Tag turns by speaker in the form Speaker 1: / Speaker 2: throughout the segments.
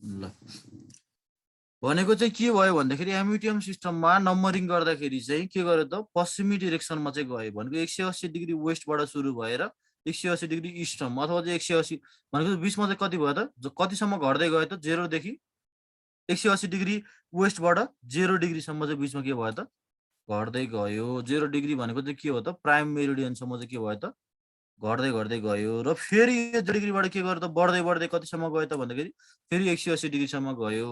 Speaker 1: ल भनेको चाहिँ के भयो भन्दाखेरि एमयुटिएम सिस्टममा नम्बरिङ गर्दाखेरि चाहिँ के गर्यो त पश्चिमी डिरेक्सनमा चाहिँ गयो भनेको 180 डिग्री वेस्टबाट सुरु भएर 180 डिग्री इस्टसम्म अथवा चाहिँ 180 भनेको बिचमा चाहिँ कति भयो त कतिसम्म घट्दै गयो त 0 देखि 180 डिग्री वेस्टबाट 0 डिग्रीसम्म चाहिँ बिचमा के भयो त घट्दै गयो। 0 डिग्री भनेको चाहिँ के हो त प्राइम मेरिडियनसम्म चाहिँ के भयो त घट्दै घट्दै गयो र फेरि यो 0 डिग्रीबाट के गर्यो त बढ्दै बढ्दै कतिसम्म गयो त भन्दाखेरि फेरि 180 डिग्रीसम्म गयो।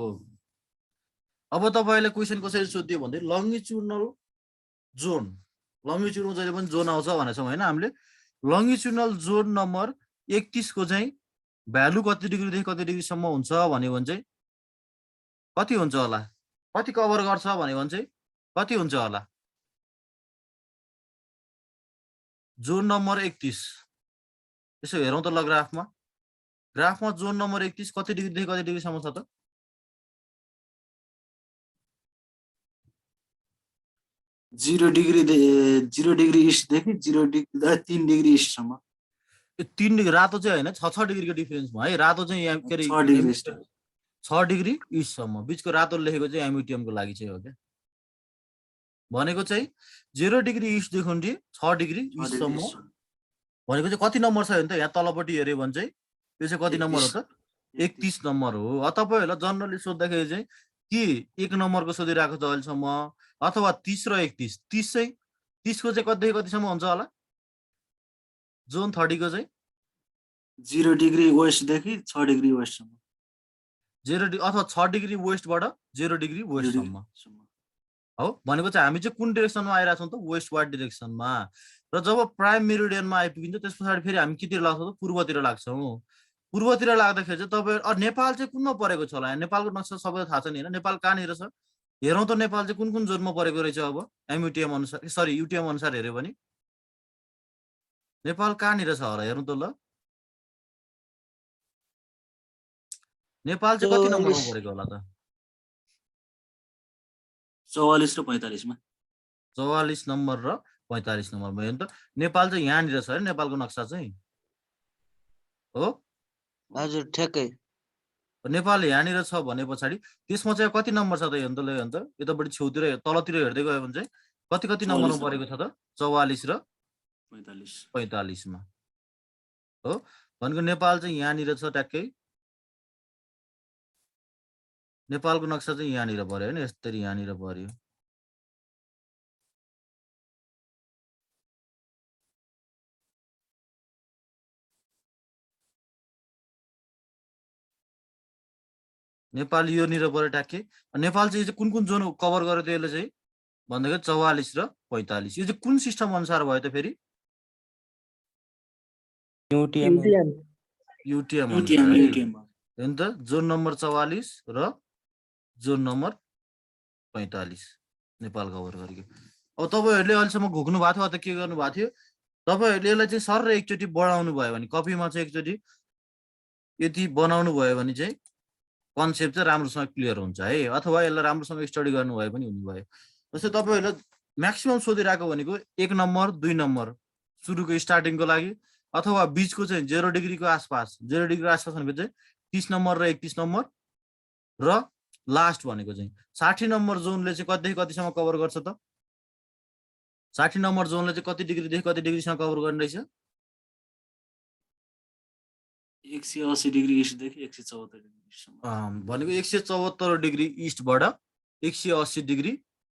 Speaker 1: अब तपाईले क्वेशन कसरी सोधियो भन्दै लङ्गिट्युडनल जोन जहिले पनि जोन आउँछ भनेको छौँ हैन हामीले। लङ्गिट्युडनल जोन नम्बर 31 को चाहिँ भ्यालु कति डिग्रीदेखि कति डिग्रीसम्म हुन्छ भन्यो भने चाहिँ कति हुन्छ होला, कति कभर गर्छ भन्यो भने चाहिँ कति हुन्छ होला। जोन नम्बर 31 यसो हेरौँ त ल ग्राफमा जोन नम्बर 31 कति डिग्रीदेखि कति डिग्रीसम्म छ त
Speaker 2: 0 डिग्री इस्टदेखि 3 डिग्री इस्टसम्म।
Speaker 1: 3 डिग्री रातो चाहिँ हैन 6 डिग्रीको डिफरेन्समा है। रातो चाहिँ के अरे 6 डिग्री इस्टसम्म बिचको रातो लेखेको चाहिँ एमयुटिएमको लागि चाहिँ हो क्या। भनेको चाहिँ 0 डिग्री इस्टदेखि 6 डिग्री इस्टसम्म भनेको चाहिँ कति नम्बर छ भने त यहाँ तलपट्टि हेर्यो भने चाहिँ यो चाहिँ कति नम्बर हो त 31 नम्बर हो। तपाईहरुलाई जनरली सोध्दाखेरि चाहिँ के 1 नम्बरको सोधिरहेको छ अहिलेसम्म अथवा 30 र 31 30 चाहिँ 30 को चाहिँ कतिदेखि कतिसम्म हुन्छ होला जोन 30 को चाहिँ
Speaker 2: 0 डिग्री वेस्टदेखि 6 डिग्री वेस्टसम्म
Speaker 1: 0 अथवा 6 डिग्री वेस्टबाट 0 डिग्री वेस्टसम्म हो। भनेको चाहिँ हामी चाहिँ कुन डिरेक्सनमा आइरहेको छौँ त वेस्टवार्ड डिरेक्सनमा। र जब प्राइम मेरिडियनमा आइपुगिन्छ त्यस पछाडि फेरि हामी केतिर लाग्छौँ त पूर्वतिर लाग्छौँ। पूर्वतिर लाग्दाखेरि चाहिँ तपाईहरु नेपाल चाहिँ कुनमा परेको छ होला, नेपालको नक्सा सबैलाई थाहा छ नि हैन, नेपाल कहाँनिर छ हेरौँ त नेपाल चाहिँ कुन जोनमा परेको रहेछ। अब एमयुटिएम अनुसार सरी युटिएम अनुसार हेर्यो भने नेपाल कहाँनिर छ होला हेरौँ त ल। नेपाल चाहिँ कति नम्बरमा परेको होला त
Speaker 2: 44 र 45 मा
Speaker 1: 44 नम्बर र 45 नम्बर भयो नि त। नेपाल चाहिँ यहाँनिर छ है नेपालको नक्सा चाहिँ हो।
Speaker 3: हजुर ठ्याक्कै
Speaker 1: नेपाल यहाँनिर छ भने पछाडि त्यसमा चाहिँ कति नम्बर छ त यो अन्त यतापट्टि छेउतिर तलतिर हेर्दै गयो भने चाहिँ कति कति नम्बरमा परेको छ त 44 र 45 मा हो। भनेको नेपाल चाहिँ यहाँनिर छ ट्याक्कै। नेपालको नक्सा चाहिँ यहाँनिर पर्यो हैन यसरी यहाँनिर पर्यो। नेपाल योनिर पर्यो ट्याक्कै। नेपाल चाहिँ कुन जोन कभर गर्यो त यसले चाहिँ भन्दाखेरि 44 र 45 यो चाहिँ कुन सिस्टम अनुसार भयो त फेरि युटिएम हैन त। जोन नम्बर 44 र जोन नम्बर 45 नेपाल कभर गरेको। अब तपाईहरुले अहिलेसम्म घुक्नु भएको थियो अथवा के गर्नु भएको थियो तपाईहरुले यसलाई चाहिँ सर एकचोटि बढाउनु भयो भने कपीमा चाहिँ एकचोटि यति बनाउनु भयो भने चाहिँ कन्सेप्ट चाहिँ राम्रोसँग क्लियर हुन्छ है। अथवा यसलाई राम्रोसँग स्टडी गर्नुभयो पनि हुनुभयो। जस्तै तपाईहरुले म्याक्सिमम सोधिरहेको भनेको 1 नम्बर 2 नम्बर सुरुको स्टार्टिङको लागि अथवा बीचको चाहिँ 0 डिग्रीको आसपास 0 डिग्रीको आसपास भनेको चाहिँ 30 नम्बर र 31 नम्बर र लास्ट भनेको चाहिँ 60 नम्बर जोनले चाहिँ कतिदेखि कतिसम्म कभर गर्छ त 60 नम्बर जोनले चाहिँ कति डिग्रीदेखि कति डिग्रीसम्म कभर गर्ने रहेछ
Speaker 2: 180 डिग्री इस्टदेखि 174 डिग्री इस्टसम्म
Speaker 1: भनेको 174 डिग्री इस्टबाट 180 डिग्री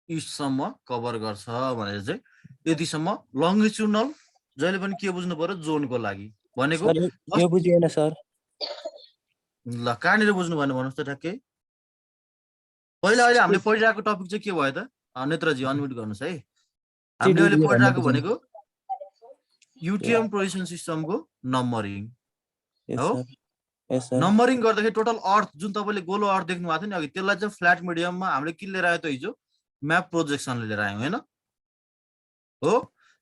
Speaker 1: इस्टसम्म कभर गर्छ भनेर चाहिँ यतिसम्म लङ्गिट्युडनल जहिले पनि के बुझ्नु पर्यो जोनको लागि भनेको
Speaker 3: यो बुझिएन सर।
Speaker 1: ल कहाँनिर बुझ्नु भएन भन्नुहोस् त ठ्याक्कै। पहिला अहिले हामीले पढिरहेको टपिक चाहिँ के भयो त नेत्रजी अनम्युट गर्नुहोस् है। हामीले अहिले पढिरहेको भनेको युटिएम पोजिसन सिस्टमको नम्बरिङ हो। नम्बरिङ गर्दाखेरि टोटल अर्थ जुन तपाईले गोलो अर्थ देख्नु भएको थियो नि अघि त्यसलाई चाहिँ फ्ल्याट मिडियममा हामीले के लिएर आयो त हिजो म्याप प्रोजेक्सनले लिएर आयौँ हैन हो।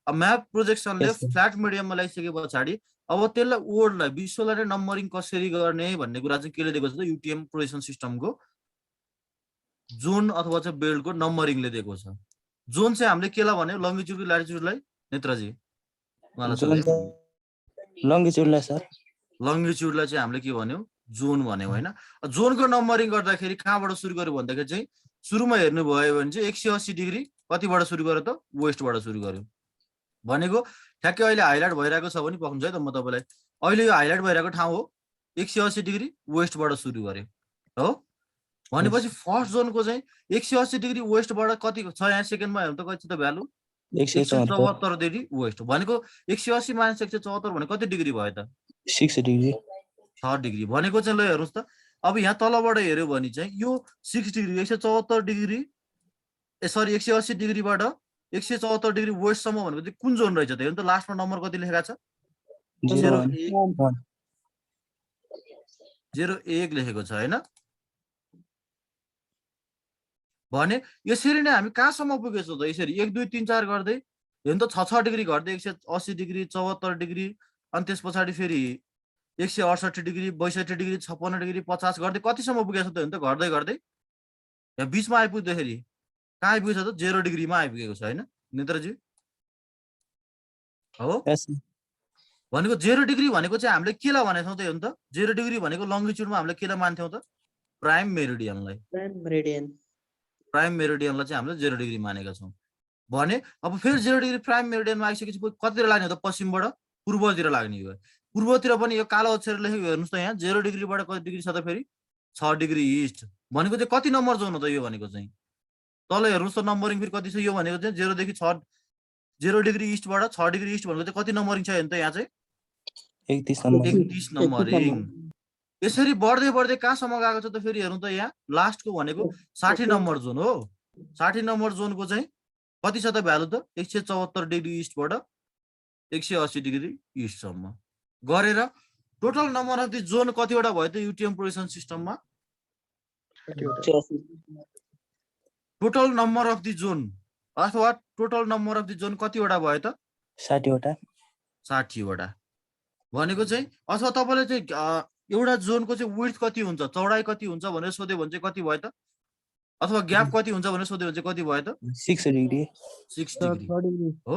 Speaker 1: अब म्याप प्रोजेक्सनले फ्ल्याट मिडियममा ल्याइसके पछाडि अब त्यसलाई वर्डलाई विश्वलाई नै नम्बरिङ कसरी गर्ने भन्ने कुरा चाहिँ केले दिएको छ त युटिएम पोजिसन सिस्टमको जोन अथवा चाहिँ बेल्टको नम्बरिङले दिएको छ। जोन चाहिँ हामीले केलाई भन्यो लङ्गिट्युड ल्याटिट्युडलाई नेत्रजी
Speaker 3: लङ्गिट्युडलाई सर
Speaker 1: लङ्गिट्युडलाई चाहिँ हामीले के भन्यो जोन भन्यो होइन। जोनको नम्बरिङ गर्दाखेरि कहाँबाट सुरु गर्यो भन्दाखेरि चाहिँ सुरुमा हेर्नुभयो भने चाहिँ 180 डिग्री कतिबाट सुरु गर्यो त वेस्टबाट सुरु गर्यो भनेको ठ्याक्कै अहिले हाइलाइट भइरहेको छ भने पक्नुहुन्छ है त म तपाईँलाई। अहिले यो हाइलाइट भइरहेको ठाउँ हो 180 डिग्री वेस्टबाट सुरु गर्यो हो भनेपछि फर्स्ट जोनको चाहिँ 180 डिग्री वेस्टबाट कति छ यहाँ सेकेन्डमा हेर्नु त कति छ त भ्यालु 174 डिग्री वेस्ट भनेको 180 माइनस 174 भने कति डिग्री भयो त
Speaker 3: 6 डिग्री
Speaker 1: 6 डिग्री भनेको चाहिँ ल हेर्नुहोस् त। अब यहाँ तलबाट हेऱ्यो भने चाहिँ यो 6 डिग्री 174 डिग्री सरी 180 डिग्रीबाट 174 डिग्री वेस्टसम्म भनेको चाहिँ कुन जोन रहेछ त हेर्नु त लास्टमा नम्बर कति लेखेको छ 01 लेखेको छ होइन। भने यसरी नै हामी कहाँसम्म पुगेछौँ त यसरी 1 2 3 4 गर्दै हेर्नु त 6 डिग्री घट्दै 180 डिग्री 74 डिग्री अनि त्यस पछाडि फेरि 168 डिग्री 62 डिग्री 56 डिग्री 50 गर्दै कतिसम्म पुगेछ त हेर्नु त घट्दै घट्दै यहाँ बिचमा आइपुग्दाखेरि कहाँ आइपुगेछ त 0 डिग्रीमा आइपुगेको छ होइन नेत्रजी हो। भनेको 0 डिग्री भनेको चाहिँ हामीले केलाई भनेको त हेर्नु त 0 डिग्री भनेको लङ्गिट्युडमा हामीले केलाई मान्थ्यौँ त प्राइम मेरिडियनलाई चाहिँ हामीले 0 डिग्री मानेका छौँ भने अब फेरि 0 डिग्री प्राइम मेरिडियनमा आइसकेपछि कतितिर लाग्ने हो त पश्चिमबाट पूर्वतिर लाग्ने हो। पूर्वतिर पनि यो कालो अक्षर लेखेको हेर्नुहोस् त यहाँ 0 डिग्रीबाट कति डिग्री छ त फेरि 6 डिग्री इस्ट भनेको चाहिँ कति नम्बर जोन हो त यो भनेको चाहिँ तल हेर्नुहोस् त नम्बरिङ फेरि कति छ यो भनेको चाहिँ 0 देखि 6 0 डिग्री इस्टबाट 6 डिग्री इस्ट भनेको चाहिँ कति नम्बरिङ छ हेर्नु त यहाँ चाहिँ 31 नम्बरिङ। यसरी बढ्दै बढ्दै कहाँसम्म गएको छ त फेरि हेर्नु त यहाँ लास्टको भनेको 60 नम्बर जोन हो। 60 नम्बर जोनको चाहिँ कति छ त भ्यालु त 174 डिग्री इस्टबाट 180 डिग्री इस्टसम्म गरेर total number of the zone कतिवटा भयो त युटिएम प्रोजेक्सन सिस्टममा total number of the zone अथवा total number of the zone कतिवटा भयो त
Speaker 3: 60 वटा
Speaker 1: भनेको चाहिँ अथवा तपाईँले चाहिँ एउटा जोनको चाहिँ विड्थ कति हुन्छ चौडाइ कति हुन्छ भनेर सोध्यो भने चाहिँ कति भयो त अथवा ग्याप कति हुन्छ भनेर सोध्यो भने चाहिँ कति भयो त
Speaker 3: 6 डिग्री
Speaker 1: हो।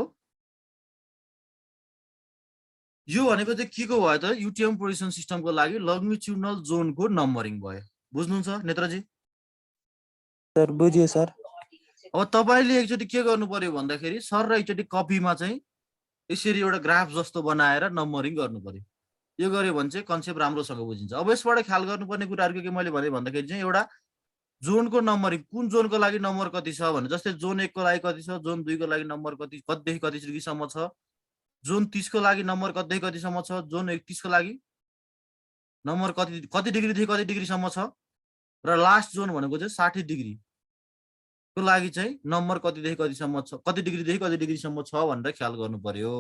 Speaker 1: यो भनेको चाहिँ के को भयो त युटिएम प्रोजेक्सन सिस्टमको लागि लङ्गिट्युडनल जोनको नम्बरिङ भयो। बुझ्नुहुन्छ नेत्रजी
Speaker 3: सर बुझ्यो सर।
Speaker 1: अब तपाईँले एकचोटि के गर्नु पर्यो भन्दाखेरि सर र एकचोटि कपीमा चाहिँ यसरी एउटा ग्राफ जस्तो बनाएर नम्बरिङ गर्नु पर्यो। यो गर्यो भने चाहिँ कन्सेप्ट राम्रोसँग बुझिन्छ। अब यसबाट ख्याल गर्नुपर्ने कुराहरू के मैले भने भन्दाखेरि चाहिँ एउटा जोनको नम्बरिङ कुन जोनको लागि नम्बर कति छ भने जस्तै जोन 1 को लागि कति छ जोन 2 को लागि नम्बर कतिदेखि कति डिग्रीसम्म छ जोन 30 को लागि नम्बर कतिदेखि कतिसम्म छ जोन 31 को लागि नम्बर कति डिग्रीदेखि कति डिग्रीसम्म छ र लास्ट जोन भनेको चाहिँ 60 डिग्री को लागि चाहिँ नम्बर कतिदेखि कतिसम्म छ कति डिग्रीदेखि कति डिग्रीसम्म छ भनेर ख्याल गर्नु पर्यो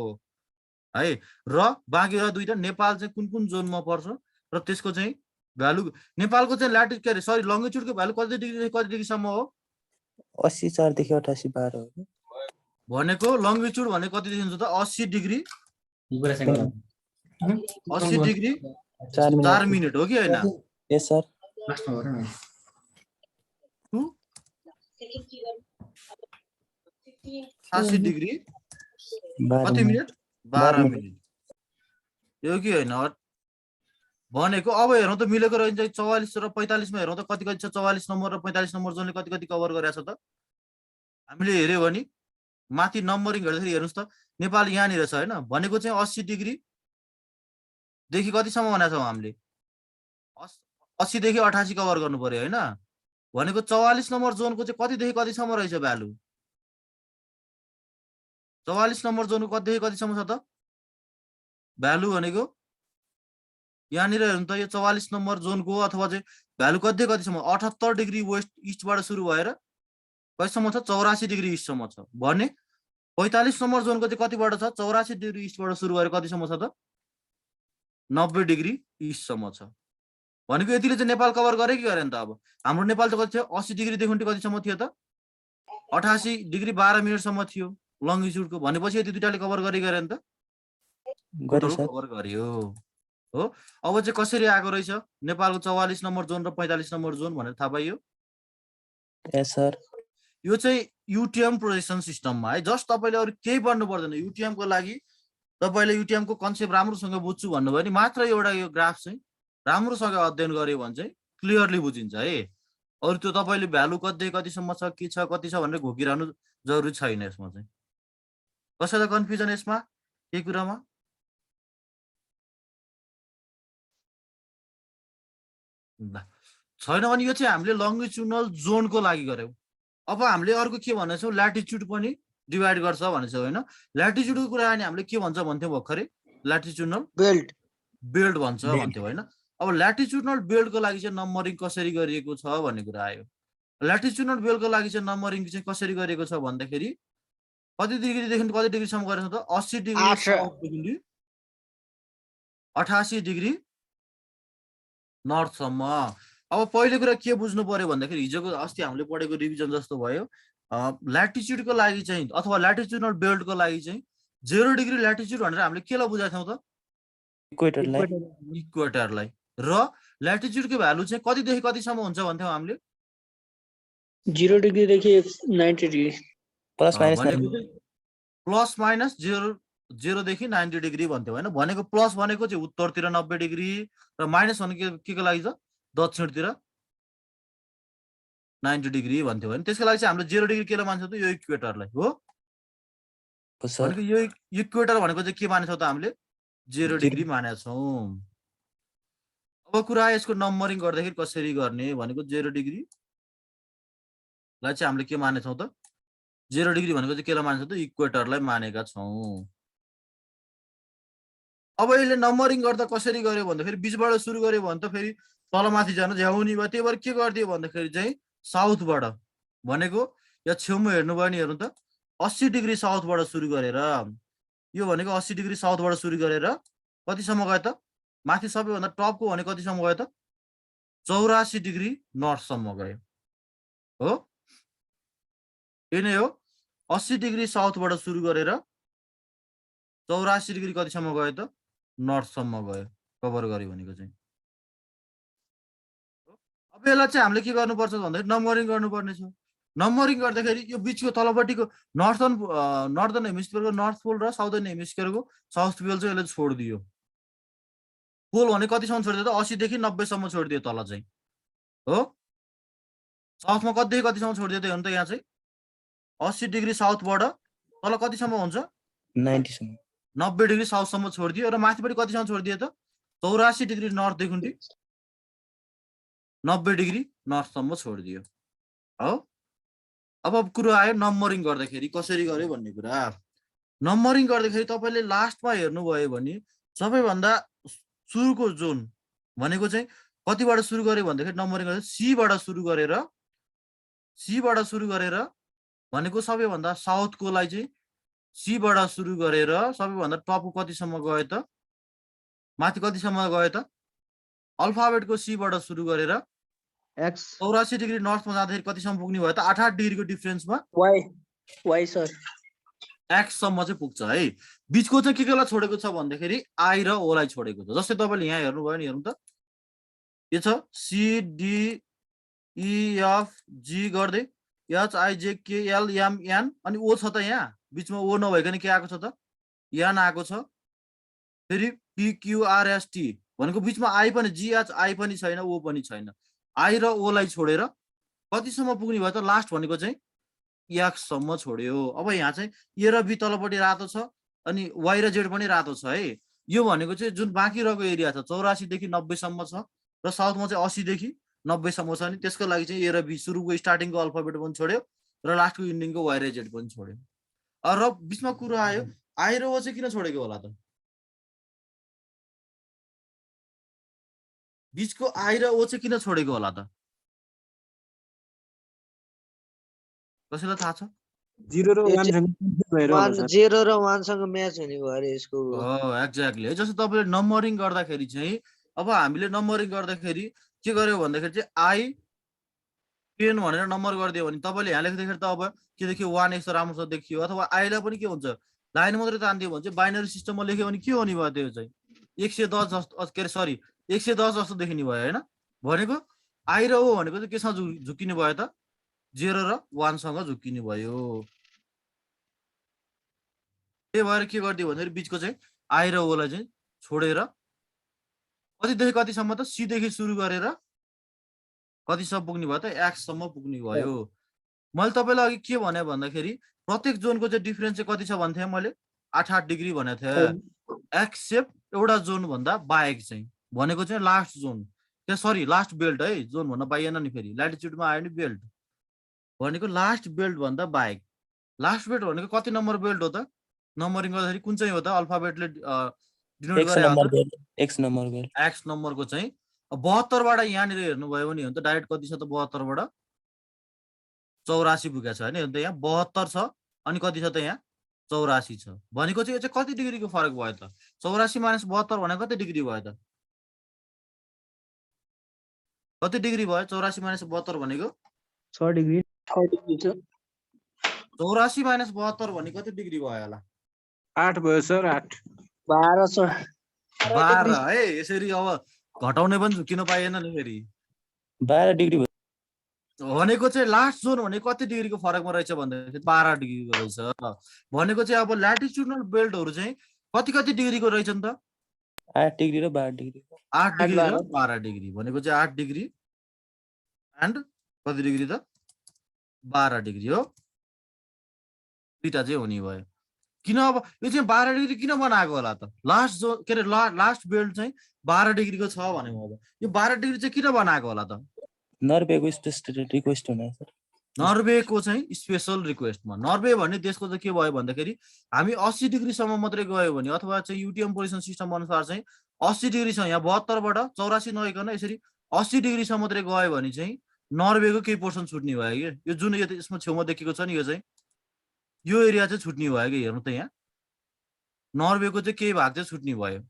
Speaker 1: है। र बाँकी दुईटा नेपाल चाहिँ कुन कुन जोनमा पर्छ र त्यसको चाहिँ भ्यालु नेपालको चाहिँ ल्याटिट्युड के अरे सरी लङ्गिट्युडको भ्यालु कति डिग्रीदेखि कति डिग्रीसम्म हो
Speaker 3: 84 देखि 88 12 हो
Speaker 1: भनेको लङ्गिट्युड भनेको कतिदेखि हुन्छ त 80 डिग्री 80 डिग्री 4 मिनट हो कि होइन
Speaker 3: यस सर
Speaker 1: 80 डिग्री कति मिनट 12 मिनट यो कि होइन भनेको। अब हेरौँ त मिलेको रहन्छ 44 र 45 मा हेरौँ त कति कति छ 44 नम्बर र 45 नम्बर जोनले कति कति कभर गरेछ त हामीले हेर्यो भने माथि नम्बरिङ गर्दाखेरि हेर्नुस् त नेपाल यहाँनिर छ हैन भनेको चाहिँ 80 डिग्री देखि कतिसम्म भनेको छौं हामीले 80 देखि 88 कभर गर्नु पर्यो हैन भनेको 44 नम्बर जोनको चाहिँ कति देखि कतिसम्म रहेछ भ्यालु 44 नम्बर जोनको कति देखि कतिसम्म छ त भ्यालु भनेको यहाँनिर हेर्नु त यो 44 नम्बर जोनको अथवा चाहिँ भ्यालु कति कतिसम्म 78 डिग्री वेस्ट इस्टबाट सुरु भएर कतिसम्म छ 84 डिग्री इस्टसम्म छ भने 45 नम्बर जोनको चाहिँ कतिबाट छ 84 डिग्री इस्टबाट सुरु भएर कतिसम्म छ त 90 डिग्री इस्टसम्म छ भनेको यतिले चाहिँ नेपाल कभर गरे कि गरेन त। अब हाम्रो नेपाल त कति थियो 80 डिग्री देखि कतिसम्म थियो त 88 डिग्री 12 मिनेटसम्म थियो लङ्गिट्युडको भनेपछि यति दुईटाले कभर गरे गरेन त कभर गर्यो हो। अब चाहिँ कसरी आएको रहेछ नेपालको 44 नम्बर जोन र 45 नम्बर जोन भनेर थाहा पाइयो।
Speaker 3: यस सर
Speaker 1: यो चाहिँ युटिएम प्रोजेक्सन सिस्टममा है जस्ट तपाईले अरु केही पढ्नु पर्दैन युटिएम को लागि तपाईले युटिएम को कन्सेप्ट राम्रोसँग बुझ्छु भन्नुभयो नि मात्र एउटा यो ग्राफ चाहिँ राम्रोसँग अध्ययन गर्यो भने चाहिँ क्लियरली बुझिन्छ है। अरू त्यो तपाईँले भ्यालु कतिसम्म छ के छ कति छ भनेर घोकिरहनु जरुरी छैन यसमा चाहिँ। कसैलाई कन्फ्युजन यसमा केही कुरामा? छैन भने यो चाहिँ हामीले लङ्गिट्युडनल जोनको लागि गर्यौँ। अब हामीले अर्को के भनेछौँ, ल्याटिट्युड पनि डिभाइड गर्छ भनेछौँ होइन। ल्याटिट्युडको कुरा आयो भने हामीले के भन्छ भन्थ्यौँ भर्खरै, ल्याटिट्युडनल बेल्ट भन्छ भन्थ्यौँ होइन। अब ल्याटिट्युडनल बेल्टको लागि चाहिँ नम्बरिङ कसरी गरिएको छ भन्ने कुरा आयो। ल्याटिट्युडनल बेल्टको लागि चाहिँ नम्बरिङ चाहिँ कसरी गरिएको छ भन्दाखेरि कति डिग्रीदेखि कति डिग्रीसम्म गरेको छ त? 80 डिग्री साउथदेखि 88 डिग्री नर्थसम्म। अब पहिलो कुरा के बुझ्नु पर्यो भन्दाखेरि हिजोको अस्ति हामीले पढेको रिभिजन जस्तो भयो, ल्याटिट्युडको लागि चाहिँ अथवा ल्याटिट्युडनल बेल्टको लागि चाहिँ 0 डिग्री ल्याटिट्युड भनेर हामीले केलाई बुझाएको थियौँ त? इक्वेटरलाई। र ल्याटिट्युडको भ्यालु चाहिँ कतिदेखि कतिसम्म हुन्छ भन्थ्यौँ हामीले?
Speaker 4: 0 डिग्रीदेखि 90 डिग्री
Speaker 3: प्लस
Speaker 1: माइनस 0 देखि 90 डिग्री भन्थ्यौँ होइन। भनेको प्लस भनेको चाहिँ उत्तरतिर 90 डिग्री र माइनस भनेको के को लागि छ? दक्षिणतिर 90 डिग्री भन्थ्यौँ होइन। त्यसको लागि चाहिँ हामीले 0 डिग्री केलाई मान्छौँ त? यो इक्वेटरलाई हो। भनेको यो इक्वेटर भनेको चाहिँ के मानेछौँ त हामीले? 0 डिग्री मानेका छौँ। अब कुरा यसको नम्बरिङ गर्दाखेरि कसरी गर्ने भनेको 0 डिग्री लाई चाहिँ हामीले के मानेछौँ त? 0 डिग्री भनेको चाहिँ केलाई मान्छौँ त? इक्वेटरलाई मानेका छौँ। अब यसले नम्बरिङ गर्दा कसरी गर्यो भन्दाखेरि बीचबाट सुरु गर्यो भने त फेरि तलमाथि जान झ्याउनी भयो। त्यही भएर के गरिदियो भन्दाखेरि चाहिँ साउथबाट, भनेको या छेउमा हेर्नुभयो भने हेर्नु त 80 डिग्री साउथबाट सुरु गरेर, यो भनेको 80 डिग्री साउथबाट सुरु गरेर कतिसम्म गयो त? माथि सबैभन्दा टपको भने कतिसम्म गयो त? 84 डिग्री नर्थसम्म गयो हो। यही नै हो, 80 डिग्री साउथबाट सुरु गरेर 84 डिग्री कतिसम्म गयो त? नर्थसम्म गयो, कभर गर्यो भनेको चाहिँ। अब यसलाई चाहिँ हामीले के गर्नुपर्छ भन्दाखेरि नम्बरिङ गर्नुपर्ने छ। नम्बरिङ गर्दाखेरि यो बिचको तलपट्टिको नर्दर्न हेमिस्फियरको नर्थ पोल र साउदर्न हेमिस्फियरको साउथ पोल चाहिँ यसले छोडिदियो। पोल भने कतिसम्म छोडिदियो त? 80 देखि 90 सम्म छोडिदियो तल चाहिँ हो। साउथमा कतिदेखि कतिसम्म छोडिदियो त? हेर्नु त यहाँ चाहिँ 80 डिग्री साउथबाट तल कतिसम्म हुन्छ? 90 डिग्री साउथसम्म छोडिदियो। र माथिपट्टि कतिसम्म छोडिदियो त? 84 डिग्री नर्थदेखि 90 डिग्री नर्थसम्म छोडिदियो हो। अब कुरो आयो नम्बरिङ गर्दाखेरि कसरी गर्यो भन्ने कुरा। नम्बरिङ गर्दाखेरि तपाईँले लास्टमा हेर्नुभयो भने सबैभन्दा सुरुको जोन भनेको चाहिँ कतिबाट सुरु गर्यो भन्दाखेरि नम्बरिङ गर्दा सीबाट सुरु गरेर भनेको सबैभन्दा साउथकोलाई चाहिँ सीबाट सुरु गरेर सबैभन्दा टपको कतिसम्म गयो त? माथि कतिसम्म गयो त? अल्फाबेटको सीबाट सुरु गरेर 84 डिग्री नर्थमा जाँदाखेरि कतिसम्म पुग्ने भयो त? 88 डिग्रीको डिफरेन्समा
Speaker 4: वाइ सर
Speaker 1: एक्ससम्म चाहिँ पुग्छ है। बिचको चाहिँ केलाई छोडेको छ भन्दाखेरि आई र ओलाई छोडेको छ। जस्तै तपाईँले यहाँ हेर्नुभयो भने हेर्नु त, के छ? CDEFG गर्दै HIJKLMN अनि ओ छ त यहाँ बिचमा, ओ नभइकन के आएको छ त? एन आएको छ। फेरि PQRST भनेको बिचमा आई पनि, GHI पनि छैन, ओ पनि छैन। आई र ओलाई छोडेर कतिसम्म पुग्ने भयो त? लास्ट भनेको चाहिँ एक्ससम्म छोड्यो। अब यहाँ चाहिँ ए र बी तलपट्टि रातो छ अनि वाइ र जेड पनि रातो छ है। यो भनेको चाहिँ जुन बाँकी रहेको एरिया छ 84 देखि 90 सम्म छ र साउथमा चाहिँ 80 देखि 90 सम्म छ। अनि त्यसको लागि चाहिँ ए र बी सुरुको स्टार्टिङको अल्फाबेट पनि छोड्यो र लास्टको इन्डिङको वाइ र जेड पनि छोड्यो। र बिचमा कुरो आयो आई र ओ चाहिँ किन छोडेको होला त? बिचको आई र ओ चाहिँ किन छोडेको होला त? कसैलाई थाहा छ?
Speaker 5: 0 र 1
Speaker 4: सँग म्याच हुने भयो अरे यसको।
Speaker 1: एक्ज्याक्टली है। जस्तो तपाईँले नम्बरिङ गर्दाखेरि चाहिँ अब हामीले नम्बरिङ गर्दाखेरि के गर्यो भन्दाखेरि चाहिँ आई 10 भनेर नम्बर गरिदियो भने तपाईँले यहाँ लेख्दाखेरि त अब के देखियो? 1 यस्तो राम्रोसँग देखियो। अथवा आईलाई पनि के हुन्छ? लाइन मात्रै तानिदियो भने चाहिँ बाइनरी सिस्टममा लेख्यो भने के हुने भयो? त्यो चाहिँ 110 जस्तो, के अरे सरी 110 जस्तो देखिने भयो होइन। भनेको आई र ओ भनेको चाहिँ केसँग झुक्किने भयो त? 0 र 1 सँग झुक्किने भयो। त्यही भएर के गरिदियो भन्दाखेरि बिचको चाहिँ आई र ओलाई चाहिँ छोडेर कतिदेखि कतिसम्म त सी देखि सुरु गरेर कतिसम्म पुग्ने भयो त एक्स सम्म पुग्ने भयो। मैले तपाईँलाई अघि के भने भन्दाखेरि प्रत्येक जोनको चाहिँ डिफरेन्स चाहिँ कति छ भन्थे मैले 8 डिग्री भनेको थिएँ, एक्सेप्ट एउटा जोन भन्दा बाहेक चाहिँ, भनेको चाहिँ लास्ट जोन, त्यो सरी लास्ट बेल्ट है, जोन भन्न पाइएन नि, फेरि ल्याटिट्युडमा आयो नि बेल्ट भनेको लास्ट बेल्ट भन्दा बाहेक। लास्ट बेल्ट भनेको कति नम्बर बेल्ट हो त, नम्बरिङ गर्दाखेरि कुन चाहिँ हो त, अल्फाबेटले डिनोट गरे हो त,
Speaker 3: एक्स नम्बर बेल्ट।
Speaker 1: एक्स नम्बरको चाहिँ 72 बाट यहाँनिर हेर्नुभयो भने हो त डाइरेक्ट कति छ त, 72 बाट 84 पुगेको छ हैन, यहाँ 72 छ अनि कति छ त यहाँ 84 छ, भनेको चाहिँ यो चाहिँ कति डिग्रीको फरक भयो त, 84 माइनस 72 भनेको कति डिग्री भयो त, कति डिग्री भयो 84 माइनस 72 भनेको
Speaker 4: 6 डिग्री 6 डिग्री छ।
Speaker 1: 84 माइनस 72 भनेको कति डिग्री भयो होला,
Speaker 5: 8 भयो सर, 8
Speaker 4: 12 छ।
Speaker 1: 12 है, यसरी अब घटाउने पनि झुकिन पाइएन नि फेरि,
Speaker 3: 12 डिग्री भयो
Speaker 1: भनेको चाहिँ लास्ट जोन भनेको कति डिग्रीको फरकमा रहेछ भन्दाखेरि 12 डिग्रीको रहेछ, भनेको चाहिँ अब ल्याटिट्युडनल बेल्टहरू चाहिँ कति कति डिग्रीको रहेछ नि त,
Speaker 3: 8 डिग्री र 12 डिग्री,
Speaker 1: 8 डिग्री र 12 डिग्री, भनेको चाहिँ 8 डिग्री एन्ड कति डिग्री त 12 डिग्री हो, दुईटा चाहिँ हुने भयो। किन अब यो चाहिँ 12 डिग्री किन बनाएको होला त, लास्ट जो के अरे लास्ट बेल्ट चाहिँ 12 डिग्रीको छ भनेको अब यो 12 डिग्री चाहिँ किन बनाएको होला त,
Speaker 3: नर्वेको स्पेशल रिक्वेस्ट हुने सर,
Speaker 1: नर्वेको चाहिँ स्पेशल रिक्वेस्टमा। नर्वे भन्ने देशको चाहिँ के भयो भन्दाखेरि हामी 80 डिग्रीसम्म मात्रै गयो भने अथवा चाहिँ युटिएम पोजिसन सिस्टम अनुसार चाहिँ 80 डिग्री छ, यहाँ 72 बाट 84 नगइकन यसरी 80 डिग्रीसम्म मात्रै गयो भने चाहिँ नर्वेको केही पोर्सन छुट्ने भयो कि, यो जुन यो यसमा छेउमा देखेको छ नि, यो चाहिँ यो एरिया चाहिँ छुट्ने भयो कि, हेर्नु त यहाँ नर्वेको चाहिँ केही भाग चाहिँ छुट्ने भयो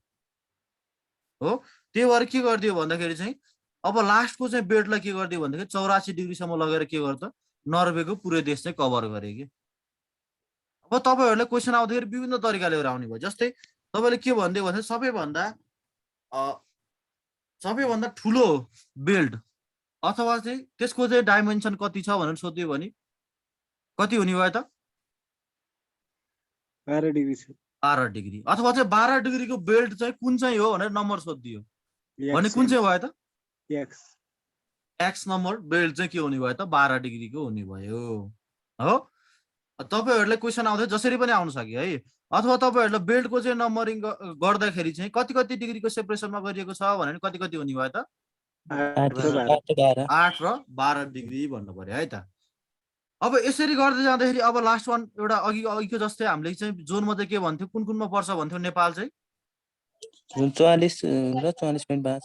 Speaker 1: हो। त्यही भएर के गरिदियो भन्दाखेरि चाहिँ अब लास्टको चाहिँ बेल्टलाई के गरिदियो भन्दाखेरि 84 डिग्रीसम्म लगेर के गर्छ नर्वेको पुरै देश चाहिँ कभर गरे कि। अब तपाईँहरूलाई क्वेसन आउँदाखेरि विभिन्न तरिकाले आउने भयो, जस्तै तपाईँले के भनिदियो भने सबैभन्दा ठुलो बेल्ट अथवा चाहिँ त्यसको चाहिँ डाइमेन्सन कति छ भनेर सोध्यो भने कति हुने भयो त,
Speaker 5: 12 डिग्री छ,
Speaker 1: 12 डिग्री, अथवा चाहिँ 12 डिग्रीको बेल्ट चाहिँ कुन चाहिँ हो भनेर नम्बर सोधिदियो भने कुन चाहिँ भयो त, एक्स नम्बर बेल्ट चाहिँ के हुने भयो त 12 डिग्रीको हुने भयो हो। तपाईँहरूले क्वेसन आउँथ्यो जसरी पनि आउन सक्यो है, अथवा तपाईँहरूलाई बेल्टको चाहिँ नम्बरिङ गर्दाखेरि चाहिँ कति कति डिग्रीको सेपरेसनमा गरिएको छ भने कति कति हुने भयो त, 8 र 12 डिग्री भन्नु पर्यो है त। अब यसरी गर्दै जाँदाखेरि अब लास्ट वान एउटा अघिको जस्तै हामीले चाहिँ जोनमा चाहिँ के भन्थ्यो, कुन कुनमा पर्छ भन्थ्यो नेपाल चाहिँ
Speaker 3: 44 र 44.5,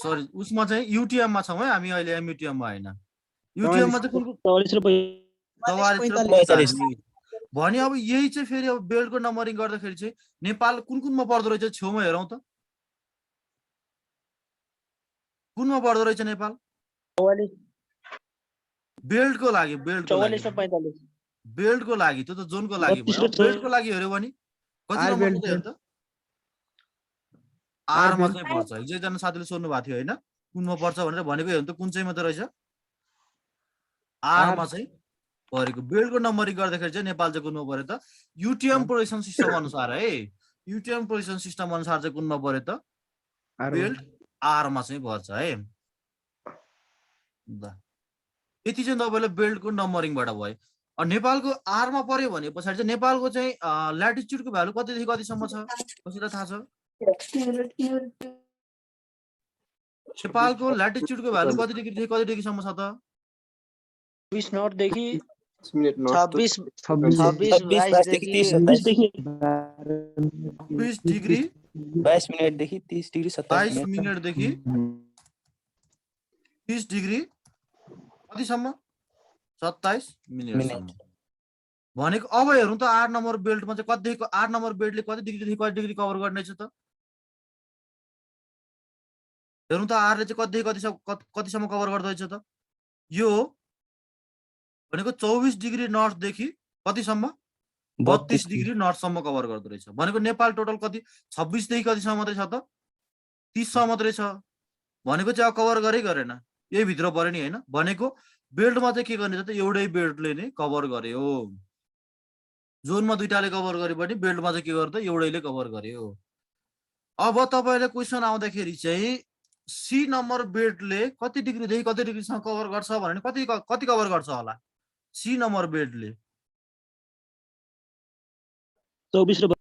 Speaker 1: सरी उसमा चाहिँ युटिएममा छौँ है हामी अहिले, एमयुटिएममा होइन, युटिएममा चाहिँ कुन 44 भने अब यही चाहिँ फेरि अब बेल्टको नम्बरिङ गर्दाखेरि चाहिँ नेपाल कुन कुनमा पर्दो रहेछ, छेउमा हेरौँ त कुनमा पर्दो रहेछ नेपाल, बेल्टको लागि बेल्टको लागि त्यो त जोनको लागि भयो, बेल्टको लागि हेऱ्यो भने कति नम्बरको त हेर्नु त आरमा चाहिँ पर्छ। हिजो एकजना साथीले सोध्नु भएको थियो होइन कुनमा पर्छ भनेर, भनेको हेर्नु त कुन चाहिँ मात्रै रहेछ आरमा चाहिँ परेको। बेल्टको नम्बरिङ गर्दाखेरि चाहिँ नेपाल चाहिँ कुनमा पर्यो त, युटिएम पोजिसन सिस्टम अनुसार है, युटिएम पोजिसन सिस्टम अनुसार चाहिँ कुनमा पर्यो त बेल्ट आरमा चाहिँ पर्छ है। यति चाहिँ तपाईँले बेल्टको नम्बरिङबाट भयो। नेपालको आरमा पर्यो भने पछाडि चाहिँ नेपालको चाहिँ ल्याटिट्युडको भ्यालु कतिदेखि कतिसम्म छ कसैलाई थाहा छ, नेपालको ल्याटिट्युडको भ्यालु कति डिग्रीदेखि कति डिग्रीसम्म छ त,
Speaker 4: 20 नर्थ देखि
Speaker 3: 26
Speaker 1: डिग्री
Speaker 3: 22 मिनेटदेखि 30 डिग्री
Speaker 1: 22 मिनेटदेखि 30 डिग्री कतिसम्म 27 मिनेटसम्म भनेको। अब हेरौँ त 8 नम्बर बेल्टमा चाहिँ कतिदेखि 8 नम्बर बेल्टले कति डिग्रीदेखि कति डिग्री कभर गर्नेछ त, हेरौँ त 8 ले चाहिँ कतिदेखि कतिसम्म कभर गर्दैछ त, यो भनेको 24 डिग्री नर्थदेखि कतिसम्म 32 डिग्री नर्थसम्म कभर गर्दो रहेछ, भनेको नेपाल टोटल कति 26 देखि कतिसम्म मात्रै छ त 30 सम्म मात्रै छ, भनेको चाहिँ अब कभर गरे गरेन यही भित्र पर्यो नि होइन। भनेको बेल्टमा चाहिँ के गर्ने त एउटै बेल्टले नै कभर गर्यो, जोनमा दुईटाले कभर गरे पनि बेल्टमा चाहिँ के गर्यो त एउटैले कभर गर्यो। अब तपाईले क्वेसन आउँदाखेरि चाहिँ सी नम्बर बेडले कति डिग्रीदेखि कति डिग्रीसम्म कभर गर्छ भने कति कति कभर गर्छ होला सी नम्बर बेडले
Speaker 4: 24 र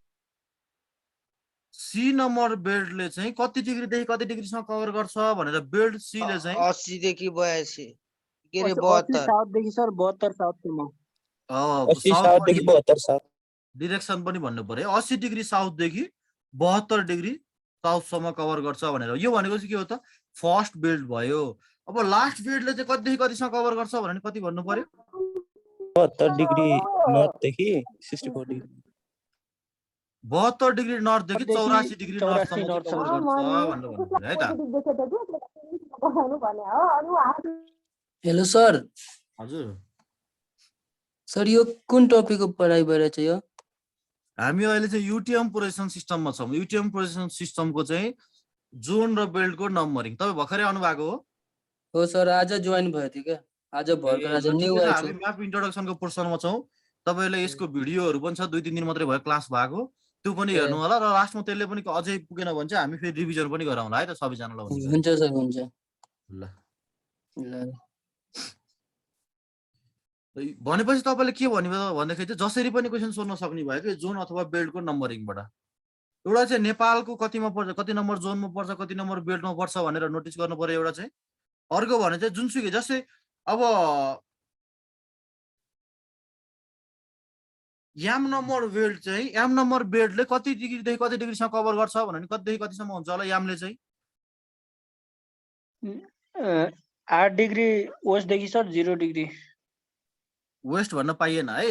Speaker 1: सी नम्बर बेल्टले चाहिँ कति डिग्रीदेखि कति डिग्रीसम्म कभर गर्छ भनेर बेल्ट सीले चाहिँ
Speaker 6: 80 देखि 82 के रे
Speaker 4: 80
Speaker 6: 72
Speaker 4: साउथदेखि सर 72 साउथसम्म
Speaker 3: 80 साउथदेखि 72 साउथ
Speaker 1: डिरेक्सन पनि भन्नु पर्यो 80 डिग्री साउथदेखि 72 डिग्री साउथसम्म कभर गर्छ भनेर यो भनेको चाहिँ के हो त फर्स्ट बेल्ट भयो अब लास्ट बेल्टले चाहिँ कतिदेखि कतिसम्म कभर गर्छ भने कति भन्नु पर्यो
Speaker 3: 72 डिग्री नर्थदेखि 64 डिग्री
Speaker 1: 72 डिग्री नर्थदेखि 84 डिग्री
Speaker 4: 84
Speaker 1: नर्थसम्म
Speaker 4: नर्थसम्म।
Speaker 1: कभर गर्छ भनेर भन्नु पर्यो है त
Speaker 7: हेलो सर
Speaker 1: हजुर
Speaker 7: सर यो कुन टपिकको पढाइ भइरहेछ यो
Speaker 1: हामी अहिले चाहिँ युटिएम पोजिसन सिस्टममा छौँ युटिएम पोजिसन सिस्टमको चाहिँ जोन र बेल्टको नम्बरिङ तपाईँ भर्खरै आउनु भएको हो
Speaker 7: हो सर आज जोइन भयो थियो क्या आज भर्खर आज न्यू आएको
Speaker 1: हामी म्याप इन्ट्रोडक्सनको पोर्सनमा छौँ तपाईँले यसको भिडियोहरू पनि छ 2-3 दिन मात्रै भयो क्लास भएको त्यो पनि हेर्नु होला र लास्टमा त्यसले पनि अझै पुगेन भने चाहिँ हामी फेरि रिभिजन पनि गराउँला है त सबैजनालाई
Speaker 7: हुन्छ सर हुन्छ
Speaker 1: ल
Speaker 7: ल
Speaker 1: भनेपछि तपाईँले के भन्नुभयो भन्दाखेरि चाहिँ जसरी पनि क्वेसन सोध्न सक्ने भयो कि जोन अथवा बेल्टको नम्बरिङबाट एउटा चाहिँ नेपालको कतिमा पर्छ कति नम्बर जोनमा पर्छ कति नम्बर बेल्टमा पर्छ भनेर नोटिस गर्नु पर्यो एउटा चाहिँ अर्को भने चाहिँ जुनसुकै जस्तै अब याम नम्बर बेल्ट चाहिँ याम नम्बर बेल्टले कति डिग्रीदेखि कति डिग्रीसम्म कभर गर्छ भने कतिदेखि कतिसम्म हुन्छ होला यामले चाहिँ
Speaker 4: 8 डिग्री वेस्टदेखि सर 0 डिग्री
Speaker 1: वेस्ट भन्न पाइएन है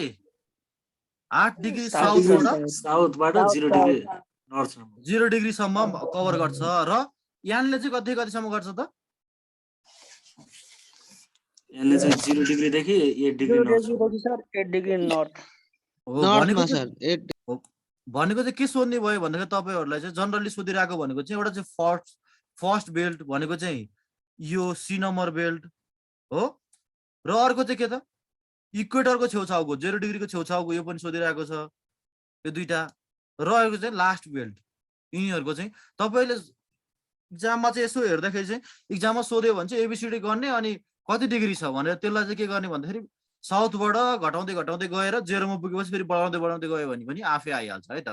Speaker 1: 8 डिग्री
Speaker 4: साउथ
Speaker 2: साउथबाट 0 डिग्री नर्थसम्म
Speaker 1: 0 डिग्रीसम्म कभर गर्छ र यानले चाहिँ कतिदेखि कतिसम्म गर्छ त
Speaker 2: यसले चाहिँ 0 डिग्रीदेखि 8 डिग्री
Speaker 4: 0
Speaker 2: नर्थसम्म
Speaker 4: डिग्रीदेखि सर 8 डिग्री नर्थ
Speaker 1: हो
Speaker 6: नर्थमा
Speaker 1: भनेको
Speaker 6: सर
Speaker 1: भनेको चाहिँ के सोध्ने भयो भन्दाखेरि तपाईँहरूलाई चाहिँ जनरली सोधिरहेको भनेको चाहिँ एउटा चाहिँ फर्स्ट बेल्ट भनेको चाहिँ यो सी नम्बर बेल्ट हो र अर्को चाहिँ के त इक्वेटरको छेउछाउको 0 डिग्रीको छेउछाउको यो पनि सोधिरहेको छ यो दुईटा र अर्को चाहिँ लास्ट बेल्ट यिनीहरूको चाहिँ तपाईँले इक्जाममा चाहिँ यसो हेर्दाखेरि चाहिँ इक्जाममा सोध्यो भने चाहिँ एबिसिडी गर्ने अनि कति डिग्री छ भनेर त्यसलाई चाहिँ के गर्ने भन्दाखेरि साउथबाट घटाउँदै घटाउँदै गएर 0मा पुगेपछि फेरि बढाउँदै बढाउँदै गयो भने पनि आफै आइहाल्छ है त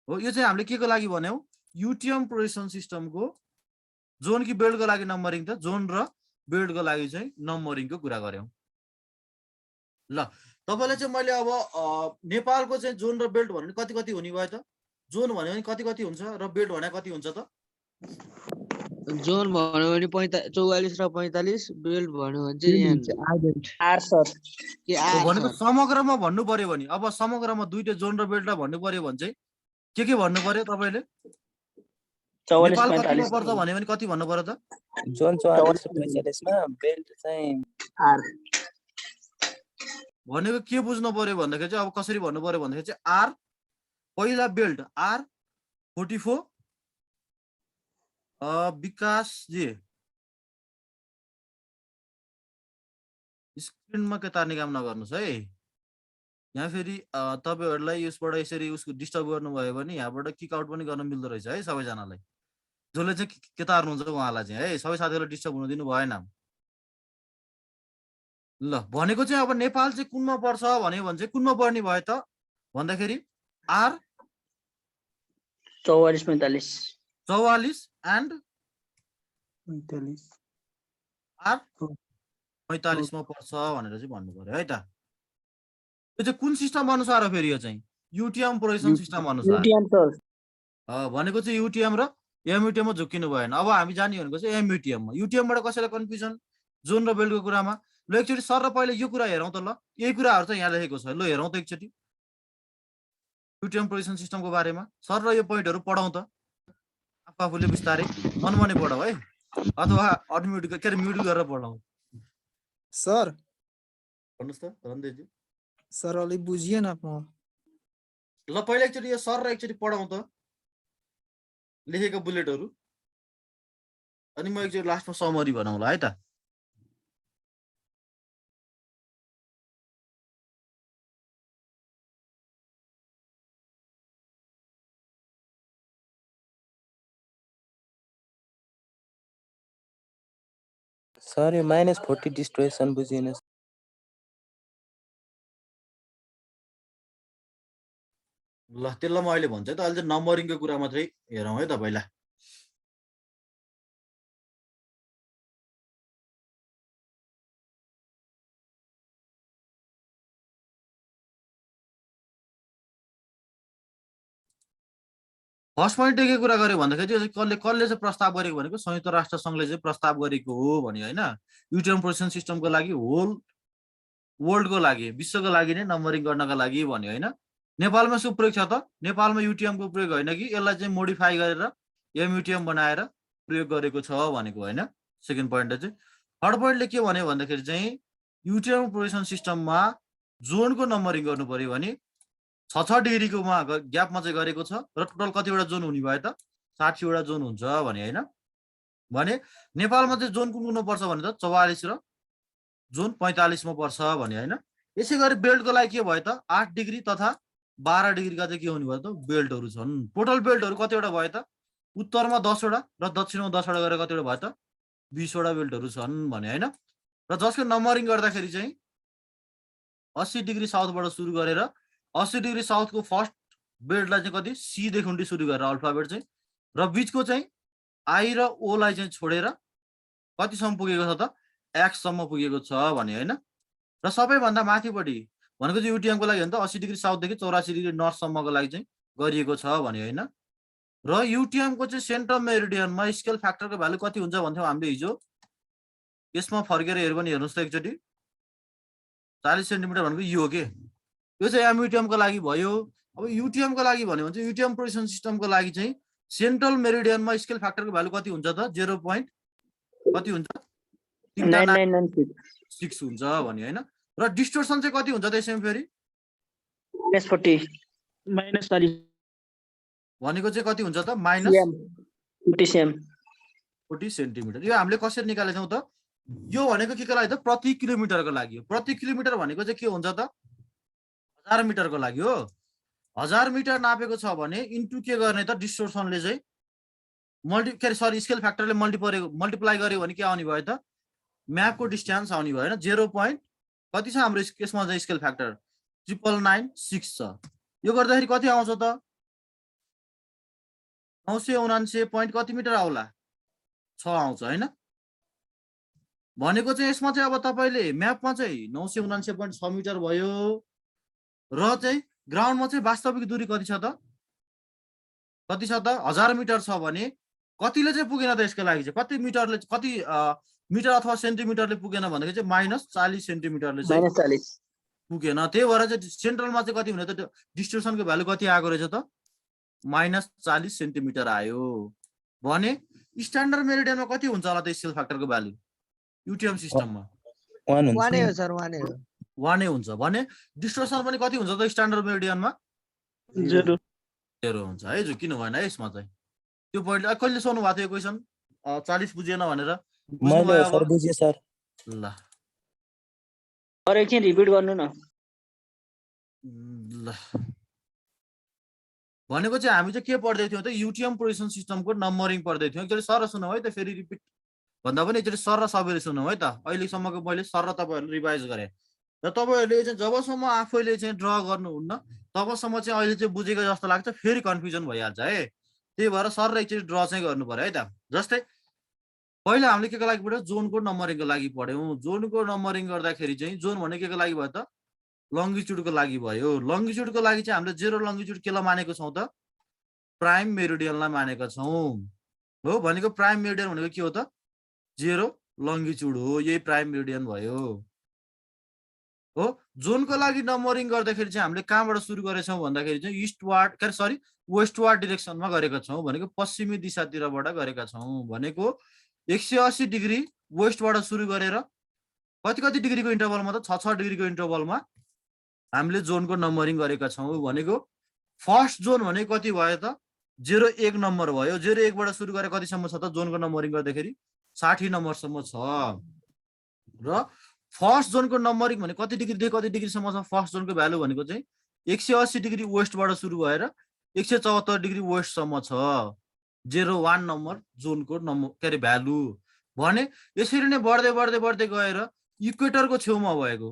Speaker 1: हो यो चाहिँ हामीले के को लागि भन्यौँ युटिएम पोजिसन सिस्टमको जोन कि बेल्टको लागि नम्बरिङ त जोन र बेल्टको लागि चाहिँ नम्बरिङको कुरा गऱ्यौँ ल तपाईँलाई चाहिँ मैले अब नेपालको चाहिँ जोन र बेल्ट भन्यो भने कति कति हुने भयो त जोन भन्यो भने कति कति हुन्छ र बेल्ट भने कति हुन्छ त
Speaker 6: जोन भन्यो भने 44 र 45 बेल्ट भन्यो भने चाहिँ यहाँ
Speaker 4: आर सर
Speaker 6: के आर
Speaker 1: भनेको
Speaker 6: सर
Speaker 1: समग्रमा भन्नु पर्यो भने अब समग्रमा दुईटा जोन र बेल्ट भन्नु पर्यो भने चाहिँ के भन्नु पर्यो तपाईँले
Speaker 4: 44
Speaker 1: नेपाल कतिमा
Speaker 4: 45
Speaker 1: पर्छ भन्यो भने कति भन्नु पर्यो त
Speaker 3: जोन 44 45 मा बेल्ट चाहिँ
Speaker 4: आर
Speaker 1: भनेको के बुझ्नु पर्यो भन्दाखेरि चाहिँ अब कसरी भन्नु पर्यो भन्दाखेरि चाहिँ आर पहिला बेल्ट आर 44 विकास जी स्क्रिनमा के तार्ने काम नगर्नुहोस् है यहाँ फेरि तपाईँहरूलाई यसबाट यसरी उसको डिस्टर्ब गर्नुभयो भने यहाँबाट किक आउट पनि गर्न मिल्दो रहेछ है सबैजनालाई जसले चाहिँ के तार्नुहुन्छ उहाँलाई चाहिँ है सबै साथीहरूलाई डिस्टर्ब हुन दिनु भएन ल भनेको चाहिँ अब नेपाल चाहिँ कुनमा पर्छ भन्यो भने चाहिँ कुनमा पर्ने भयो त भन्दाखेरि आर
Speaker 4: 44 45
Speaker 1: 44 एन्ड
Speaker 5: 45
Speaker 1: आर 45 मा पर्छ भनेर चाहिँ भन्नु पर्यो है त यो चाहिँ कुन सिस्टम अनुसार हो फेरि यो चाहिँ युटिएम पोजिसन सिस्टम अनुसार
Speaker 4: युटिएम सर
Speaker 1: भनेको चाहिँ युटिएम र एमयुटिएममा झुक्किनु भएन अब हामी जाने भनेको चाहिँ एमयुटिएममा युटिएमबाट कसैलाई कन्फ्युजन जोन र बेल्टको कुरामा ल एकचोटि सर र पहिले यो कुरा हेरौँ त ल यही कुराहरू चाहिँ यहाँ लेखेको छ ल हेरौँ त एकचोटि युटिएम पोजिसन सिस्टमको बारेमा सर र यो पोइन्टहरू पढाउँ त आफूले बिस्तारै मनमनै पढाऊ है अथवा अनम्युट के अरे म्युट गरेर पढाउँ
Speaker 8: सर
Speaker 1: भन्नुहोस् त रन्देशजी
Speaker 8: सर अलिक बुझिएन म
Speaker 1: ल पहिला एकचोटि यो सर र एकचोटि पढाउँ त लेखेको बुलेटहरू अनि म एकचोटि लास्टमा समरी बनाउँला है त
Speaker 3: सर यो -40 डिस्टोर्सन बुझिएन।
Speaker 1: ल त्यसलाई म अहिले भन्छु है त, अहिले चाहिँ नम्बरिङको कुरा मात्रै हेरौँ है त पहिला। फर्स्ट पोइन्ट के कुरा गर्यो भन्दाखेरि चाहिँ कसले कसले चाहिँ प्रस्ताव गरेको भनेको संयुक्त राष्ट्र सङ्घले चाहिँ प्रस्ताव गरेको हो भन्यो होइन। युटिएम प्रोसेसन सिस्टमको लागि होल वर्ल्डको लागि, विश्वको लागि नै नम्बरिङ गर्नका लागि भन्यो होइन। नेपालमा सो प्रयोग छ त? नेपालमा युटिएमको प्रयोग होइन कि यसलाई चाहिँ मोडिफाई गरेर एमयुटिएम बनाएर प्रयोग गरेको छ भनेको होइन। सेकेन्ड पोइन्ट चाहिँ। थर्ड पोइन्टले के भन्यो भन्दाखेरि चाहिँ युटिएम प्रोसेसन सिस्टममा जोनको नम्बरिङ गर्नु पर्यो भने 6 डिग्रीकोमा ग्यापमा चाहिँ गरेको छ र टोटल कतिवटा जोन हुने भयो त? 60वटा जोन हुन्छ भने होइन। भने नेपालमा चाहिँ जोन कुन कुनमा पर्छ भने त 44 र जोन 45 मा पर्छ भने होइन। यसै गरी बेल्टको लागि के भयो त? 8 डिग्री तथा 12 डिग्रीका चाहिँ के हुने भयो त? बेल्टहरू छन्। टोटल बेल्टहरू कतिवटा भयो त? उत्तरमा 10वटा र दक्षिणमा 10वटा गरेर कतिवटा भयो त? 20वटा बेल्टहरू छन् भने होइन। र जसको नम्बरिङ गर्दाखेरि चाहिँ 80 डिग्री साउथबाट सुरु गरेर 80 डिग्री साउथको फर्स्ट बेल्टलाई चाहिँ कति सी देखि सुरु गरेर अल्फाबेट चाहिँ, र बिचको चाहिँ आई र ओ लाई चाहिँ छोडेर कतिसम्म पुगेको छ त? एक्स सम्म पुगेको छ भने होइन। र सबैभन्दा माथिपट्टि भनेको चाहिँ युटिएमको लागि हो नि त 80 डिग्री साउथदेखि 84 डिग्री नर्थसम्मको लागि चाहिँ गरिएको छ भने होइन। र युटिएमको चाहिँ सेन्ट्रल मेरिडियनमा स्केल फ्याक्टरको भ्यालु कति हुन्छ भन्थ्यौँ हामीले हिजो। यसमा फर्केर हेऱ्यो भने हेर्नुहोस् त एकचोटि, 40 सेन्टिमिटर भनेको यो हो के, यो चाहिँ एमयुटिएमको लागि भयो। अब युटिएमको लागि भन्यो भने चाहिँ युटिएम प्रोसेसन सिस्टमको लागि चाहिँ सेन्ट्रल मेरिडियनमा स्केल फ्याक्टरको भ्यालु कति हुन्छ त? 0. कति हुन्छ?
Speaker 4: 9996
Speaker 1: हुन्छ भन्यो होइन। र डिस्टोर्सन चाहिँ कति हुन्छ त यसमा फेरि?
Speaker 4: -40 -40
Speaker 1: भनेको चाहिँ कति हुन्छ त? -40 सेन्टिमिटर। यो हामीले कसरी निकालेछौँ त? यो भनेको के को लागि त? प्रति किलोमिटरको लागि हो। प्रति किलोमिटर भनेको चाहिँ के हुन्छ त? 1000 मिटरको लागि हो। 1000 मिटर नापेको छ भने इन्टु के गर्ने त? डिस्टोर्सनले चाहिँ स्केल फ्याक्टरले मल्टिप्लाई गर्यो भने के आउने भयो त? म्यापको डिस्टेन्स आउने भयो होइन। 0. कति छ हाम्रो यसमा चाहिँ स्केल फ्याक्टर? 996 छ। यो गर्दाखेरि कति आउँछ त? 979 पोइन्ट कति मिटर आउला? 6 आउँछ होइन। भनेको चाहिँ यसमा चाहिँ अब तपाईँले म्यापमा चाहिँ 979.6 मिटर भयो र चाहिँ ग्राउन्डमा चाहिँ वास्तविक दूरी कति छ त? कति छ त? 1000 मिटर छ भने कतिले चाहिँ पुगेन त यसको लागि चाहिँ? कति मिटरले, कति मिटर अथवा सेन्टिमिटरले पुगेन भनेको चाहिँ -40 सेन्टिमिटरले चाहिँ पुगेन। त्यही भएर चाहिँ सेन्ट्रलमा चाहिँ कति हुने त? डिस्टोर्सनको भ्यालु कति आएको रहेछ त? -40 सेन्टिमिटर आयो भने स्ट्यान्डर्ड मेरिडियनमा कति हुन्छ होला त स्केल फ्याक्टरको भ्यालु युटिएम सिस्टममा?
Speaker 3: 1 हुन्छ।
Speaker 6: 1 हो सर, 1 हो।
Speaker 1: 1 हुन्छ भने डिस्टोर्सन पनि कति हुन्छ त स्ट्यान्डर्ड मेरिडियनमा?
Speaker 4: 0
Speaker 1: हुन्छ है। जो किन भएन है यसमा चाहिँ त्यो पोइन्ट कहिले सोध्नु भएको थियो क्वेसन? 40 बुझेन भनेर?
Speaker 3: मैले सर बुझेँ सर।
Speaker 1: ल
Speaker 4: एकछिन रिपिट गर्नु न।
Speaker 1: ल भनेको चाहिँ हामी चाहिँ के पढ्दै थियौँ त? युटिएम प्रोसेसन सिस्टमको नम्बरिङ पढ्दै थियौँ। एकचोटि सर सुनौ है त, फेरि रिपिट भन्दा पनि एकचोटि सर र सबैले सुनौ है त। अहिलेसम्मको मैले सर र तपाईँहरूले रिभाइज गरेँ र तपाईँहरूले चाहिँ जबसम्म आफैले चाहिँ ड्र गर्नुहुन्न तबसम्म चाहिँ अहिले चाहिँ बुझेको जस्तो लाग्छ, फेरि कन्फ्युजन भइहाल्छ है। त्यही भएर सर र एकचोटि ड्र चाहिँ गर्नु पर्यो है त। जस्तै पहिला हामीले के को लागि पढ्यौँ? जोनको नम्बरिङको लागि पढ्यौँ। जोनको नम्बरिङ गर्दाखेरि चाहिँ जोन भने के को लागि भयो त? लङ्गिट्युडको लागि भयो। लङ्गिट्युडको लागि चाहिँ हामीले 0 लङ्गिट्युड केलाई मानेको छौँ त? प्राइम मेरिडियनलाई मानेका छौँ हो। भनेको प्राइम मेरिडियन भनेको के हो त? 0 लङ्गिट्युड हो। यही प्राइम मेरिडियन भयो हो। जोनको लागि नम्बरिङ गर्दाखेरि चाहिँ हामीले कहाँबाट सुरु गरेछौँ भन्दाखेरि चाहिँ वेस्टवार्ड डिरेक्सनमा गरेका छौँ। भनेको पश्चिमी दिशातिरबाट गरेका छौँ। भनेको 180 डिग्री वेस्टबाट सुरु गरेर कति डिग्रीको इन्टरभलमा त? 6 डिग्रीको इन्टरभलमा हामीले जोनको नम्बरिङ गरेका छौँ। भनेको फर्स्ट जोन भनेको कति भयो त? 01 नम्बर भयो। 01बाट सुरु गरेर कतिसम्म छ त जोनको नम्बरिङ गर्दाखेरि? 60 नम्बरसम्म छ। र फर्स्ट जोनको नम्बरिङ भने कति डिग्रीदेखि कति डिग्रीसम्म छ? फर्स्ट जोनको भ्यालु भनेको चाहिँ 180 डिग्री वेस्टबाट सुरु भएर 174 डिग्री वेस्टसम्म छ। 01 नम्बर जोनको भ्यालु भने यसरी नै बढ्दै बढ्दै बढ्दै गएर इक्वेटरको छेउमा भएको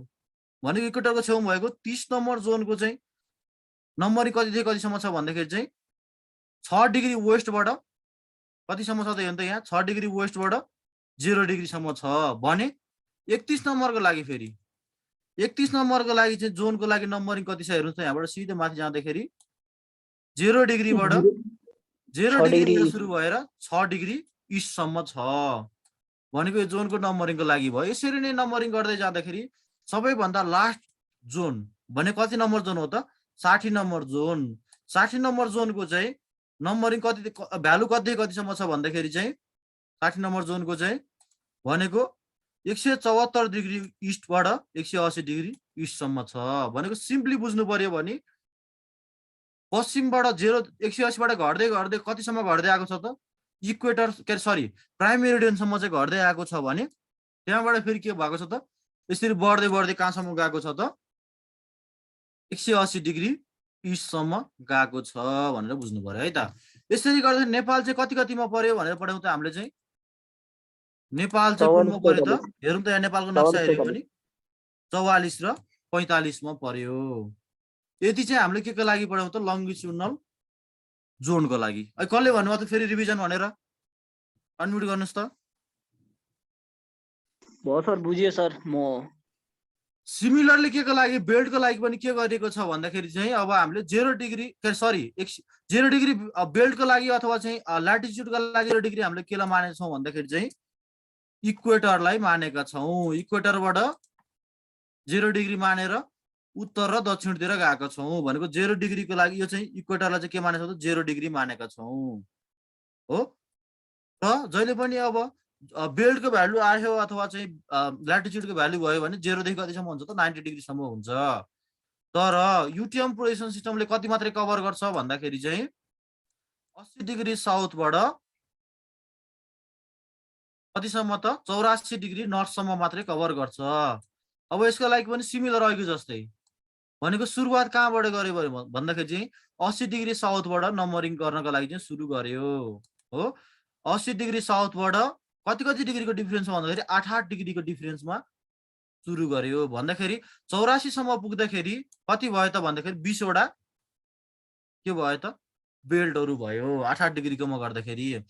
Speaker 1: भनेको इक्वेटरको छेउमा भएको 30 नम्बर जोनको चाहिँ नम्बरिङ कतिदेखि कतिसम्म छ भन्दाखेरि चाहिँ 6 डिग्री वेस्टबाट कतिसम्म छ त हेर्नु त यहाँ 6 डिग्री वेस्टबाट 0 डिग्रीसम्म छ भने 31 नम्बरको लागि फेरि 31 नम्बरको लागि चाहिँ जोनको लागि नम्बरिङ कति छ हेर्नुहोस् त यहाँबाट सिधै माथि जाँदाखेरि 0 डिग्रीबाट 0 डिग्रीबाट सुरु भएर 6 डिग्री इस्टसम्म छ भनेको यो जोनको नम्बरिङको लागि भयो। यसरी नै नम्बरिङ गर्दै जाँदाखेरि सबैभन्दा लास्ट जोन भने कति नम्बर जोन हो त 60 नम्बर जोन 60 नम्बर जोनको चाहिँ नम्बरिङ कति भ्यालु कति कतिसम्म छ भन्दाखेरि चाहिँ 60 नम्बर जोनको चाहिँ भनेको 174 डिग्री इस्टबाट 180 डिग्री इस्टसम्म छ भनेको सिम्पली बुझ्नु पर्यो भने पश्चिमबाट 180 बाट घट्दै घट्दै कतिसम्म घट्दै आएको छ त इक्वेटर प्राइम मेरिडियनसम्म चाहिँ घट्दै आएको छ भने त्यहाँबाट फेरि के भएको छ त यसरी बढ्दै बढ्दै कहाँसम्म गएको छ त 180 डिग्री इस्टसम्म गएको छ भनेर बुझ्नु पर्यो है त। यसरी गर्दा नेपाल चाहिँ कति कतिमा पर्यो भनेर पढ्यौँ त हामीले चाहिँ नेपाल चाहिँ कुनमा पर्यो त हेरौँ त यहाँ नेपालको नक्सा हेऱ्यो भने 44 र 45 मा पर्यो। यति चाहिँ हामीले के को लागि पढ्यौँ त लङ्गिट्युडनल जोनको लागि। कसले भन्नुभयो त फेरि रिभिजन भनेर अनम्युट गर्नुहोस् त।
Speaker 4: भयो सर बुझियो सर म।
Speaker 1: सिमिलरली के को लागि बेल्टको लागि पनि के गरेको छ भन्दाखेरि चाहिँ अब हामीले 0 डिग्री 0 डिग्री बेल्टको लागि अथवा चाहिँ ल्याटिट्युडको लागि 0 डिग्री हामीले केलाई मानेका छौँ भन्दाखेरि चाहिँ इक्वेटरलाई मानेका छौँ। इक्वेटरबाट 0 डिग्री मानेर उत्तर र दक्षिणतिर गएका छौँ भनेको 0 डिग्रीको लागि यो चाहिँ इक्वेटरलाई चाहिँ के मानेका छौँ त 0 डिग्री मानेका छौँ हो। र जहिले पनि अब बेल्टको भ्यालु आयो अथवा चाहिँ ल्याटिट्युडको भ्यालु भयो भने 0 देखि कतिसम्म हुन्छ त 90 डिग्रीसम्म हुन्छ। तर युटिएम प्रोजेक्सन सिस्टमले कति मात्रै कभर गर्छ भन्दाखेरि चाहिँ 80 डिग्री साउथबाट कतिसम्म त 84 डिग्री नर्थसम्म मात्रै कभर गर्छ। अब यसको लागि पनि सिमिलर अघि जस्तै भनेको सुरुवात कहाँबाट गर्यो भन्दाखेरि चाहिँ 80 डिग्री साउथबाट नम्बरिङ गर्नको लागि चाहिँ सुरु गर्यो हो। 80 डिग्री साउथबाट कति कति डिग्रीको डिफरेन्स भन्दाखेरि 8 डिग्रीको डिफरेन्समा सुरु गर्यो भन्दाखेरि 84 सम्म पुग्दाखेरि कति भयो त भन्दाखेरि 20 वटा के भयो त बेल्टहरू भयो 8 डिग्रीकोमा गर्दाखेरि। यो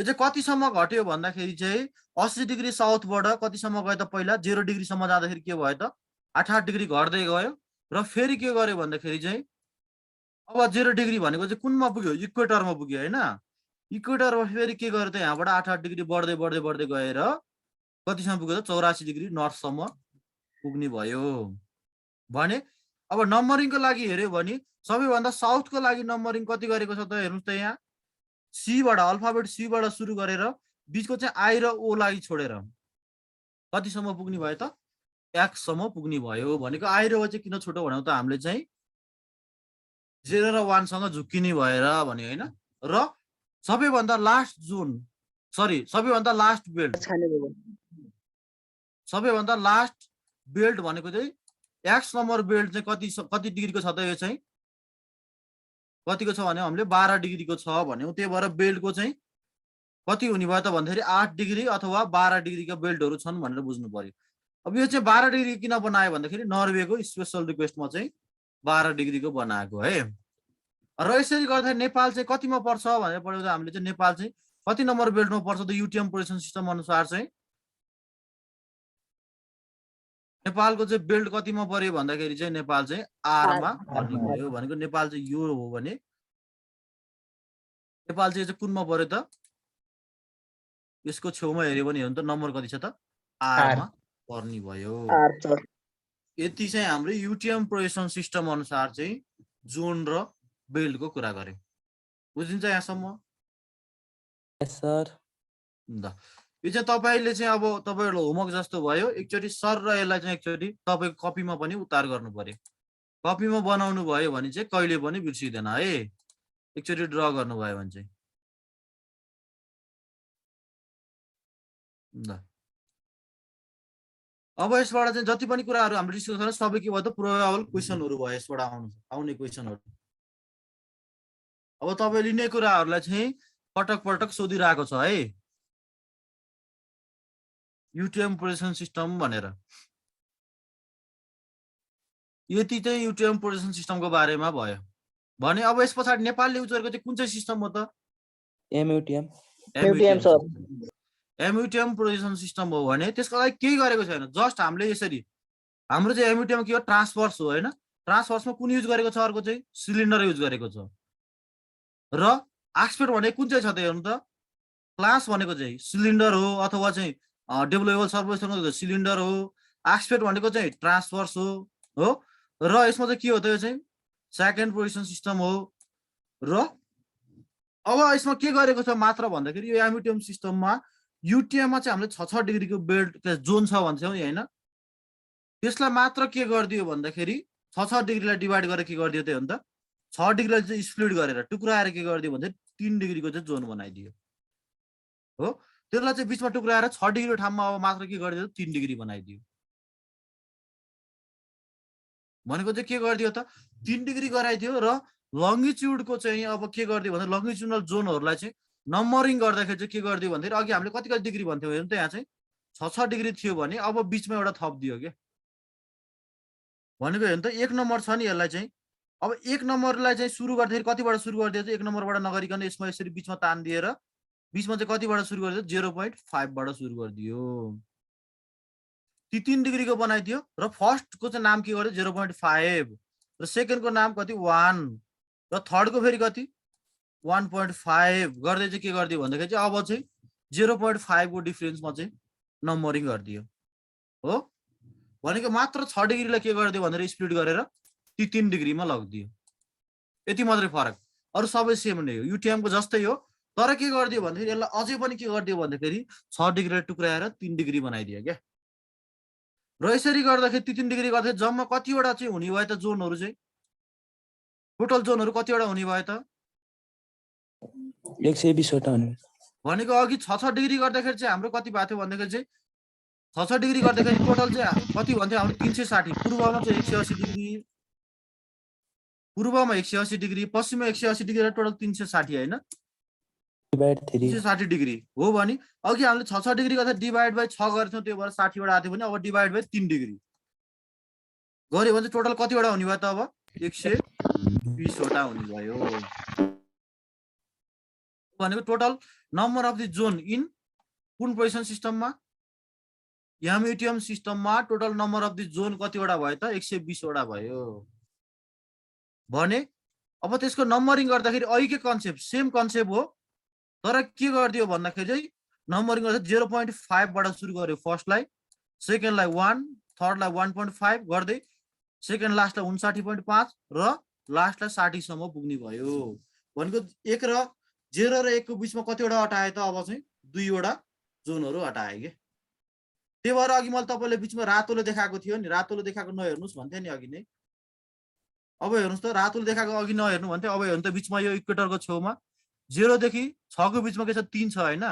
Speaker 1: चाहिँ कतिसम्म घट्यो भन्दाखेरि चाहिँ 80 डिग्री साउथबाट कतिसम्म गयो त पहिला 0 डिग्रीसम्म जाँदाखेरि के भयो त 8 डिग्री घट्दै गयो र फेरि के गर्यो भन्दाखेरि चाहिँ अब 0 डिग्री भनेको चाहिँ कुनमा पुग्यो इक्वेटरमा पुग्यो होइन। इक्वेटरमा फेरि के गर्यो त यहाँबाट 8 डिग्री बढ्दै बढ्दै बढ्दै गएर कतिसम्म पुग्यो त 84 डिग्री नर्थसम्म पुग्ने भयो भने अब नम्बरिङको लागि हेऱ्यो भने सबैभन्दा साउथको लागि नम्बरिङ कति गरेको छ त हेर्नुहोस् त यहाँ सीबाट अल्फाबेट सीबाट सुरु गरेर बिचको चाहिँ आई र ओ लागि छोडेर कतिसम्म पुग्ने भयो त एक्स सम्म पुग्ने भयो भनेको आई र ओ चाहिँ किन छोटो भन्यौ त हामीले चाहिँ 0 र 1 सँग झुक्किने भएर भन्यो होइन। र सबैभन्दा लास्ट जोन सबैभन्दा लास्ट बेल्ट भनेको चाहिँ एक्स नम्बर बेल्ट चाहिँ कति डिग्रीको छ त यो चाहिँ कतिको छ भने हामीले 12 डिग्रीको छ भन्यौँ। त्यही भएर बेल्टको चाहिँ कति हुने भयो त भन्दाखेरि 8 डिग्री अथवा 12 डिग्रीका बेल्टहरू छन् भनेर बुझ्नु पर्यो। अब यो चाहिँ 12 डिग्री किन बनायो भन्दाखेरि नर्वेको स्पेसल रिक्वेस्टमा चाहिँ 12 डिग्रीको बनाएको है। र यसरी गर्दाखेरि नेपाल चाहिँ कतिमा पर्छ भनेर पढ्दा हामीले चाहिँ नेपाल चाहिँ कति नम्बर बेल्टमा पर्छ त युटिएम प्रोजेक्सन सिस्टम अनुसार चाहिँ नेपालको चाहिँ बेल्ट कतिमा पर्यो भन्दाखेरि चाहिँ नेपाल चाहिँ आरमा पर्ने भयो भनेको नेपाल चाहिँ यो हो भने नेपाल चाहिँ कुनमा पर्यो त यसको छेउमा हेऱ्यो भने हेर्नु त नम्बर कति छ त आरमा पर्ने भयो। यति चाहिँ हाम्रो युटिएम प्रोजेक्सन सिस्टम अनुसार चाहिँ जोन र बेल्टको कुरा गर्यो। बुझिन्छ यहाँसम्म?
Speaker 3: सर
Speaker 1: ल यो चाहिँ तपाईले चाहिँ अब तपाईहरुको होमवर्क जस्तो भयो। एकचोटी सर र यसलाई चाहिँ एकचोटी तपाईको कपीमा पनि उतार गर्नु पर्यो। कपीमा बनाउनु भयो भने चाहिँ कहिले पनि बिर्सिदैन है। एकचोटी ड्र गर्नु भयो भने चाहिँ ल अब यसबाट चाहिँ जति पनि कुराहरु हामीले डिस्कस गर्यौं सबै के भयो त प्रोबेबल क्वेशनहरु भयो यसबाट आउने क्वेशनहरु। अब तपाईले लिने कुराहरुलाई चाहिँ पटक पटक सोधिरहेको छ है। युटिएम पोजिसन सिस्टम भनेर। यति चाहिँ युटिएम पोजिसन सिस्टमको बारेमा भयो भने अब यस पछाडि नेपालले युज गरेको चाहिँ कुन चाहिँ सिस्टम हो त?
Speaker 3: MUTM
Speaker 4: MUTM sir.
Speaker 1: MUTM position system हो भने त्यसको लागि केही गरेको छैन, जस्ट हामीले यसरी हाम्रो चाहिँ एमयुटिएम के हो? ट्रान्सफर्स हो हैन? ट्रान्सफर्समा कुन युज गरेको छ? अर्को चाहिँ सिलिन्डर युज गरेको छ। र आस्पेक्ट भने कुन चाहिँ छ त हेर्नु त? क्लास भनेको चाहिँ सिलिन्डर हो अथवा चाहिँ डेभलपेबल सर्भर सिलिन्डर हो। आस्पेक्ट भनेको चाहिँ ट्रान्सफर्स हो र यसमा चाहिँ के हो त? यो चाहिँ सेकेन्ड पोजिसन सिस्टम हो। र अब यसमा के गरेको छ मात्र भन्दाखेरि यो एमयुटिएम सिस्टममा युटिएममा चाहिँ हामीले 6 डिग्रीको बेल्ट जोन छ भन्छौँ नि हैन? त्यसलाई मात्र के गरिदियो भन्दाखेरि 6 डिग्रीलाई डिभाइड गरेर के गरिदियो त हो नि त? 6 डिग्रीलाई चाहिँ स्प्लिट गरेर टुक्राएर के गरिदियो भन्दाखेरि 3 डिग्रीको चाहिँ जोन बनाइदियो हो। त्यसलाई चाहिँ बिचमा टुक्राएर 6 डिग्रीको ठाउँमा अब मात्र के गरिदियो? 3 डिग्री बनाइदियो। भनेको चाहिँ के गरिदियो त? 3 डिग्री गराइदियो र लङ्गिट्युडको चाहिँ अब के गरिदियो भन्दा लङ्गिट्युडनल जोनहरूलाई चाहिँ नम्बरिङ गर्दाखेरि चाहिँ के गरिदियो भन्दाखेरि अघि हामीले कति डिग्री भन्थ्यौँ हेर्नु त? यहाँ चाहिँ 6 डिग्री थियो भने अब बिचमा एउटा थप दियो के भनेको हेर्नु त 1 नम्बर छ नि यसलाई चाहिँ अब 1 नम्बरलाई चाहिँ सुरु गर्दाखेरि कतिबाट सुरु गरिदियो? 1 नम्बरबाट नगरिकन यसमा यसरी बिचमा तान दिएर बिचमा चाहिँ कतिबाट सुरु गरिदियो? 0.5 बाट सुरु गरिदियो। ती 3 डिग्रीको बनाइदियो र फर्स्टको चाहिँ नाम के गर्यो? 0.5 र सेकेन्डको नाम कति? 1 र थर्डको फेरि कति? 1.5 गर्दै चाहिँ के गरिदियो भन्दाखेरि चाहिँ अब चाहिँ 0.5 को डिफरेन्समा चाहिँ नम्बरिङ गरिदियो हो। भनेको मात्र 6 डिग्रीलाई के गरिदियो भनेर स्प्लिट गरेर ती 3 डिग्रीमा लगिदियो। यति मात्रै फरक, अरु सबै सेम नै हो, युटिएमको जस्तै हो। तर के गरिदियो भन्दाखेरि यसलाई अझै पनि के गरिदियो भन्दाखेरि 6 डिग्रीलाई टुक्राएर 3 डिग्री बनाइदियो क्या। र यसरी गर्दाखेरि ती 3 डिग्री गर्दै जम्मा कतिवटा चाहिँ हुने भयो त? जोनहरू चाहिँ टोटल जोनहरू कतिवटा हुने भयो त?
Speaker 3: 120 वटा हुने।
Speaker 1: भनेको अघि 6 डिग्री गर्दाखेरि चाहिँ हाम्रो कति भएको थियो भन्दाखेरि चाहिँ 6 डिग्री गर्दाखेरि टोटल चाहिँ कति भन्थ्यो हाम्रो? 360। पूर्वमा चाहिँ 180 डिग्री, पूर्वमा 180 डिग्री, पश्चिममा 180 डिग्री, टोटल 360 हैन?
Speaker 3: डिभाइड 3
Speaker 1: 360 डिग्री हो भने अघि हामीले 6 डिग्री गर्दा डिभाइड बाइ 6 गर्थ्यौँ, त्यो भएर 60 वटा आथ्यो भने अब डिभाइड बाइ 3 डिग्री गर्यो भने टोटल कतिवटा हुने भयो त? अब 120 वटा हुने भयो। भनेको total number of the John in कुन पोजिसन सिस्टममा? एमयुटिएम सिस्टममा total number of the John कतिवटा भयो त? 120 वटा भयो। भने अब त्यसको नम्बरिङ गर्दाखेरि अहिलेकै कन्सेप्ट सेम कन्सेप्ट हो, तर के गरिदियो भन्दाखेरि चाहिँ नम्बरिङ गर्दा 0.5 बाट सुरु गर्यो फर्स्टलाई, सेकेन्डलाई 1, थर्डलाई 1.5 गर्दै सेकेन्ड लास्टलाई 59.5 र लास्टलाई 60 सम्म पुग्ने भयो। भनेको 1 र 0 र 1 को बिचमा कतिवटा हटाए त? अब चाहिँ 2 वटा जोनहरू हटाए के। त्यही भएर अघि मैले तपाईँले बिचमा रातोले देखाएको थियो नि, रातोले देखाएको नहेर्नुहोस् भन्थे नि अघि नै। अब हेर्नुहोस् त, रातोले देखाएको अघि नहेर्नु भन्थे। अब हेर्नु त, बिचमा यो इक्वेटरको छेउमा 0 देखि 6 को बिचमा के छ? 3 छ हैन?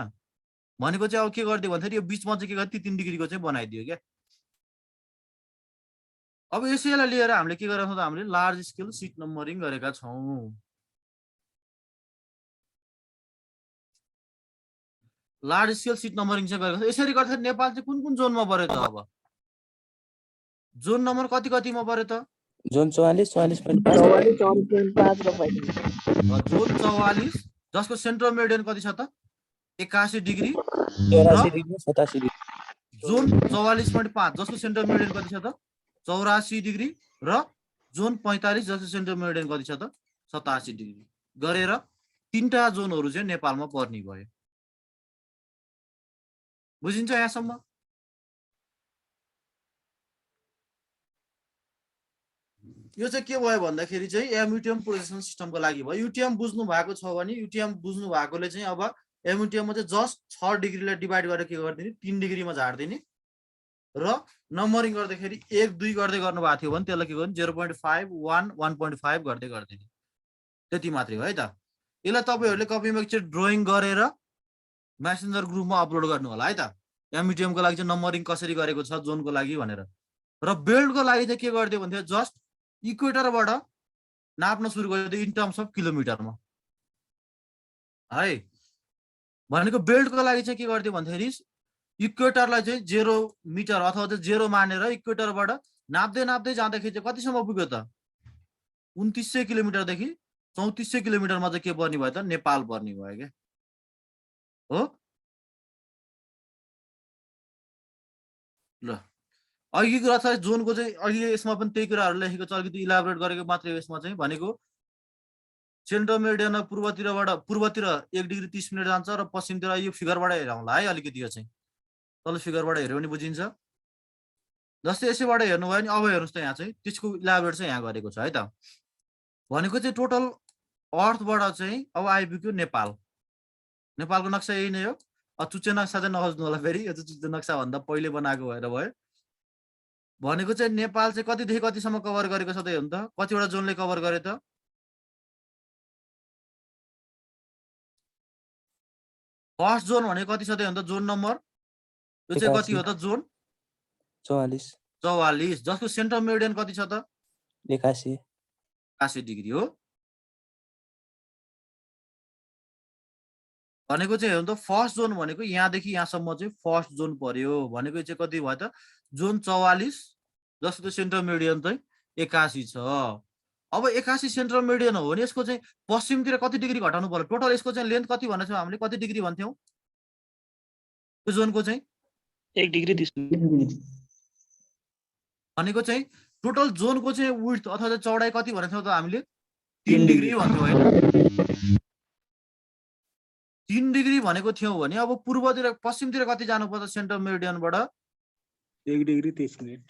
Speaker 1: भनेको चाहिँ अब के गरिदियो भन्दाखेरि यो बिचमा चाहिँ के गर्यो? 3 डिग्रीको चाहिँ बनाइदियो क्या। अब यसैलाई लिएर हामीले के गरेका छौँ त? हामीले लार्ज स्केल सिट नम्बरिङ गरेका छौँ। लार्ज स्केल सिट नम्बरिङ चाहिँ गरेको छ। यसरी गर्दाखेरि नेपाल चाहिँ कुन कुन जोनमा पर्यो त? अब जोन नम्बर कति कतिमा पर्यो त?
Speaker 3: जोन 44 44.5
Speaker 4: 44.5 र 5।
Speaker 1: जोन 44 जसको सेन्ट्रल मेरिडियन कति छ त? 81 डिग्री।
Speaker 3: 84 degree 87 degree.
Speaker 1: जोन 44.5 जसको सेन्ट्रल मेरिडियन कति छ त? 84 डिग्री र जोन 45 जसको सेन्ट्रल मेरिडियन कति छ त? 87 डिग्री गरेर 3टा जोनहरू चाहिँ नेपालमा पर्ने भयो। बुझिन्छ यहाँसम्म? यो चाहिँ के भयो भन्दाखेरि चाहिँ एमयुटिएम पोजिसन सिस्टमको लागि भयो। युटिएम बुझ्नु भएको छ भने युटिएम बुझ्नु भएकोले चाहिँ अब एमयुटिएममा चाहिँ जस्ट 6 डिग्रीलाई डिभाइड गरेर के गरिदिने? 3 डिग्रीमा झार्दिने र नम्बरिङ गर्दाखेरि 1 2 गर्दै गर्नु भएको थियो भने त्यसलाई के गर्नु? 0.5 1 1.5 गर्दै गरिदिने। त्यति मात्रै हो है त। यसलाई तपाईँहरूले कपीमा एकचोटि ड्रइङ गरेर मेसेन्जर ग्रुपमा अपलोड गर्नु होला है त। एमयुटिएमको लागि चाहिँ नम्बरिङ कसरी गरेको छ जोनको लागि भनेर। र बेल्टको लागि चाहिँ के गरिदियो भन्थ्यो? जस्ट इक्वेटरबाट नाप्न सुरु गरिदियो इन टर्म्स अफ किलोमिटरमा है। भनेको बेल्टको लागि चाहिँ के गरिदियो भन्दाखेरि इक्वेटरलाई चाहिँ 0 मिटर अथवा चाहिँ 0 मानेर इक्वेटरबाट नाप्दै नाप्दै जाँदाखेरि चाहिँ कतिसम्म पुग्यो त 2900 किलोमिटरदेखि 3400 किलोमिटरमा चाहिँ के पर्ने भयो त नेपाल पर्ने भयो क्या हो ल अघिको अथवा जोनको चाहिँ अघि यसमा पनि त्यही कुराहरू लेखेको छ अलिकति इलाबोरेट गरेको मात्रै यसमा चाहिँ भनेको सेन्ट्रल मेरिडियन पूर्वतिर 1 डिग्री 30 मिनट जान्छ र पश्चिमतिर यो फिगरबाट हेरौँला है अलिकति यो चाहिँ तल फिगरबाट हेऱ्यो भने बुझिन्छ जस्तै यसैबाट हेर्नुभयो भने अब हेर्नुहोस् त यहाँ चाहिँ त्यसको इलाबोरेट चाहिँ यहाँ गरेको छ है त भनेको चाहिँ टोटल अर्थबाट चाहिँ अब आइपुग्यो नेपालको नक्सा यही नै हो चुच्चे नक्सा चाहिँ नखोज्नु होला फेरि यो चाहिँ चुच्चे नक्सा भन्दा पहिले बनाएको भएर भयो भनेको चाहिँ नेपाल चाहिँ कतिदेखि कतिसम्म कभर गरेको छ त हेर्नु त कतिवटा जोनले कभर गरे त फर्स्ट जोन भनेको कति छ त हेर्नु त जोन नम्बर यो चाहिँ कति हो त जोन 44 जसको सेन्ट्रल मेरिडियन कति छ त 81 डिग्री हो भनेको चाहिँ हेर्नु त फर्स्ट जोन भनेको यहाँदेखि यहाँसम्म चाहिँ फर्स्ट जोन पर्यो भनेको चाहिँ कति भयो त जोन 44 जसको सेन्ट्रल मेरिडियन चाहिँ 81 छ अब 81 सेन्ट्रल मेरिडियन हो भने यसको चाहिँ पश्चिमतिर कति डिग्री घटाउनु पर्यो टोटल यसको चाहिँ लेन्थ कति भनेको हामीले कति डिग्री भन्थ्यौं यो जोनको चाहिँ
Speaker 4: 1 डिग्री 30 मिनेट
Speaker 1: भनेको चाहिँ टोटल जोनको चाहिँ विड्थ अथवा चौडाइ कति भनेको थियौं त हामीले 3 डिग्री भन्थ्यौं हैन 3 डिग्री भनेको थियौं भने अब पूर्वतिर पश्चिमतिर कति जानुपर्छ सेन्ट्रल मेरिडियनबाट
Speaker 5: 1 डिग्री 30 मिनट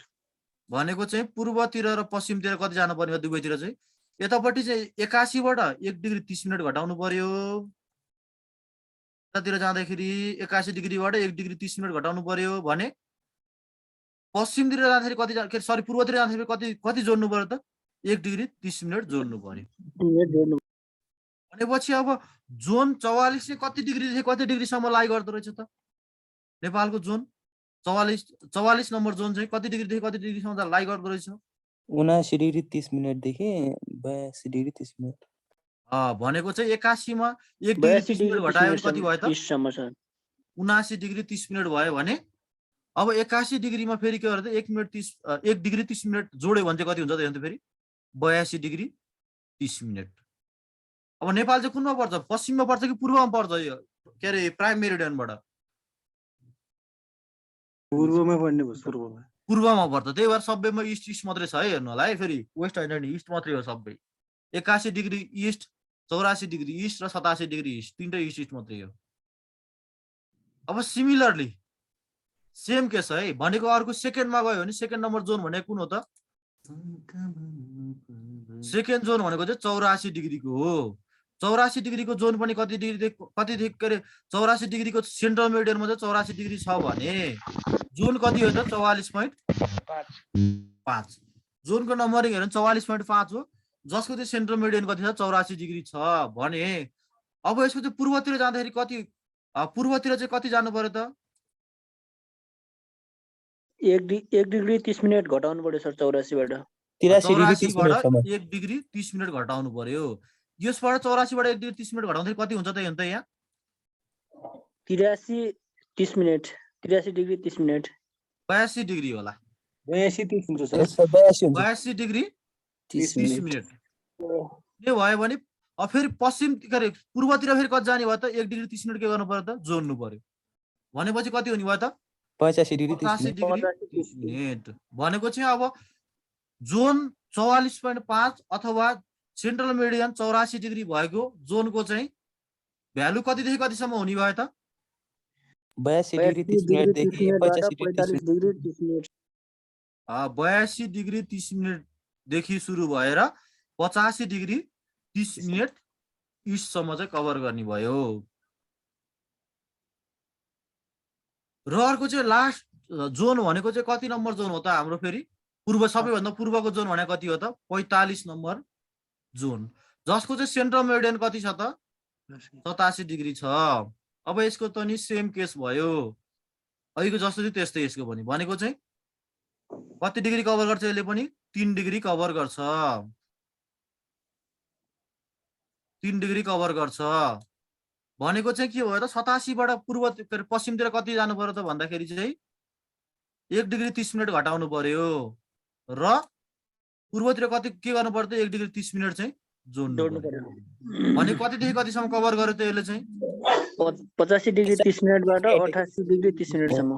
Speaker 1: भनेको चाहिँ पूर्वतिर र पश्चिमतिर कति जानु पर्ने दुवैतिर चाहिँ यतापट्टि चाहिँ 81 बाट 1 डिग्री 30 मिनट घटाउनु पर्यो यतातिर जाँदाखेरि 81 डिग्रीबाट 1 डिग्री 30 मिनट घटाउनु पर्यो भने पश्चिमतिर जाँदाखेरि कति सरी पूर्वतिर जाँदाखेरि कति कति जोड्नु पर्यो त 1 डिग्री 30 मिनट जोड्नु पर्यो भनेपछि अब जोन 44 चाहिँ कति डिग्रीदेखि कति डिग्रीसम्म लाइ गर्दो रहेछ त नेपालको जोन 44 नम्बर जोन चाहिँ कति डिग्रीदेखि कति डिग्रीसम्म लाइ गर्दो रहेछ
Speaker 3: 79 डिग्री 30 मिनटदेखि 82 डिग्री 30 मिनट
Speaker 1: भनेको चाहिँ 81 मा 1 डिग्री 30 मिनट घटायो भने कति भयो त 79 डिग्री 30 मिनट भयो भने अब 81 डिग्रीमा फेरि के गर्दा 1 डिग्री 30 मिनट जोड्यो भने चाहिँ कति हुन्छ त हेर्नु फेरि 82 डिग्री 30 मिनट अब नेपाल चाहिँ कुनमा पर्छ पश्चिममा पर्छ कि पूर्वमा पर्छ यो के अरे प्राइम मेरिडियनबाट
Speaker 5: पूर्वमा पर्ने भयो
Speaker 1: पूर्वमा पर्छ त्यही भएर सबैमा इस्ट मात्रै छ है हेर्नु होला है फेरि वेस्ट होइन नि इस्ट मात्रै हो सबै 81 डिग्री इस्ट 84 डिग्री इस्ट र 87 डिग्री इस्ट तीनटै इस्ट मात्रै हो अब सिमिलरली सेम केस है भनेको अर्को सेकेन्डमा गयो भने सेकेन्ड नम्बर जोन भनेको कुन हो त सेकेन्ड जोन भनेको चाहिँ 84 डिग्रीको हो 84 डिग्रीको जोन पनि कति डिग्री के अरे 84 डिग्रीको सेन्ट्रल मेरिडियनमा चाहिँ 84 डिग्री छ भने जोन कति हो त 44.5 जोनको नम्बरिङ हेर्नु 44.5 हो जसको चाहिँ सेन्ट्रल मेरिडियन कति छ 84 डिग्री छ भने अब यसको चाहिँ पूर्वतिर जाँदाखेरि कति पूर्वतिर चाहिँ कति जानु पर्यो त
Speaker 4: 1 डिग्री 30 मिनट घटाउनु पर्यो सर 84 बाट
Speaker 1: 1 डिग्री 30 मिनट घटाउनु पर्यो यसबाट 84 बाट 1 डिग्री 30 मिनट घटाउँदै कति हुन्छ त हेर्नु त यहाँ
Speaker 4: 83 30 मिनट 83 डिग्री 30 मिनट
Speaker 1: 82 डिग्री होला
Speaker 5: 82 30 हुन्छ सर
Speaker 1: 82 डिग्री 30 मिनट के भयो भने अब फेरि पश्चिम के पूर्वतिर फेरि कति जाने भयो त 1 डिग्री 30 मिनट के गर्नु पर्यो त जोड्नु पर्यो भनेपछि कति हुने भयो त
Speaker 3: 85 डिग्री 30
Speaker 1: मिनट भनेको चाहिँ अब जोन 44.5 अथवा सेन्ट्रल मेरिडियन 84 डिग्री भएको जोनको चाहिँ भ्यालु कतिदेखि कतिसम्म हुने भयो त
Speaker 3: 82 डिग्री 30 मिनटदेखि 85 डिग्री 30 मिनट
Speaker 1: 82 डिग्री 30 मिनट देखि सुरु भएर 85 डिग्री 30 मिनट इस्टसम्म चाहिँ कभर गर्ने भयो र अर्को चाहिँ लास्ट जोन भनेको चाहिँ कति नम्बर जोन हो त हाम्रो फेरि पूर्व सबैभन्दा पूर्वको जोन भनेको कति हो त 45 नम्बर जोन जसको चाहिँ सेन्ट्रल मेरिडियन कति छ त 87 डिग्री छ अब यसको त नि सेम केस भयो अहिलेको जस्तो चाहिँ त्यस्तै यसको पनि भनेको चाहिँ कति डिग्री कभर गर्छ यसले पनि 3 डिग्री कभर गर्छ 3 डिग्री कभर गर्छ भनेको चाहिँ के भयो त 87 बाट पूर्व पश्चिमतिर कति जानु पर्यो त भन्दाखेरि चाहिँ 1 डिग्री 30 मिनट घटाउनु पर्यो र पूर्वतिर कति के गर्नु पर्यो त 1 डिग्री 30 मिनट चाहिँ जोड्नु पर्यो। भने कतिदेखि कतिसम्म कभर गर्यो त यसले चाहिँ
Speaker 4: 85 डिग्री 30 मिनटबाट 88 डिग्री 30 मिनटसम्म।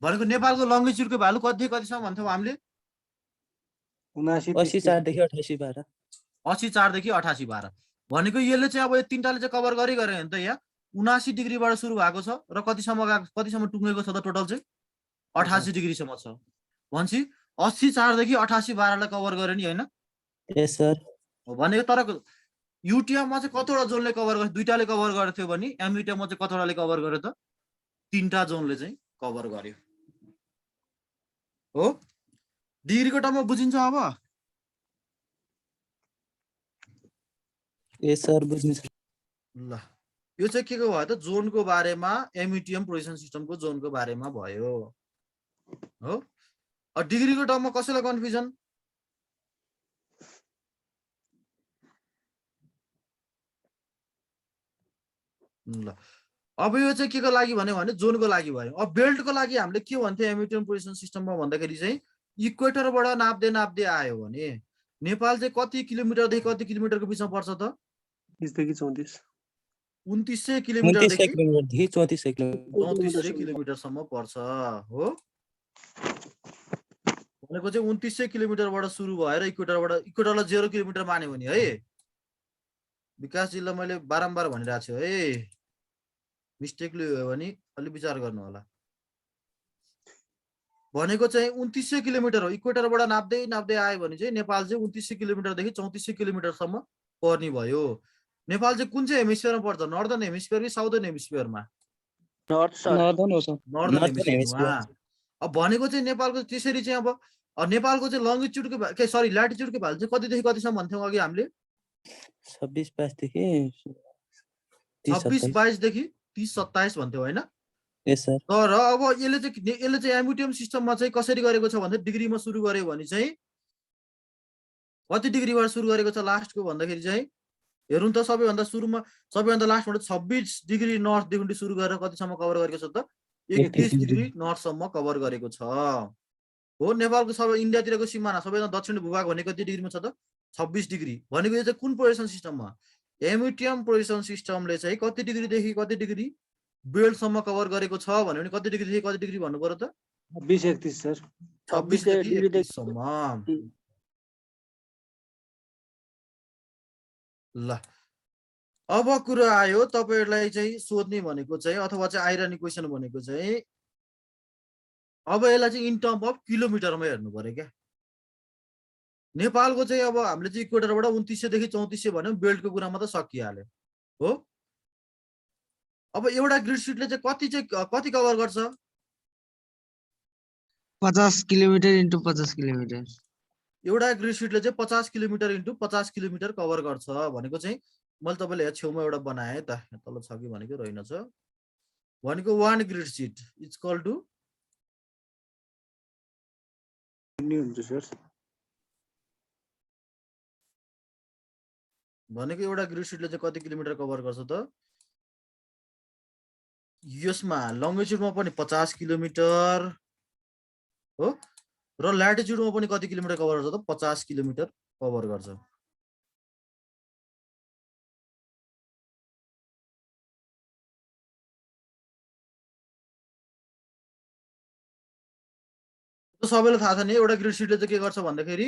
Speaker 1: भनेको नेपालको लङ्गिट्युडको भ्यालु कतिदेखि कतिसम्म भन्थ्यौ हामीले
Speaker 3: 84 देखि 88 12
Speaker 1: 84 देखि 88 12 भनेको यसले चाहिँ अब यो तीनटाले चाहिँ कभर गरे भने त यहाँ 79 डिग्रीबाट सुरु भएको छ र कतिसम्म टुङ्गेको छ त टोटल चाहिँ 88 डिग्रीसम्म छ। भनेपछि 84 देखि 88 12 लाई कभर गर्यो नि हैन?
Speaker 3: यस सर।
Speaker 1: भनेको तर युटिएममा चाहिँ कतिवटा जोनले कभर गर्यो? दुईटाले कभर गरेको थियो भने एमयुटिएममा चाहिँ कतिवटाले कभर गर्यो त? तीनटा जोनले चाहिँ कभर गर्यो हो। डिग्रीको टर्ममा बुझिन्छ अब?
Speaker 3: यस सर बुझिन्छ।
Speaker 1: ल यो चाहिँ के को भयो त? जोनको बारेमा, एमयुटिएम प्रोजेक्सन सिस्टमको जोनको बारेमा भयो हो। डिग्रीको टर्ममा कसैलाई कन्फ्युजन? ल अब यो चाहिँ के को लागि भन्यो भने जोनको लागि भयो। अब बेल्टको लागि हामीले के भन्थ्यो एमयुटिएम प्रोजेक्सन सिस्टममा भन्दाखेरि चाहिँ इक्वेटरबाट नाप्दै आयो भने नेपाल चाहिँ कति किलोमिटरदेखि कति किलोमिटरको बिचमा पर्छ त?
Speaker 5: 30 देखि 34
Speaker 1: 2900 किलोमिटरदेखि
Speaker 3: 3400
Speaker 1: किलोमिटरसम्म पर्छ हो। भनेको चाहिँ 2900 किलोमिटरबाट सुरु भएर इक्वेटरलाई 0 किलोमिटर मान्यो भने है, विकासजीलाई मैले बारम्बार भनिरहेको छु है, मिस्टेकले हो भने अलि विचार गर्नु होला। भनेको चाहिँ 2900 किलोमिटर हो। इक्वेटरबाट नाप्दै आयो भने चाहिँ नेपाल चाहिँ 2900 किलोमिटरदेखि 3400 किलोमिटरसम्म पर्ने भयो। नेपाल चाहिँ कुन चाहिँ हेमिस्फियरमा पर्छ? नर्दर्न हेमिस्फियर कि साउदर्न हेमिस्फियरमा? नर्दर्न हेमिस्फियरमा। अब भनेको चाहिँ नेपालको त्यसरी चाहिँ अब नेपालको चाहिँ लङ्गिट्युडको ल्याटिट्युडको भ्यालु चाहिँ कतिदेखि कतिसम्म भन्थ्यौँ अघि हामीले?
Speaker 3: 26 22 देखि
Speaker 1: 26 22 देखि 30 27 भन्थ्यौँ हैन?
Speaker 3: यस सर।
Speaker 1: तर अब यसले चाहिँ एमयुटिएम सिस्टममा चाहिँ कसरी गरेको छ भन्दा डिग्रीमा सुरु गर्यो भने चाहिँ कति डिग्रीबाट सुरु गरेको छ लास्टको भन्दाखेरि चाहिँ हेर्नु त सबैभन्दा सुरुमा सबैभन्दा लास्टबाट 26 डिग्री नर्थदेखि सुरु गरेर कतिसम्म कभर गरेको छ त? 31 डिग्री नर्थसम्म कभर गरेको छ हो। नेपालको सबै इन्डियातिरको सिमाना सबैभन्दा दक्षिण भूभाग भनेको कति डिग्रीमा छ त? 26 डिग्री। भनेको यो चाहिँ कुन प्रोजेक्सन सिस्टममा? एमयुटिएम प्रोजेक्सन सिस्टमले चाहिँ कति डिग्रीदेखि कति डिग्री बेल्टसम्म कभर गरेको छ भन्यो भने कति डिग्रीदेखि कति डिग्री भन्नु पर्यो त?
Speaker 5: 26 31 सर।
Speaker 1: 26 देखि 31 सम्म। ल अब कुरा आयो तपाईहरुलाई चाहिँ सोध्ने भनेको चाहिँ अथवा चाहिँ आइरहने क्वेशन भनेको चाहिँ अब यसलाई चाहिँ इन टर्म अफ किलोमिटरमा हेर्नु पर्यो क्या। नेपालको चाहिँ अब हामीले चाहिँ इक्वेटरबाट 2900 देखि 3400 भन्यो बेल्टको कुरामा त सकिहाल्यो हो। अब एउटा ग्रिड सिटले चाहिँ कति कभर गर्छ?
Speaker 6: 50 किलोमिटर इन्टु 50 किलोमिटर।
Speaker 1: एउटा ग्रिड सिटले चाहिँ 50 किलोमिटर इन्टु 50 किलोमिटर कभर गर्छ भनेको चाहिँ मैले तपाईले यहाँ छेउमा एउटा बनाए त, तल छ कि भनेको रहेन छ। भनेको 1 grid sheet is equal to
Speaker 5: नि हुन्छ सर।
Speaker 1: भनेको एउटा ग्रिड सिटले चाहिँ कति किलोमिटर कभर गर्छ त? यसमा लङ्गिट्युडमा पनि 50 किलोमिटर हो र ल्याटिट्युडमा पनि कति किलोमिटर कभर गर्छ त? 50 किलोमिटर कभर गर्छ। सबैलाई थाहा छ नि एउटा ग्रिड सिटले चाहिँ के गर्छ भन्दाखेरि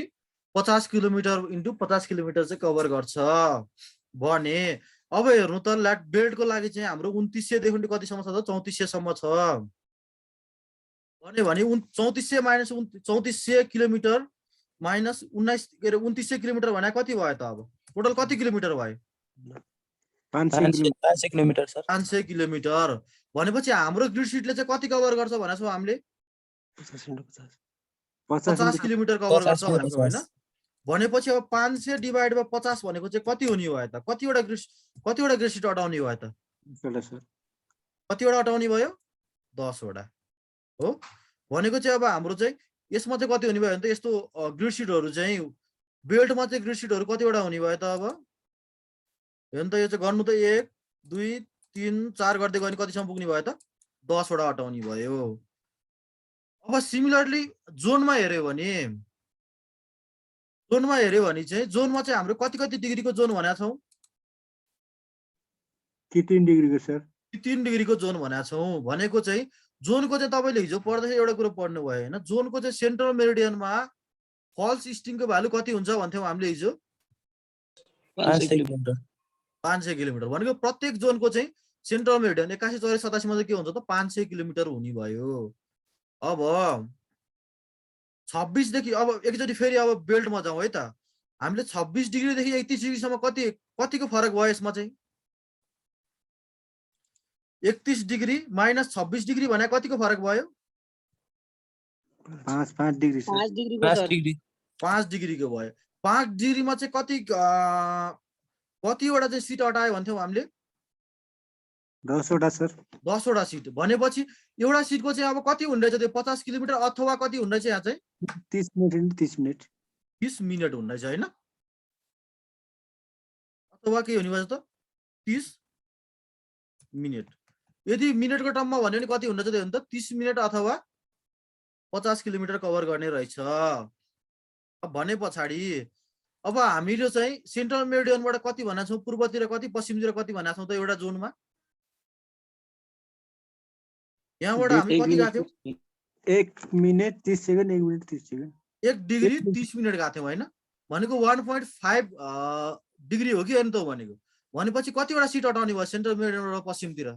Speaker 1: 50 किलोमिटर इन्टु 50 किलोमिटर चाहिँ कभर गर्छ भने अब हेर्नु त बेल्टको लागि चाहिँ हाम्रो 2900 देखि कतिसम्म छ त? 3400 सम्म छ भने 3400 माइनस 3400 किलोमिटर माइनस 2900 किलोमिटर भने कति भयो त? अब टोटल कति किलोमिटर भयो?
Speaker 3: 500 किलोमिटर सर।
Speaker 1: 500 किलोमिटर भनेपछि हाम्रो ग्रिड सिटले चाहिँ कति कभर गर्छ भनेछौँ हामीले? 50 किलोमिटर कभर गर्छ भनेको होइन। भनेपछि अब 500 डिभाइड बाइ 50 भनेको चाहिँ कति हुने भयो त? कतिवटा ग्रिड सिट अटाउने भयो त? कतिवटा अटाउने भयो? 10 वटा हो। भनेको चाहिँ अब हाम्रो चाहिँ यसमा चाहिँ कति हुने भयो भने त यस्तो ग्रिड सिटहरू चाहिँ बेल्टमा चाहिँ ग्रिड सिटहरू कतिवटा हुने भयो त? अब हेर्नु त यो चाहिँ गर्नु त 1 2 3 4 गर्दै गयो भने कतिसम्म पुग्ने भयो त 10 वटा हटाउने भयो। अब सिमिलरली जोनमा हेर्यो भने चाहिँ जोनमा चाहिँ हाम्रो कति डिग्रीको जोन भनेका छौँ?
Speaker 5: कि 3 डिग्रीको सर?
Speaker 1: 3 डिग्रीको जोन भनेका छौँ। भनेको चाहिँ जोनको चाहिँ तपाईँले हिजो पढ्दाखेरि एउटा कुरो पढ्नु भयो होइन, जोनको चाहिँ सेन्ट्रल मेरिडियनमा फल्स स्टिङको भ्यालु कति हुन्छ भन्थ्यौँ हामीले हिजो?
Speaker 3: 500 किलोमिटर।
Speaker 1: 500 किलोमिटर भनेको प्रत्येक जोनको चाहिँ सेन्ट्रल मेरिडियन 8187 मा चाहिँ के हुन्छ त 500 किलोमिटर हुने भयो। अब 26 देखि अब एकचोटि फेरि अब बेल्टमा जाउँ है त। हामीले 26 डिग्रीदेखि 31 डिग्रीसम्म कतिको फरक भयो यसमा चाहिँ? 31 डिग्री माइनस 26 डिग्री भने कतिको फरक भयो?
Speaker 5: 5 डिग्री सर।
Speaker 6: 5 डिग्रीको
Speaker 3: 5
Speaker 6: सर।
Speaker 3: डिग्री।
Speaker 1: 5 डिग्रीको भयो। 5 डिग्रीमा चाहिँ कतिवटा चाहिँ सिट हटायो भन्थ्यौँ हामीले?
Speaker 5: 10 वटा सर।
Speaker 1: 10 वटा सिट भनेपछि एउटा सिटको चाहिँ अब कति हुँदैछ त्यो 50 किलोमिटर अथवा कति हुँदैछ यहाँ चाहिँ?
Speaker 5: 30 मिनेट 30 मिनेट
Speaker 1: 30 मिनट हुँदैछ होइन, अथवा के हुने भयो त 30 मिनट। यदि मिनटको टर्ममा भन्यो भने कति हुँदैछ त्यो त 30 मिनट अथवा 50 किलोमिटर कभर गर्ने रहेछ। अब भने पछाडि अब हामीले चाहिँ सेन्ट्रल मेरिडियनबाट कति भनेको छौँ, पूर्वतिर कति पश्चिमतिर कति भनेको छौँ त एउटा जोनमा? यहाँबाट हामी कति गएको थियौँ?
Speaker 5: 1 minute 30 second 1 minute 30 second
Speaker 1: 1 degree 30 minute गएको थियौँ होइन। भनेको 1.5 डिग्री हो कि होइन त भनेको। भनेपछि कतिवटा सिट हटाउने भयो सेन्ट्रल मेरिडियनबाट पश्चिमतिर?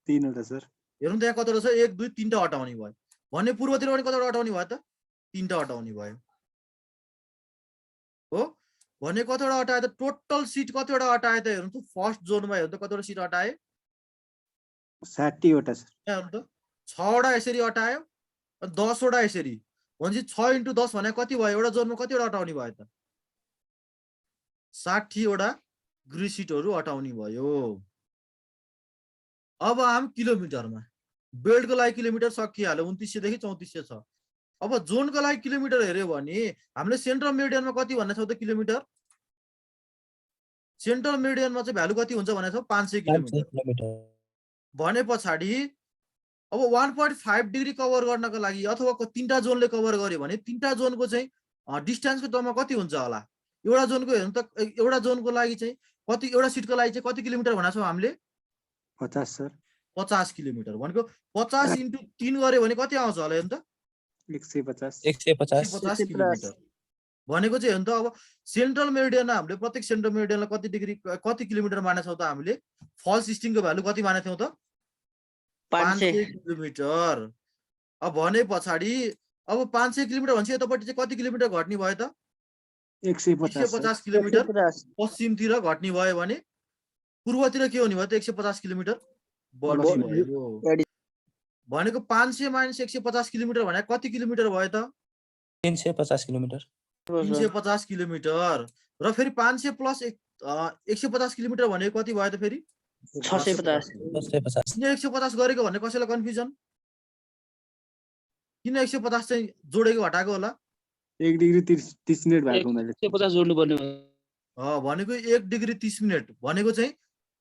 Speaker 5: 3 वटा सर।
Speaker 1: हेर्नु त्यहाँ कतिवटा छ? 1 2 3टा हटाउने भयो। भने पूर्वतिर पनि कतिवटा हटाउने भयो त? 3टा हटाउने भयो हो। भने कतिवटा हटाए त? टोटल सिट कतिवटा हटाए त? हेर्नु त फर्स्ट जोनमा हेर्नु त कतिवटा सिट हटाए?
Speaker 5: 60 वटा सर।
Speaker 1: हेर्नु त 6 वटा यसरी हटायो, 10 वटा यसरी। भनेपछि 6 × 10 भने कति भयो? एउटा जोनमा कतिवटा हटाउने भयो त? 60 वटा ग्रिड सिटहरू हटाउने भयो। अब हामी किलोमिटरमा, बेल्टको लागि किलोमिटर सकिहाल्यो 2900 देखि 3400 छ। अब जोनको लागि किलोमिटर हेर्यो भने हामीले सेन्ट्रल मेरिडियनमा कति भन्ने छौँ त किलोमिटर? सेन्ट्रल मेरिडियनमा चाहिँ भ्यालु कति हुन्छ भने छौँ? 500 किलोमिटर। भने पछाडि अब 1.5 डिग्री कभर गर्नको लागि अथवा 3टा जोनले कभर गर्यो भने 3टा जोनको चाहिँ डिस्टेन्सको टर्ममा कति हुन्छ होला? एउटा जोनको हेर्नु त, एउटा जोनको लागि चाहिँ कति, एउटा सिटको लागि चाहिँ कति किलोमिटर भनेको छौँ हामीले?
Speaker 5: 50 सर।
Speaker 1: 50 किलोमिटर। भनेको 50 × 3 गर्यो भने कति आउँछ होला हेर्नु त?
Speaker 5: 150
Speaker 1: 150 किलोमिटर। भनेको चाहिँ हेर्नु त अब सेन्ट्रल मेरिडियनमा हामीले प्रत्येक सेन्ट्रल मेरिडियनलाई कति किलोमिटर मानेको छौँ त हामीले? फल्स स्टिङको भ्यालु कति मानेको थियौँ त? 500 किलोमिटर। अब भने पछाडि अब 500 किलोमिटर भनेपछि यतापट्टि चाहिँ कति किलोमिटर घट्ने भयो त? 150 किलोमिटर पश्चिमतिर घट्ने भयो भने पूर्वतिर के हुने भयो त? 150 किलोमिटर बढ्ने भयो। भनेको 500 - 150 किलोमिटर भने कति किलोमिटर भयो त?
Speaker 3: 350 किलोमिटर।
Speaker 1: 350 किलोमिटर। र फेरि 500 प्लस 150 किलोमिटर भनेको कति भयो त फेरि?
Speaker 6: 650।
Speaker 1: किन 150 गरेको भन्ने कसैलाई कन्फ्युजन? किन 150 चाहिँ जोडेको हटाएको होला?
Speaker 5: 1 डिग्री 30 मिनेट भएको हुनाले
Speaker 6: 150 जोड्नु पर्ने
Speaker 1: भनेको 1 डिग्री 30 मिनट भनेको चाहिँ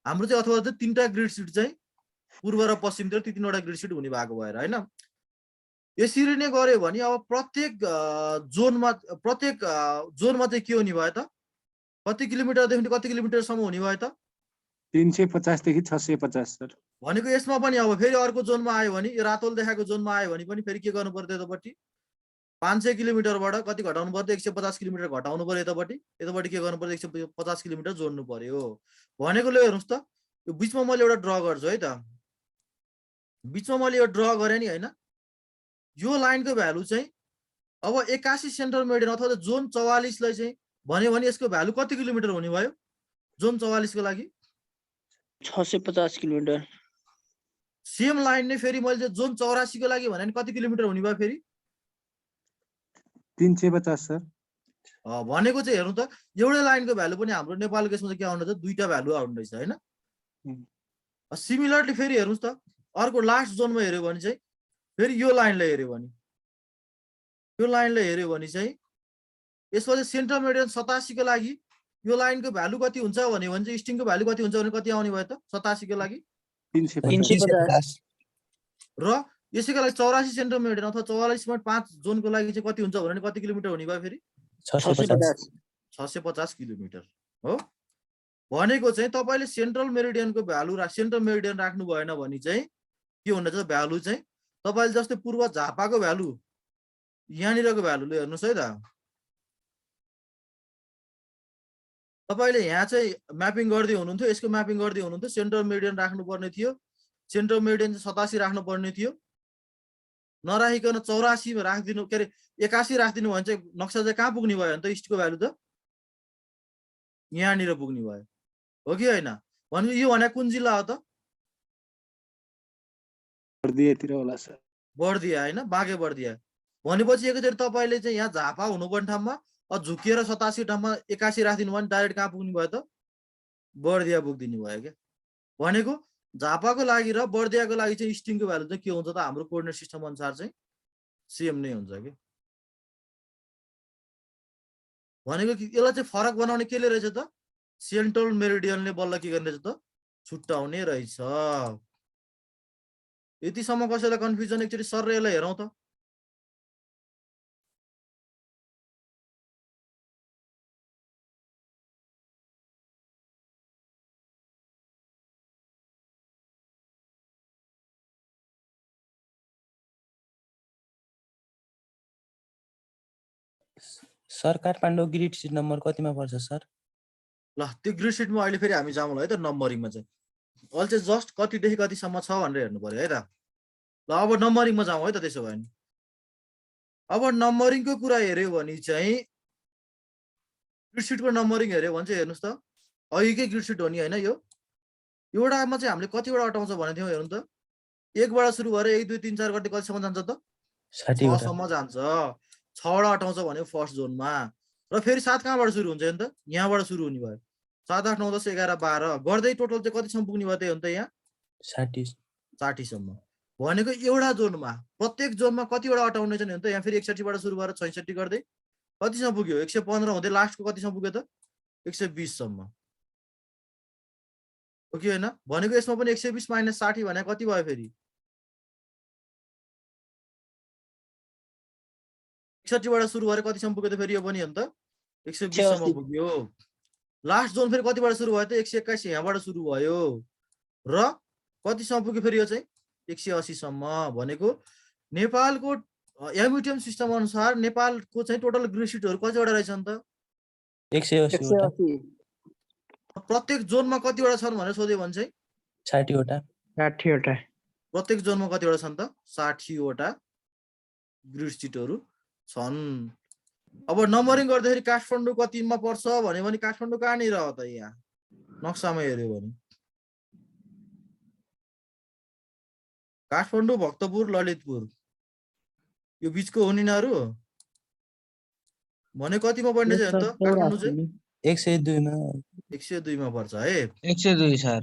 Speaker 1: हाम्रो चाहिँ अथवा चाहिँ 3टा ग्रिड सिट चाहिँ पूर्व र पश्चिमतिर 3वटा ग्रिड सिट हुने भएको भएर होइन। यसरी नै गर्यो भने अब प्रत्येक जोनमा चाहिँ के हुने भयो त? कति किलोमिटरदेखि कति किलोमिटरसम्म हुने भयो त?
Speaker 5: 350 देखि 650 सर।
Speaker 1: भनेको यसमा पनि अब फेरि अर्को जोनमा आयो भने, यो रातोल देखाएको जोनमा आयो भने पनि फेरि के गर्नु पर्यो यतापट्टि? 500 किलोमिटरबाट कति घटाउनु पर्यो? 150 किलोमिटर घटाउनु पर्यो यतापट्टि। यतापट्टि के गर्नु पर्यो? 150 किलोमिटर जोड्नु पर्यो। भनेको ल हेर्नुहोस् त, यो बिचमा मैले एउटा ड्र गर्छु है त। बिचमा मैले यो ड्र गरेँ नि होइन। यो लाइनको भ्यालु चाहिँ अब 81 सेन्ट्रल मेरिडियन अथवा जोन 44 लाई चाहिँ भन्यो भने यसको भ्यालु कति किलोमिटर हुने भयो? जोन 44 को लागि
Speaker 6: 650 किलोमिटर।
Speaker 1: सेम लाइन नै फेरि मैले जोन 84 को लागि भने कति किलोमिटर हुने भयो फेरि?
Speaker 5: 350 सर।
Speaker 1: भनेको चाहिँ हेर्नु त, एउटै लाइनको भ्यालु पनि हाम्रो नेपालको केसमा चाहिँ के आउँदैछ? दुईटा भ्यालु आउँदैछ होइन। सिमिलरली फेरि हेर्नुहोस् त, अर्को लास्ट जोनमा हेर्यो भने चाहिँ फेरि यो लाइनलाई हेर्यो भने चाहिँ यसमा चाहिँ सेन्ट्रल मेरिडियन 87 को लागि यो लाइनको भ्यालु कति हुन्छ भन्यो भने चाहिँ स्टिङको भ्यालु कति हुन्छ भने कति आउने भयो त? 87 को लागि
Speaker 4: 350
Speaker 1: र यसैका लागि 84 सेन्ट्रल मेरिडियन अथवा 44.5 जोनको लागि चाहिँ कति हुन्छ भने कति किलोमिटर हुने भयो फेरि
Speaker 3: 650
Speaker 1: 650 किलोमिटर हो। भनेको चाहिँ तपाईले सेन्ट्रल मेरिडियनको भ्यालु सेन्ट्रल मेरिडियन राख्नु भएन भने चाहिँ के हुनेछ भ्यालु चाहिँ तपाईले जस्तै पूर्व झापाको भ्यालु यहाँनिरको भ्यालुले हेर्नुस् है त तपाईले यहाँ चाहिँ म्यापिङ गर्दै हुनुहुन्थ्यो यसको म्यापिङ गर्दै हुनुहुन्थ्यो सेन्ट्रल मेरिडियन राख्नु पर्ने थियो सेन्ट्रल मेरिडियन 87 राख्नु पर्ने थियो नराखिकन 84 मा राखिदिनु के अरे 81 राखिदिनु भने चाहिँ नक्सा चाहिँ कहाँ पुग्ने भयो त इस्टको भ्यालु त यहाँनिर पुग्ने भयो हो कि हैन भने यो भने कुन जिल्ला हो त
Speaker 5: बर्दियातिर होला सर
Speaker 1: बर्दिया हैन बाँके बर्दिया भनेपछि एकैचोटि तपाईले चाहिँ यहाँ झापा हुनुपर्ने ठाउँमा झुकिएर 87 ठाउँमा 81 राखिदिनु भने डाइरेक्ट कहाँ पुग्ने भयो त बर्दिया पुग्दिनु भयो क्या भनेको झापाको लागि र बर्दियाको लागि चाहिँ स्टिङको भ्यालु चाहिँ के हुन्छ त हाम्रो कोअर्डिनेट सिस्टम अनुसार चाहिँ सेम नै हुन्छ के भनेको कि यसलाई चाहिँ फरक बनाउने केले रहेछ त सेन्ट्रल मेरिडियनले बल्ल के गर्ने रहेछ त छुट्टाउने रहेछ यतिसम्म कसैलाई कन्फ्युजन एकचोटि सर यसलाई हेरौँ त
Speaker 3: sir Kathmandu grid sheet number कतिमा पर्छ सर
Speaker 1: ल त्यो ग्रिड सिटमा अहिले फेरि हामी जामौँ है त नम्बरिङमा चाहिँ अहिले चाहिँ जस्ट कतिदेखि कतिसम्म छ भनेर हेर्नु पर्यो है त ल अब नम्बरिङमा जाउँ है त त्यसो भयो भने अब नम्बरिङको कुरा हेर्यो भने चाहिँ ग्रिड सिटको नम्बरिङ हेर्यो भने चाहिँ हेर्नुहोस् त अहिलेकै ग्रिड सिट हो नि होइन यो एउटामा चाहिँ हामीले कतिवटा अटाउँछ भनेको थियौँ हेर्नु त 1 बाट सुरु भएर 1 2 3 4 गर्दै कतिसम्म जान्छ त
Speaker 3: 60
Speaker 1: 6 सम्म जान्छ 6 वटा अटाउँछ भने फर्स्ट जोनमा र फेरि 7 कहाँबाट सुरु हुन्छ नि त यहाँबाट सुरु हुने भयो 7 8 9 10 11 12 गर्दै टोटल चाहिँ कतिसम्म पुग्ने भयो त हो नि त यहाँ 60 सम्म भनेको एउटा जोनमा प्रत्येक जोनमा कतिवटा अटाउने छ नि त यहाँ फेरि 61 बाट सुरु भएर 66 गर्दै कतिसम्म पुग्यो 115 हुँदै लास्टको कतिसम्म पुग्यो त 120 सम्म हो कि हैन भनेको यसमा पनि 120 - 60 भने कति भयो फेरि 61 बाट सुरु भएर कतिसम्म पुग्यो त फेरि यो पनि हो नि त 120 सम्म पुग्यो लास्ट जोन फेरि कतिबाट सुरु भयो त 121 यहाँबाट सुरु भयो र कतिसम्म पुग्यो फेरि यो चाहिँ 180 सम्म भनेको नेपालको एमयुटिएम सिस्टम अनुसार नेपालको चाहिँ टोटल ग्रिड सिटहरु कतिवटा रहेछ नि त
Speaker 3: 180
Speaker 1: प्रत्येक जोनमा कतिवटा छन् भनेर सोध्यो भने चाहिँ
Speaker 3: 60 वटा
Speaker 4: 60 वटा
Speaker 1: प्रत्येक जोनमा कतिवटा छन् त 60 वटा ग्रिड सिटहरु छन् अब नम्बरिङ गर्दाखेरि काठमाडौँ कतिमा पर्छ भन्यो भने काठमाडौँ कहाँनिर हो त यहाँ नक्सामा हेर्यो भने काठमाडौँ भक्तपुर ललितपुर यो बीचको हो निनाहरु भने कतिमा पर्ने चाहिँ त काठमाडौँ चाहिँ
Speaker 3: 102 मा
Speaker 1: 102 मा पर्छ है
Speaker 6: 102 सर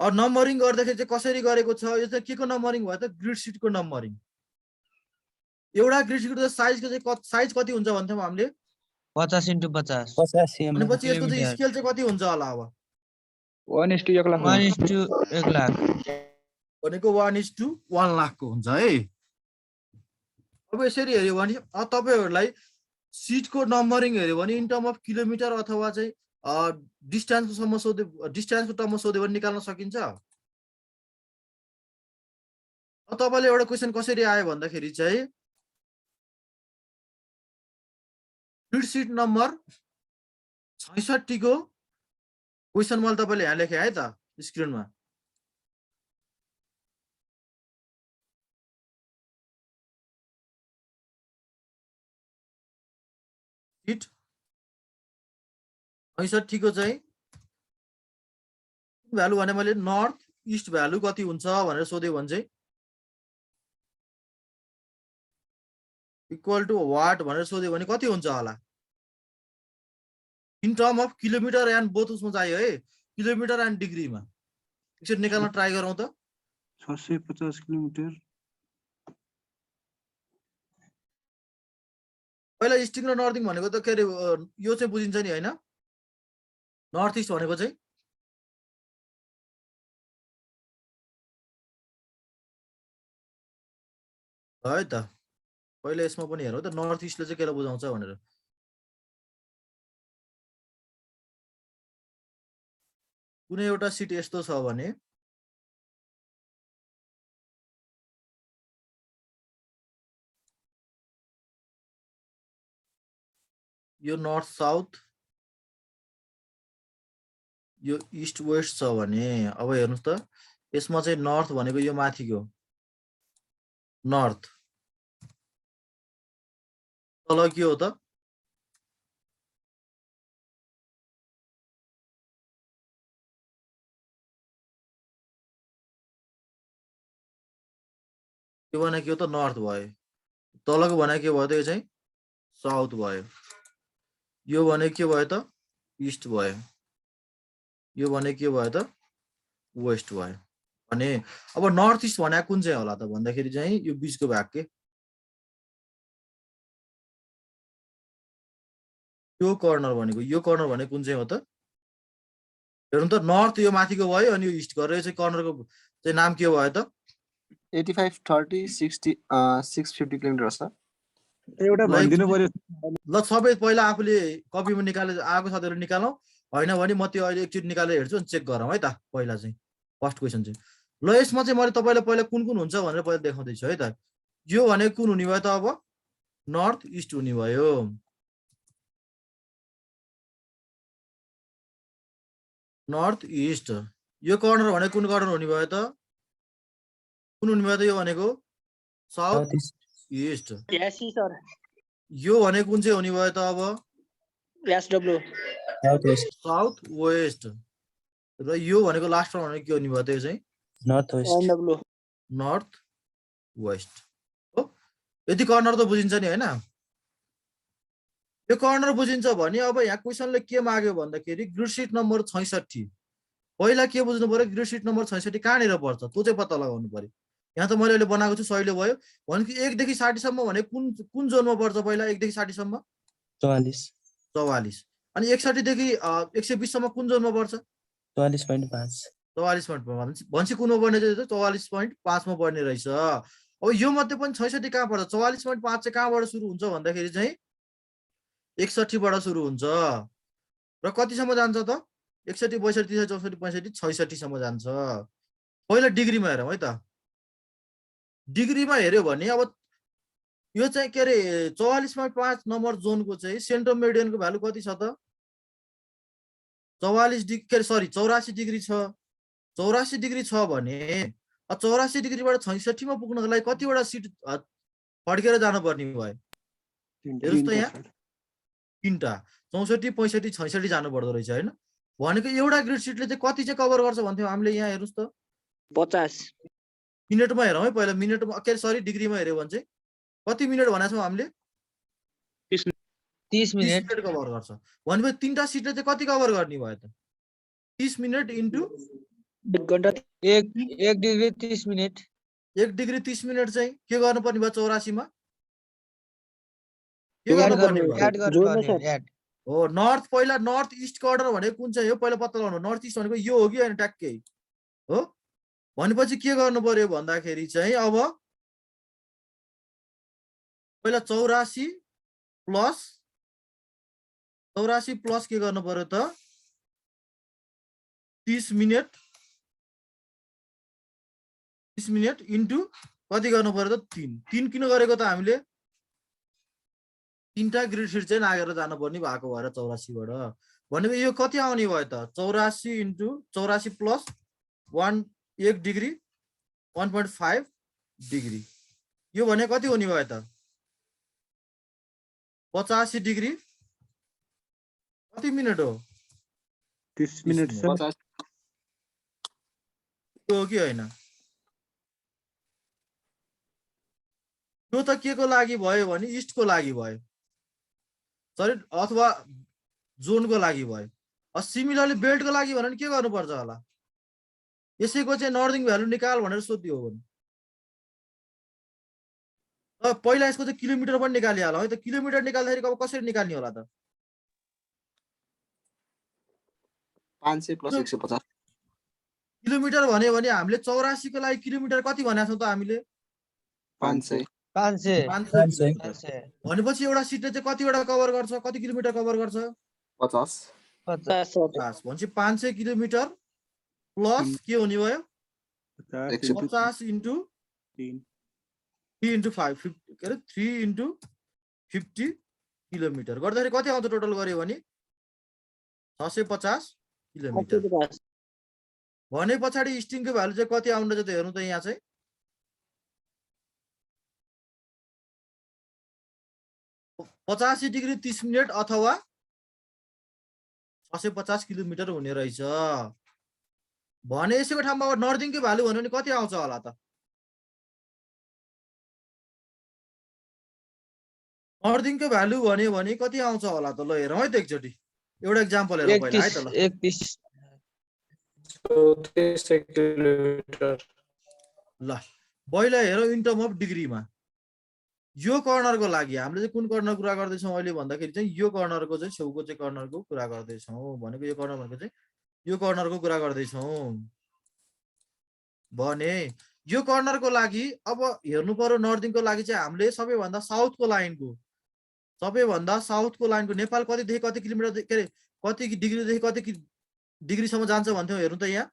Speaker 1: अब नम्बरिङ गर्दाखेरि चाहिँ कसरी गरेको छ यो चाहिँ के को नम्बरिङ भयो त ग्रिड सिटको नम्बरिङ एउटा ग्रिड सिटको साइजको चाहिँ साइज कति हुन्छ भन्थ्यौं हामीले
Speaker 6: 50 × 50
Speaker 3: 50
Speaker 1: अनि पछि यसको चाहिँ स्केल चाहिँ कति हुन्छ होला अब
Speaker 4: 1:1 लाख
Speaker 6: 1:1 लाख
Speaker 1: भनेको 1:1 लाखको हुन्छ है अब यसरी हेर्यो भने अब तपाईहरुलाई सिटको नम्बरिङ हेर्यो भने इन टर्म अफ किलोमिटर अथवा चाहिँ डिस्टेन्सको सम्म सोध्यो डिस्टेन्सको टर्ममा सोध्यो भने निकाल्न सकिन्छ अब तपाईले एउटा क्वेशन कसरी आयो भन्दाखेरि चाहिँ ग्रिड सिट नम्बर 66 को क्वेशन मैले तपाईले यहाँ लेखे है त स्क्रिनमा सिट 66 को चाहिँ भ्यालु भने मैले नर्थ इस्ट भ्यालु कति हुन्छ भनेर सोध्यो भने चाहिँ इक्वल टु वाट भनेर सोध्यो भने कति हुन्छ होला in term of kilometre and both उसमा चाहियो है किलोमिटर एन्ड डिग्रीमा एकचोटि निकाल्न ट्राई गरौँ त
Speaker 5: 650 किलोमिटर
Speaker 1: पहिला इस्टिङ र नर्थिङ भनेको त के अरे यो चाहिँ बुझिन्छ नि हैन नर्थ इस्ट भनेको चाहिँ है त पहिला यसमा पनि हेरौँ त नर्थ इस्टले चाहिँ केलाई बुझाउँछ भनेर कुनै एउटा सिट यस्तो छ भने यो नर्थ साउथ यो इस्ट वेस्ट छ भने अब हेर्नुस् त यसमा चाहिँ नर्थ भनेको यो माथिको नर्थ तल के हो त यो भने के हो त नर्थ भयो तलको भने के भयो त यो चाहिँ साउथ भयो यो भने के भयो त इस्ट भयो यो भने के भयो त वेस्ट भयो भने अब नर्थ इस्ट भने कुन चाहिँ होला त भन्दाखेरि चाहिँ यो बीचको भाग के यो कर्नर भनेको यो कर्नर भने कुन चाहिँ हो त हेर्नु त नर्थ यो माथिको भयो अनि यो इस्ट गरेर चाहिँ कर्नरको चाहिँ नाम के भयो त
Speaker 9: 85 30 60 650 किलोमिटर छ
Speaker 5: एउटा भनिदिनु पर्यो
Speaker 1: ल सबै पहिला आफूले कपीमा निकाले आएको साथीहरु निकालौं हैन भने म त्यो अहिले एकचोटी निकालेर हेर्छु अनि चेक गरौँ है त पहिला चाहिँ फर्स्ट क्वेशन चाहिँ ल यसमा चाहिँ मैले तपाईलाई पहिला कुन कुन हुन्छ भनेर पहिला देखाउँदै छु है त यो भने कुन हुने भयो त अब नर्थ इस्ट हुने भयो नर्थ इस्ट यो कर्नर भने कुन कर्नर हुने भयो त कुन हुने भयो त यो भनेको साउथ इस्ट
Speaker 4: यस सर
Speaker 1: यो भने कुन चाहिँ हुने भयो त अब
Speaker 4: एसडब्ल्यू
Speaker 1: साउथ वेस्ट र यो भनेको लास्टमा भनेको के हुने भयो त यो चाहिँ
Speaker 3: north west
Speaker 4: N W
Speaker 1: north west हो यति कर्नर त बुझिन्छ नि हैन यो कर्नर बुझिन्छ भने अब यहाँ क्वेशनले के माग्यो भन्दाखेरि ग्रिड शीट नम्बर 66 पहिला के बुझ्नु पर्यो ग्रिड शीट नम्बर 66 कहाँनिर पर्छ त्यो चाहिँ पत्ता लगाउनु पर्यो यहाँ त मैले अहिले बनाएको छु सहिले भयो भनेको 1 देखि 60 सम्म भने कुन जोनमा पर्छ पहिला 1 देखि 60 सम्म 44 अनि 61 देखि 120 सम्म कुन जोनमा पर्छ
Speaker 3: 44.5
Speaker 1: 44.5 भन्छ कुनमा पर्ने चाहिँ 44.5 मा पर्ने रहेछ अब यो मध्ये पनि 66 कहाँ पर्छ 44.5 चाहिँ कहाँबाट सुरु हुन्छ भन्दाखेरि चाहिँ 61 बाट सुरु हुन्छ र कतिसम्म जान्छ त 61 62 63 64 65 66 सम्म जान्छ पहिला डिग्रीमा हेरौँ है त डिग्रीमा हेर्यो भने अब यो चाहिँ के रे 44.5 नम्बर जोनको चाहिँ सेन्ट्रल मेरिडियनको भ्यालु कति छ त 44 डिग्री सरी 84 डिग्री छ 84 डिग्री छ भने 84 डिग्रीबाट 66 मा पुग्नको लागि कतिवटा सिट फड्केर जानु पर्ने भयो हेर्नुस् त यहाँ तीनटा 64 65 66 जानु पर्दो रहेछ हैन भनेको एउटा ग्रिड शीटले चाहिँ कति चाहिँ कभर गर्छ भन्थ्यौ हामीले यहाँ हेर्नुस् त
Speaker 4: 50
Speaker 1: मिनेटमा हेरौँ है पहिला मिनेटमा के सरी डिग्रीमा हेर्यो भने चाहिँ कति मिनेट भनेको छौं हामीले
Speaker 6: 30 मिनेट
Speaker 1: कभर गर्छ भनेपछि तीनटा सिटले चाहिँ कति कभर गर्ने भयो त 30 मिनेट इन्टु
Speaker 4: 1 घण्टा
Speaker 6: 1 डिग्री 30 मिनेट
Speaker 1: 1 डिग्री 30 मिनेट चाहिँ के गर्नुपर्ने भयो 84 मा के गर्नुपर्ने भयो
Speaker 6: एड गर्नुपर्ने एड
Speaker 1: हो नर्थ पहिला नर्थ इस्ट कर्नर भनेको कुन चाहिँ हो पहिला पत्ता लगाउनु नर्थ इस्ट भनेको यो हो कि हैन ट्याक्कै हो भनेपछि के गर्नु पर्यो भन्दाखेरि चाहिँ अब पहिला 84 प्लस के गर्नु पर्यो त 30 मिनेट इन्टु कति गर्नु पर्यो त 3 किन गरेको त हामीले तीनटा ग्रिड शीट चाहिँ नागेर जानुपर्ने भएको भएर 84 बाट भनेको यो कति आउने भयो त 84 इन्टु 84 प्लस 1 डिग्री 1.5 डिग्री यो भने कति हुने भयो त 85 डिग्री कति मिनेट हो
Speaker 5: 30 मिनेट सर
Speaker 1: हो कि हैन यो त के को लागि भयो भने इस्ट को लागि भयो सरी अथवा जोनको लागि भयो सिमिलरली बेल्ट को लागि भने के गर्नु पर्छ होला यसैको चाहिँ नर्दिङ भ्यालु निकाल भनेर सोध्यो हो भने पहिला यसको चाहिँ किलोमिटर पनि निकालिहालौँ है त किलोमिटर निकाल्दाखेरि अब कसरी निकाल्ने होला त
Speaker 9: 500 प्लस 150
Speaker 1: किलोमिटर भन्यो भने हामीले 84 को लागि किलोमिटर कति भनेको छौं त हामीले
Speaker 9: 500
Speaker 3: 500
Speaker 8: 500
Speaker 1: भनेपछि एउटा सिटले चाहिँ कतिवटा कभर गर्छ, कति किलोमिटर कभर गर्छ?
Speaker 9: 50
Speaker 3: 50
Speaker 1: 50 भनेपछि 500 किलोमिटर प्लस के हुने भयो? 50 इन्टु 3 इन्टु 5 के अरे 3 इन्टु 50 किलोमिटर गर्दाखेरि कति आउँछ टोटल गर्यो भने 650 किलोमिटर। भने पछाडि स्ट्रिङको भ्यालु चाहिँ कति आउँछ त हेर्नु त यहाँ चाहिँ 85 डिग्री 30 मिनट अथवा 650 किलोमिटर हुने रहेछ। भने यसैको ठाउँमा नर्दिङको भ्यालु भन्यो भने कति आउँछ होला त? नर्दिङको भ्यालु भन्यो भने कति आउँछ होला त? ल हेरौँ है त एकचोटि एउटा एक्जाम्पल हेरौँ पहिला है त। ल
Speaker 6: 31 किलोमिटर।
Speaker 1: ल पहिला हेरौँ इन टर्म अफ डिग्रीमा। यो कर्नरको लागि हामीले चाहिँ कुन कर्नर कुरा गर्दैछौँ अहिले भन्दाखेरि चाहिँ यो कर्नरको चाहिँ छेउको चाहिँ कर्नरको कुरा गर्दैछौँ। भनेको यो कर्नर भनेको चाहिँ यो कर्नरको कुरा गर्दैछौँ। भने यो कर्नरको लागि अब हेर्नु पर्यो नर्दिङको लागि चाहिँ हामीले सबैभन्दा साउथको लाइनको नेपाल कतिदेखि कति किलोमिटर के अरे कति डिग्रीदेखि कति डिग्रीसम्म जान्छ भन्थ्यौँ हेर्नु त यहाँ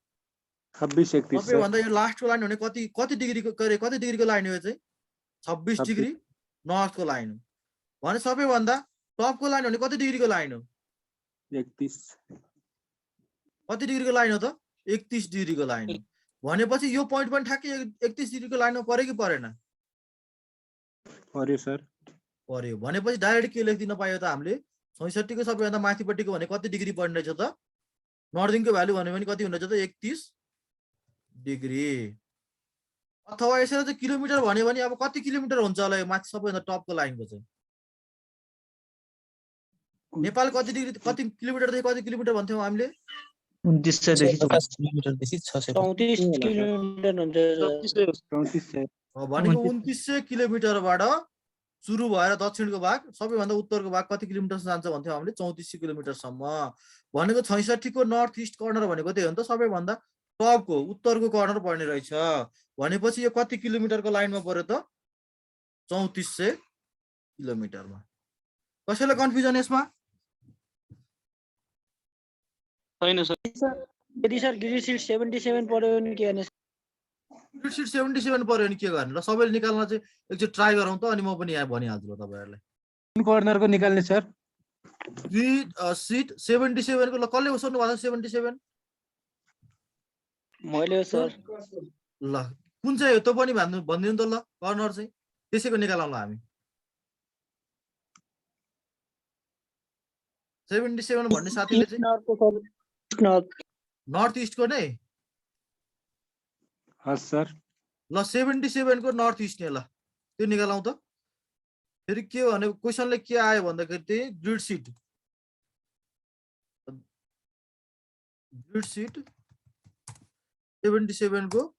Speaker 5: 26-31
Speaker 1: सबैभन्दा यो लास्टको लाइन भने कति डिग्रीको के अरे कति डिग्रीको लाइन हो चाहिँ 26 डिग्री नर्थको लाइन हो। भने सबैभन्दा टपको लाइन भने कति डिग्रीको लाइन हो?
Speaker 5: 31
Speaker 1: कति डिग्रीको लाइन हो त? 31 डिग्रीको लाइन हो। भनेपछि यो पोइन्ट पनि ठ्याक्कै 31 डिग्रीको लाइनमा पर्यो कि परेन?
Speaker 5: पर्यो सर।
Speaker 1: पर्यो। भनेपछि डाइरेक्ट के लेख्दिन पायो त हामीले 66 को सबैभन्दा माथिपट्टिको भने कति डिग्री पर्ने रहेछ त? नर्दिङको भ्यालु भन्यो भने कति हुने रहेछ त? 31 डिग्री। अथवा यसरी चाहिँ किलोमिटर भन्यो भने अब कति किलोमिटर हुन्छ होला यो माथि सबैभन्दा टपको लाइनको चाहिँ? नेपाल कति डिग्री कति किलोमिटरदेखि कति किलोमिटर भन्थ्यौँ हामीले?
Speaker 3: 2900 देखि किलोमिटरदेखि
Speaker 4: 34 किलोमिटर हुन्छ।
Speaker 5: 3400
Speaker 1: भनेको 2900 किलोमिटरबाट सुरु भएर दक्षिणको भाग सबैभन्दा उत्तरको भाग कति किलोमिटरसम्म जान्छ भन्थ्यौँ हामीले? 3400 किलोमिटरसम्म। भनेको 66 को नर्थ इस्ट कर्नर भनेको त्यही हो नि त, सबैभन्दा टपको उत्तरको कर्नर पर्ने रहेछ। भनेपछि यो कति किलोमिटरको लाइनमा पर्यो त? 3400 किलोमिटरमा। कसैलाई कन्फ्युजन यसमा?
Speaker 6: छैन सर।
Speaker 4: यदि सर ग्रिड सिट 77 पर्यो भने के गर्ने?
Speaker 1: ग्रिड सिट 77 पर्यो भने के गर्ने? ल सबैले निकाल्न चाहिँ एकचोटि ट्राई गरौँ त, अनि म पनि यहाँ भनिहाल्छु ल तपाईहरुलाई।
Speaker 5: कुन कर्नरको निकाल्ने सर?
Speaker 1: ग्रिड सिट 77 को ल कसले सोध्नु भएको छ? 77
Speaker 4: मैले सर।
Speaker 1: ल कुन चाहिँ हो त पनि भनिदिनु त ल। कर्नर चाहिँ त्यसैको निकालौँला हामी। 77 भन्ने साथीले चाहिँ नर्थ इस्टको नै?
Speaker 5: हस् सर।
Speaker 1: ल 77 को नर्थ इस्ट नै, ल त्यो निकालौँ त। फेरि के भने क्वेसनले के आयो भन्दाखेरि चाहिँ ग्रिड सिट 77 को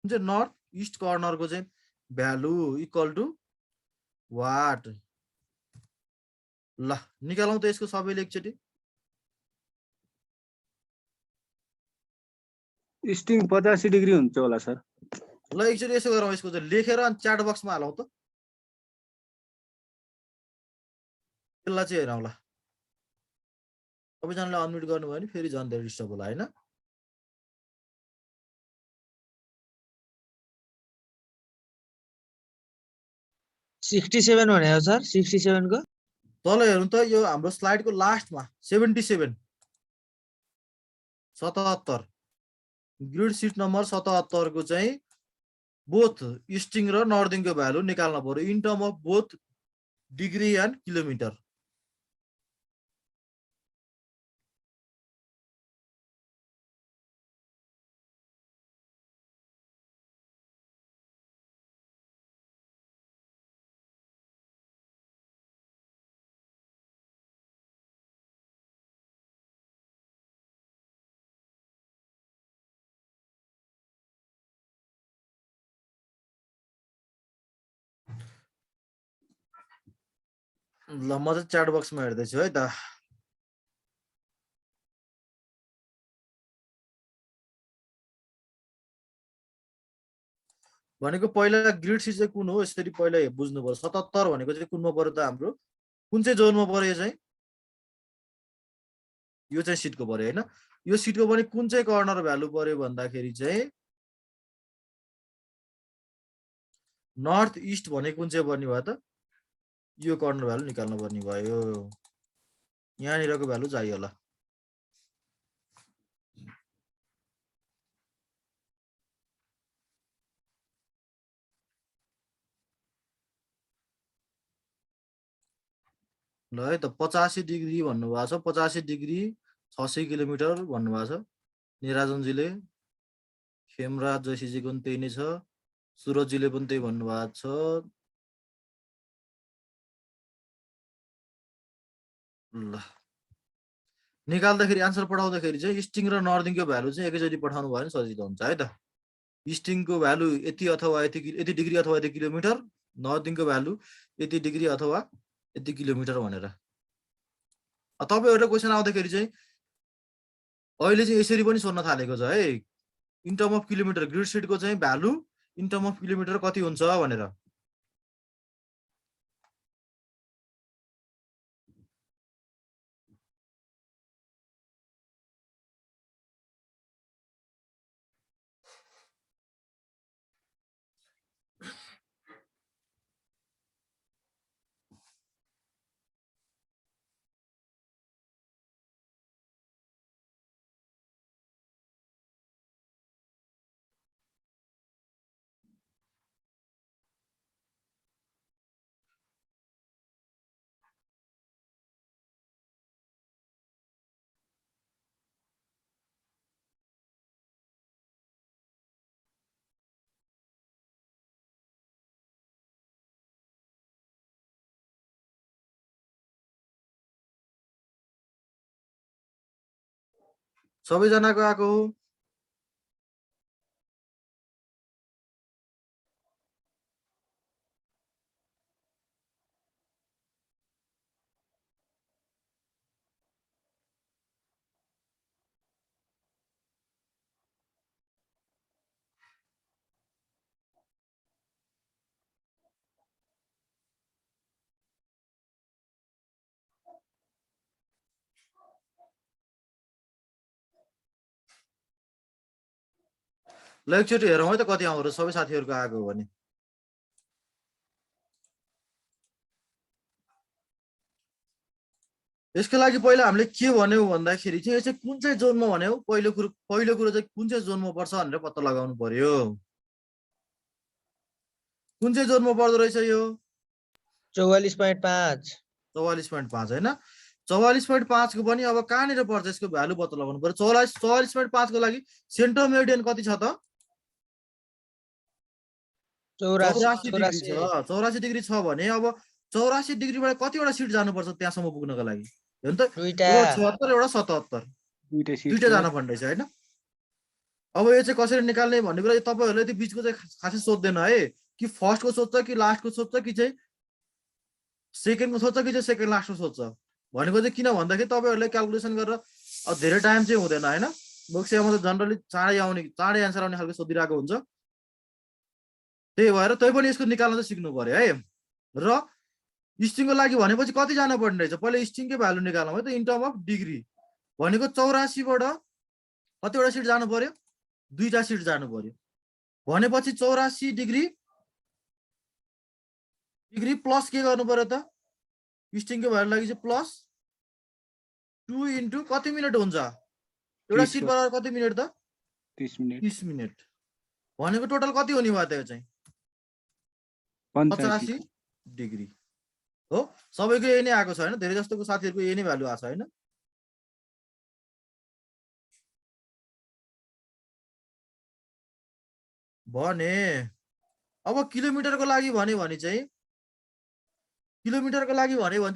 Speaker 1: जुन चाहिँ नर्थ इस्ट कर्नरको चाहिँ भ्यालु इक्वल टु वाट? ल निकालौँ त यसको सबैले एकचोटि।
Speaker 5: स्टिङ 85 डिग्री हुन्छ होला सर।
Speaker 1: ल एकचोटि यसो गरौँ, यसको चाहिँ लेखेर अनि च्याट बक्समा हालौँ त। यसलाई चाहिँ हेरौँ ल। सबैजनाले अनम्युट गर्नुभयो भने फेरि झन् धेरै डिस्टर्ब होला होइन?
Speaker 3: $67 भनेको सर 67 को
Speaker 1: तल हेर्नु त यो हाम्रो स्लाइडको लास्टमा 77 77 ग्रिड सिट नम्बर 77 को चाहिँ बोथ इस्टिङ र नर्दिङको भ्यालु निकाल्न पर्यो in term of both degree and kilometre. ल म चाहिँ च्याट बक्समा हेर्दैछु है त। भनेको पहिला ग्रिड सिट चाहिँ कुन हो यसरी पहिला बुझ्नु पर्यो 77 भनेको चाहिँ कुनमा पर्यो त हाम्रो कुन चाहिँ जोनमा पर्यो चाहिँ यो चाहिँ सिटको पर्यो हैन यो सिटको पनि कुन चाहिँ कर्नर भ्यालु पर्यो भन्दाखेरि चाहिँ नर्थ इस्ट भनेको कुन चाहिँ पर्ने भयो त यो कर्नर भ्यालु निकाल्नु पर्ने भयो यहाँनिरको भ्यालु चाहियो होला ल है त 85 डिग्री भन्नुभएको छ 85 डिग्री 600 किलोमिटर भन्नुभएको छ निराजनजीले खेमराज जयसीजीको पनि त्यही नै छ सुरजजीले पनि त्यही भन्नुभएको छ ल निकाल्दाखेरि आन्सर पठाउँदाखेरि चाहिँ इस्टिङ र नर्दिङको भ्यालु चाहिँ एकैचोटि पठाउनु भयो भने सजिलो हुन्छ है त इस्टिङको भ्यालु यति अथवा यति डिग्री अथवा यति किलोमिटर नर्दिङको भ्यालु यति डिग्री अथवा यति किलोमिटर भनेर तपाईहरुले क्वेशन आउँदाखेरि चाहिँ अहिले चाहिँ यसरी पनि सोध्न थालेको छ है in term of kilometre grid सिटको चाहिँ value in term of kilometre कति हुन्छ भनेर सबैजनाको आएको हो ल एकचोटि हेरौँ है त कति आउँछ सबै साथीहरुको आएको हो भने यसको लागि पहिला हामीले के भन्यौ भन्दाखेरि चाहिँ यो चाहिँ कुन चाहिँ जोनमा भन्यौ पहिलो कुरो चाहिँ कुन चाहिँ जोनमा पर्छ भनेर पत्ता लगाउनु पर्यो कुन चाहिँ जोनमा पर्दो रहेछ यो
Speaker 6: 44.5
Speaker 1: 44.5 हैन 44.5 को पनि अब कहाँनिर पर्छ यसको भ्यालु पत्ता लगाउनु पर्यो 44.5 को लागि सेन्टर मेरिडियन कति छ त 84 डिग्री छ 84 डिग्री छ भने अब 84 डिग्रीबाट कतिवटा सिट जानुपर्छ त्यहाँसम्म पुग्नको लागि हो नि त एउटा 76 एउटा 77 दुईटा जान पर्ने रहेछ हैन अब यो चाहिँ कसरी निकाल्ने भन्ने कुरा तपाईहरुले त्यो बीचको चाहिँ खासै सोध्दैन है कि फर्स्टको सोध्छ कि लास्टको सोध्छ कि चाहिँ सेकेन्डको सोध्छ कि चाहिँ सेकेन्ड लास्टको सोध्छ भनेको चाहिँ किन भन्दाखेरि तपाईहरुले क्याल्कुलेसन गरेर अब धेरै टाइम चाहिँ हुँदैन हैन बोक्सेमा त जनरली चाँडै आन्सर आउने खालको सोधिरहेको हुन्छ त्यही भएर तै पनि यसको निकाल्न चाहिँ सिक्नु पर्यो है र स्ट्रिङको लागि भनेपछि कति जानु पर्ने रहेछ पहिला स्ट्रिङकै भ्यालु निकाल्नु है त इन टर्म अफ डिग्री भनेको 84 बाट कतिवटा सिट जानु पर्यो दुईटा सिट जानु पर्यो भनेपछि 84 डिग्री प्लस के गर्नु पर्यो त स्ट्रिङको भ्यालु लागि चाहिँ प्लस 2 इन्टु कति मिनेट हुन्छ एउटा सिट बराबर कति मिनेट त 30 मिनेट भनेको टोटल कति हुने भयो त यो चाहिँ 85 डिग्री हो सबैको यही नै आएको छ हैन धेरै जस्तोको साथीहरुको यही नै भ्यालु आछ हैन भने अब किलोमिटरको लागि भने चाहिँ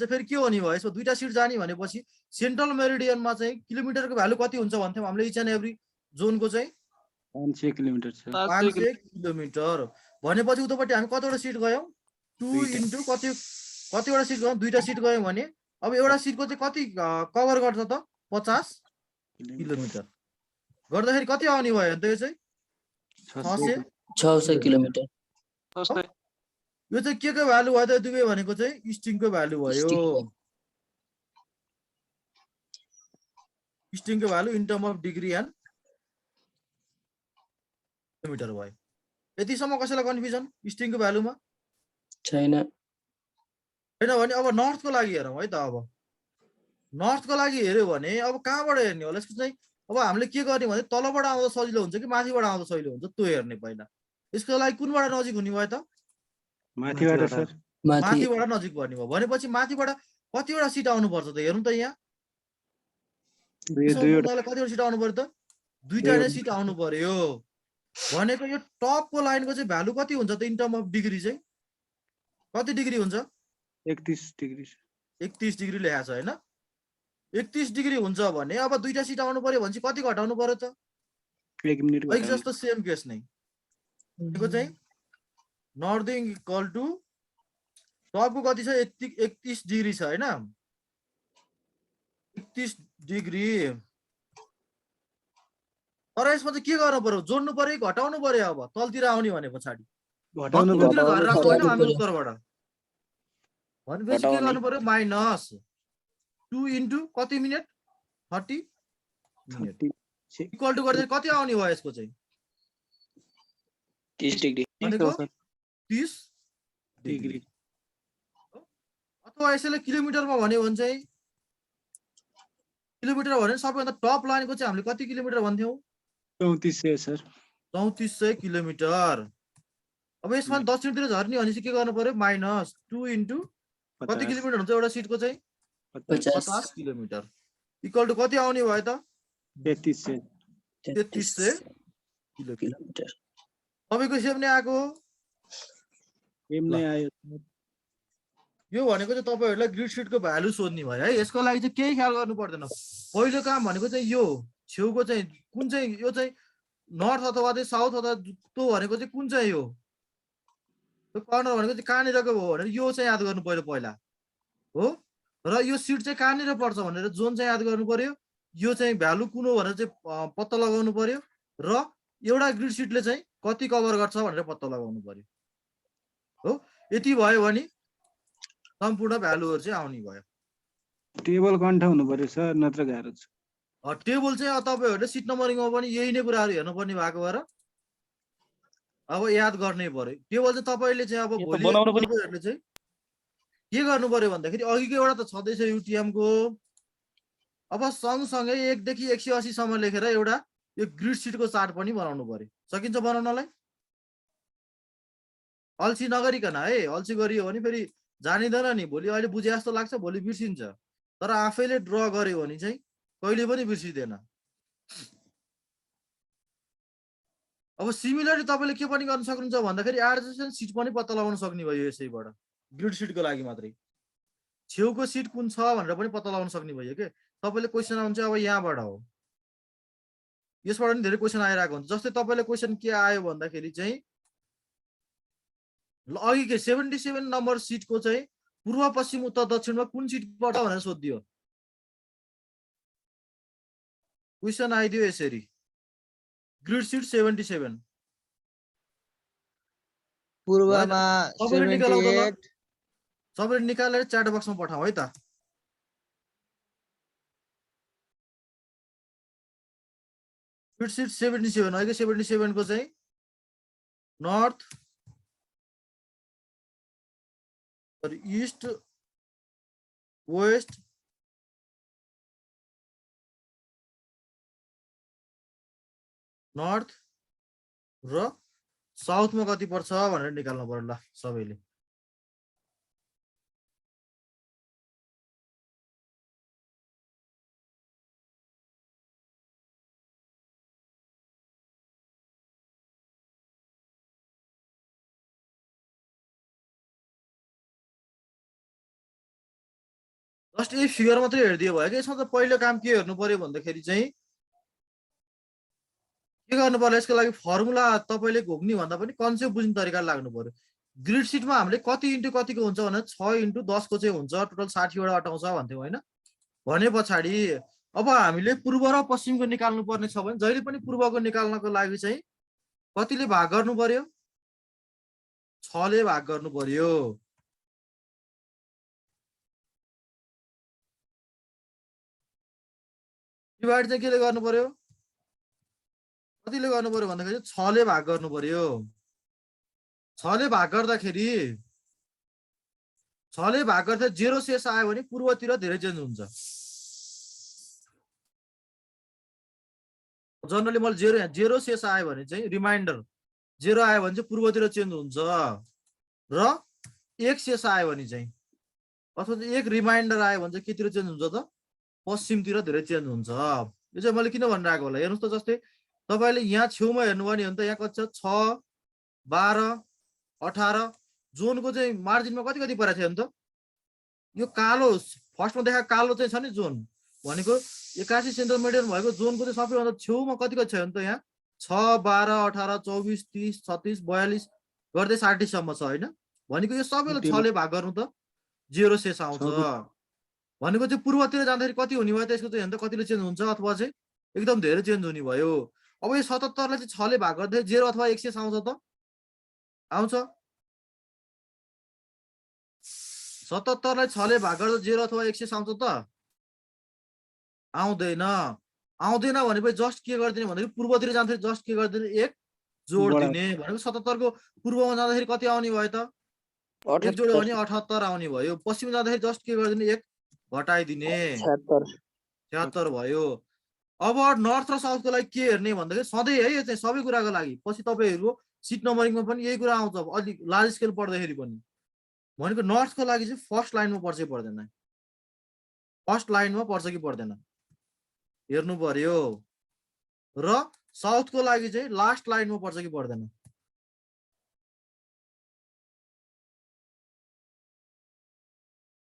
Speaker 1: फेरि के हुने भयो यसमा दुईटा सिट जाने भनेपछि सेन्ट्रल मेरिडियनमा चाहिँ किलोमिटरको भ्यालु कति हुन्छ भन्थ्यौं हामीले इच एन्ड एभ्री जोनको चाहिँ
Speaker 5: 500 किलोमिटर छ
Speaker 1: 500 किलोमिटर भनेपछि उतापट्टि हामी कतिवटा सिट गयौं 2 इन्टु कतिवटा सिट गयौं दुईटा सिट गयौं भने अब एउटा सिटको चाहिँ कति कभर गर्छ त 50 किलोमिटर गर्दाखेरि कति आउने भयो त यो चाहिँ
Speaker 7: 600 किलोमिटर
Speaker 1: यो चाहिँ के को भ्यालु भयो त दुवै भनेको चाहिँ स्ट्रिङको भ्यालु भयो
Speaker 7: String.
Speaker 1: स्ट्रिङको value in term of degree and kilometre भयो यतिसम्म कसैलाई कन्फ्युजन स्ट्रिङको भ्यालुमा
Speaker 7: छैन
Speaker 1: हैन भने अब नर्थको लागि हेरौँ है त अब नर्थको लागि हेर्यो भने अब कहाँबाट हेर्ने होला यसको चाहिँ अब हामीले के गर्ने भने तलबाट आउँदा सजिलो हुन्छ कि माथिबाट आउँदा सजिलो हुन्छ त्यो हेर्ने पहिला यसको लागि कुनबाट नजिक हुने भयो त
Speaker 5: माथिबाट सर
Speaker 7: माथि
Speaker 1: माथिबाट नजिक पर्ने भयो भनेपछि माथिबाट कतिवटा सिट आउनुपर्छ त हेरौँ त यहाँ
Speaker 5: दुईवटा
Speaker 1: कतिवटा सिट आउनु पर्यो त दुईटा नै सिट आउनु पर्यो भनेको यो टपको लाइनको चाहिँ भ्यालु कति हुन्छ त इन टर्म अफ डिग्री चाहिँ कति डिग्री हुन्छ
Speaker 5: 31 डिग्री
Speaker 1: 31 डिग्री लेखा छ हैन 31 डिग्री हुन्छ भने अब दुईटा सिट आउनु पर्यो भने चाहिँ कति घटाउनु पर्यो त
Speaker 5: 1 मिनेट
Speaker 1: लाइक जस्तो सेम केस नै यो चाहिँ नर्थिङ इक्वल टु टपको कति छ 31 डिग्री छ हैन 31 डिग्री तर यसमा चाहिँ के गर्नु पर्यो जोड्नु पर्यो घटाउनु पर्यो अब तलतिर आउने भने पछाडि
Speaker 5: घटाउनु
Speaker 1: तलतिर
Speaker 5: पर्यो।
Speaker 1: झरेर राख्नु हैन हामी उत्तरबाट भनेपछि के गर्नु पर्यो माइनस 2 इन्टु कति मिनेट 30 मिनेट इक्वल टु गर्दा कति आउने भयो यसको चाहिँ
Speaker 4: 30 डिग्री
Speaker 1: भनेको 30 डिग्री अथवा यसैले किलोमिटरमा भन्यो भने चाहिँ किलोमिटर भने सबैभन्दा टप लाइनको चाहिँ हामीले कति किलोमिटर भन्थ्यौं
Speaker 5: 3400 सर
Speaker 1: 3400 किलोमिटर अब यसमा दक्षिणतिर झर्ने भनेपछि के गर्नु पर्यो माइनस 2 इन्टु कति किलोमिटर हुन्छ एउटा सिटको चाहिँ 50 किलोमिटर इक्वल टु कति आउने भयो त 3300 किलोमिटर तपाईको सेम नै आएको
Speaker 5: सेम नै आयो
Speaker 1: यो भनेको चाहिँ तपाईहरुलाई ग्रिड सिटको भ्यालु सोध्ने भयो है यसको लागि चाहिँ केही ख्याल गर्नु पर्दैन पहिलो काम भनेको चाहिँ यो छेउको चाहिँ कुन चाहिँ यो चाहिँ नर्थ अथवा चाहिँ साउथ अथवा त्यो भनेको चाहिँ कुन चाहिँ हो त्यो कर्नर भनेको चाहिँ कहाँनिरको हो भनेर यो चाहिँ याद गर्नु पर्यो पहिला हो र यो सिट चाहिँ कहाँनिर पर्छ भनेर जोन चाहिँ याद गर्नु पर्यो यो चाहिँ भ्यालु कुन हो भनेर चाहिँ पत्ता लगाउनु पर्यो र एउटा ग्रिड सिटले चाहिँ कति कभर गर्छ भनेर पत्ता लगाउनु पर्यो हो यति भयो भने सम्पूर्ण भ्यालुहरु चाहिँ आउने भयो
Speaker 5: टेबल कन्ठ हुनु पर्यो सर नत्र गाह्रो छ
Speaker 1: टेबल चाहिँ अब तपाईहरुले सिट नम्बरिङमा पनि यही नै कुराहरु हेर्नु पर्ने भएको भएर अब याद गर्नै पर्यो टेबल चाहिँ तपाईले चाहिँ अब भोलि तपाईहरुले चाहिँ के गर्नु पर्यो भन्दाखेरि अघिको एउटा त छदैछ युटीएम को अब सँगसँगै 1 देखि 180 सम्म लेखेर एउटा यो ग्रिड सिटको चार्ट पनि बनाउनु पर्यो सकिन्छ बनाउनलाई अल्छी नगरिकन है अल्छी गरियो भने फेरि जानिदैन नि भोलि अहिले बुझे जस्तो लाग्छ भोलि बिर्सिन्छ तर आफैले ड्र गर्यो भने चाहिँ कहिले पनि बिर्सिदैन अब सिमिलरली तपाईले के पनि गर्न सक्नुहुन्छ भन्दाखेरि एडजस्टेन्ट सिट पनि पत्ता लगाउन सक्ने भयो यसैबाट ग्रिड सिटको लागि मात्रै छेउको सिट कुन छ भनेर पनि पत्ता लगाउन सक्ने भयो के तपाईले क्वेशन आउँछ अब यहाँबाट हो यसबाट पनि धेरै क्वेशन आइरहेको हुन्छ जस्तै तपाईले क्वेशन के आयो भन्दाखेरि चाहिँ अघि के 77 नम्बर सिटको चाहिँ पूर्व पश्चिम उत्तर दक्षिणमा कुन सिट पर्छ भनेर सोधियो क्वेशन आइदियो यसरी ग्रिड सिट 77
Speaker 6: पूर्वमा
Speaker 1: सबैले
Speaker 6: 78
Speaker 1: सबैले निकालेर च्याट बक्समा पठाऊ है त ग्रिड सिट 77 अघि 77 को चाहिँ नर्थ ईस्ट वेस्ट नर्थ र साउथमा कति पर्छ भनेर निकाल्नु पर्यो ल सबैले जस्ट यही फिगर मात्रै हेर्दियो भयो कि यसमा त पहिलो काम के हेर्नु पर्यो भन्दाखेरि चाहिँ के गर्नु पर्यो यसको लागि फर्मुला तपाईले घोक्ने भन्दा पनि कन्सेप्ट बुझ्ने तरिका लाग्नु पर्यो ग्रिड सिटमा हामीले कति इन्टु कतिको हुन्छ भने 6 इन्टु 10 को चाहिँ हुन्छ टोटल 60 वटा अटाउँछ भन्थ्यौ हैन भने पछाडी अब हामीले पूर्व र पश्चिमको निकाल्नु पर्ने छ भने जहिले पनि पूर्वको निकाल्नको लागि चाहिँ कतिले भाग गर्नु पर्यो 6 ले भाग गर्नु पर्यो डिभाइड चाहिँ केले गर्नु पर्यो कतिले गर्नु पर्यो भन्दाखेरि 6 ले भाग गर्नु पर्यो 6 ले भाग गर्दाखेरि 6 ले भाग गर्दा 0 शेष आयो भने पूर्वतिर धेरै चेन्ज हुन्छ जनरली मैले 0 शेष आयो भने चाहिँ रिमाइन्डर 0 आयो भने चाहिँ पूर्वतिर चेन्ज हुन्छ र 1 शेष आयो भने चाहिँ अथवा 1 रिमाइन्डर आयो भने चाहिँ केतिर चेन्ज हुन्छ त पश्चिमतिर धेरै चेन्ज हुन्छ यो चाहिँ मैले किन भनिरहेको होला हेर्नुस् त जस्तै तपाईले यहाँ छेउमा हेर्नुभयो भने त यहाँ कति छ 6 12 18 जोनको चाहिँ मार्जिनमा कति कति परेको थियो नि त यो कालो फर्स्टमा देखाएको कालो चाहिँ छ नि जोन भनेको 81 सेन्टिमिटर भएको जोनको चाहिँ सबैभन्दा छेउमा कति कति छ नि त यहाँ 6 12 18 24 30 36 42 गर्दै 60 सम्म छ हैन भनेको यो सबैलाई 6 ले भाग गर्नु त 0 शेष आउँछ भनेको चाहिँ पूर्वतिर जाँदाखेरि कति हुने भयो त्यसको चाहिँ हेर्नु त कतिले चेन्ज हुन्छ अथवा चाहिँ एकदम धेरै चेन्ज हुने भयो अब यो 77 लाई चाहिँ 6 ले भाग गर्दै 0 अथवा 1 शेष आउँछ त आउँछ 77 लाई 6 ले भाग गर्दा 0 अथवा 1 शेष आउँछ त आउँदैन आउँदैन भनेपछि जस्ट के गर्दिने भन्दाखेरि पूर्वतिर जाँदाखेरि जस्ट के गर्दिने 1 जोड दिने भनेको 77 को पूर्वमा जाँदाखेरि कति आउने भयो त 1 जोड्यो भने 78 आउने भयो पश्चिम जाँदाखेरि जस्ट के गर्दिने 1 घटाइदिने 76 भयो अब नर्थ र साउथको लागि के हेर्ने भन्दाखेरि सधैँ है यो चाहिँ सबै कुराको लागि पछि तपाईहरुको सिट नम्बरिङमा पनि यही कुरा आउँछ अलि लार्ज स्केल पढ्दाखेरि पनि भनेको नर्थको लागि चाहिँ फर्स्ट लाइनमा पर्छ कि पर्दैन फर्स्ट लाइनमा पर्छ कि पर्दैन हेर्नु पर्यो र साउथको लागि चाहिँ लास्ट लाइनमा पर्छ कि पर्दैन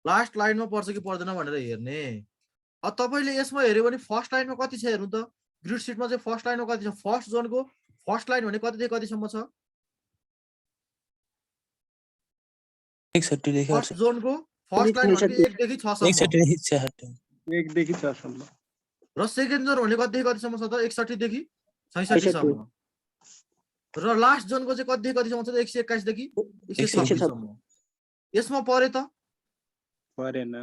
Speaker 1: लास्ट लाइनमा पर्छ कि पर्दैन भनेर हेर्ने अब तपाईले यसमा हेर्यो भने फर्स्ट लाइनमा कति छ हेर्नु त ग्रिड सिटमा चाहिँ फर्स्ट लाइनमा कति छ फर्स्ट जोनको फर्स्ट लाइन भने कतिदेखि कतिसम्म छ
Speaker 3: 61 देखि
Speaker 1: फर्स्ट जोनको फर्स्ट लाइन भने 1 देखि 6 सम्म
Speaker 5: 1 देखि 6 सम्म
Speaker 1: र सेकेन्ड जोन भने कतिदेखि कतिसम्म छ त 61 देखि 66 सम्म र लास्ट जोनको चाहिँ कतिदेखि कतिसम्म छ त 121 देखि 126 सम्म यसमा परे त
Speaker 5: परेन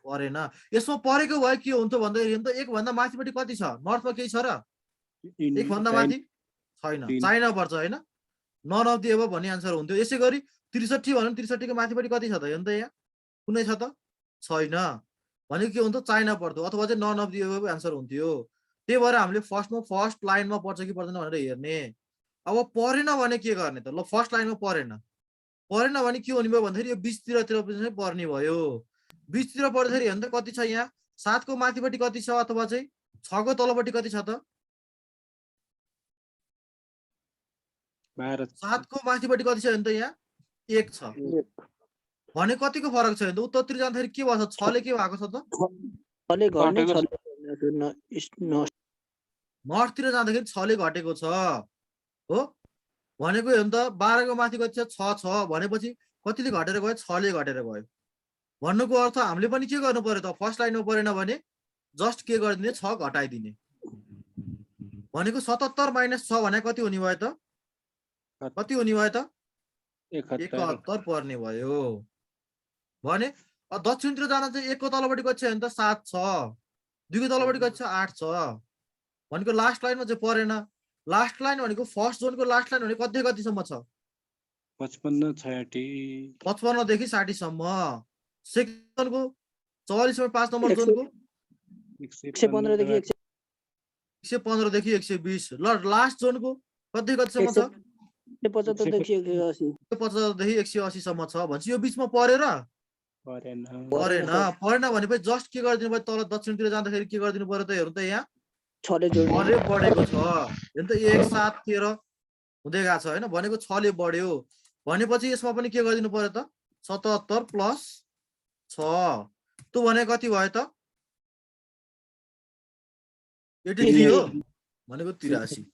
Speaker 1: परेन यसमा परेको भए के हुन्थ्यो भन्दाखेरि त एक भन्दा माथिपट्टि कति छ नर्थमा केही छ र एक भन्दा माथि छैन चाइना पर्छ हैन नन अफ द एबभ भन्ने आन्सर हुन्थ्यो यसै गरी 63 भन्नु 63 को माथिपट्टि कति छ त हेर्नु त यहाँ कुनै छ त छैन भनेको के हुन्थ्यो चाइना पर्थ्यो अथवा चाहिँ none of the above answer हुन्थ्यो त्यही भएर हामीले फर्स्टमा फर्स्ट लाइनमा पर्छ कि पर्दैन भनेर हेर्ने अब परेन भने के गर्ने त ल फर्स्ट लाइनमा परेन भने के हुने भयो भन्दाखेरि यो 20 तिर पनि पर्ने भयो 20 तिर पर्दाखेरि हेर्नु त कति छ यहाँ 7 को माथिपट्टि कति छ अथवा चाहिँ 6 को तलपट्टि कति छ त 7 को माथिपट्टि कति छ हेर्नु त यहाँ 1 छ भने कतिको फरक छ हेर्नु उत्तरतिर जाँदाखेरि के भयो 6 ले के भएको छ त नर्थतिर जाँदाखेरि 6 ले घटेको छ हो भनेको हेर्नु त 12 को माथि कति छ 6 छ भनेपछि कतिले घटेर गयो 6 ले घटेर गयो भन्नुको अर्थ हामीले पनि के गर्नु पर्यो त फर्स्ट लाइनमा परेन भने जस्ट के गरिदिने 6 घटाइदिने भनेको 77 - 6 भने कति हुने भयो त कति हुने भयो त 71 पर्ने भयो भने दक्षिणतिर जान चाहिँ 1 को तलपट्टि कति छ भने त 7 छ 2 को तलपट्टि कति छ 8 छ भनेको लास्ट लाइनमा चाहिँ परेन लास्ट लाइन भनेको फर्स्ट जोनको लास्ट लाइन भने कति कतिसम्म छ
Speaker 5: 55 60
Speaker 1: 55 देखि 60 सम्म सेकेन्ड जोनको 44 मा 5 नम्बर जोनको
Speaker 4: 115 देखि
Speaker 1: 115 देखि 120 ल लास्ट जोनको कति कतिसम्म छ
Speaker 4: 75 देखि 180
Speaker 1: 75 देखि 180 सम्म छ भन्छ यो बीचमा परेर परेन भनेपछि जस्ट के गरिदिनु भयो तल दक्षिणतिर जाँदाखेरि के गरिदिनु पर्यो त हेर्नु त यहाँ
Speaker 4: 6 ले जोड्नु
Speaker 1: ले बढेको छ हेर्नु त 1 7 13 हुँदै गएको छ हैन भनेको 6 ले बढ्यो भनेपछि यसमा पनि के गरिदिनु पर्यो त 77 + 6 त्यो भने कति भयो त 83 हो भनेको 83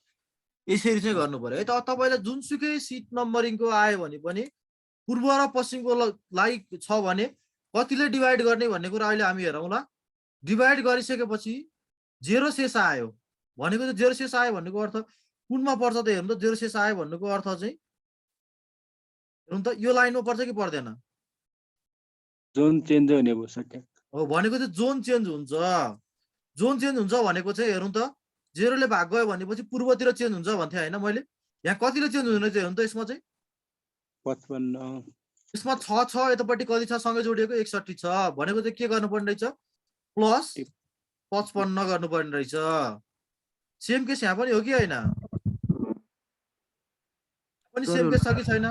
Speaker 1: यसरी चाहिँ गर्नु पर्यो है त तपाईलाई जुनसुकै सिट नम्बरिङको आयो भने पनि पूर्व र पश्चिमको लागि छ भने कतिले डिभाइड गर्ने भन्ने कुरा अहिले हामी हेरौँला डिभाइड गरिसकेपछि 0 शेष आयो भनेको चाहिँ 0 शेष आयो भन्नेको अर्थ कुनमा पर्छ त हेर्नु त 0 शेष आयो भन्नुको अर्थ चाहिँ हेर्नु त यो लाइनमा पर्छ कि पर्दैन
Speaker 5: जोन चेन्ज हुने भयो सट्याक
Speaker 1: हो भनेको चाहिँ जोन चेन्ज हुन्छ भनेको चाहिँ हेरौँ त 0 ले भाग गयो भनेपछि पूर्वतिर चेन्ज हुन्छ भन्थे हैन मैले यहाँ कतिले चेन्ज हुने चाहिँ हेर्नु त यसमा चाहिँ
Speaker 5: 55
Speaker 1: यसमा 6 छ यतापट्टि कति छ सँगै जोडिएको 61 छ भनेको चाहिँ के गर्नुपर्ने रहेछ प्लस 55 गर्नुपर्ने रहेछ सेम केस यहाँ पनि हो कि हैन पनि सेम केस छ कि छैन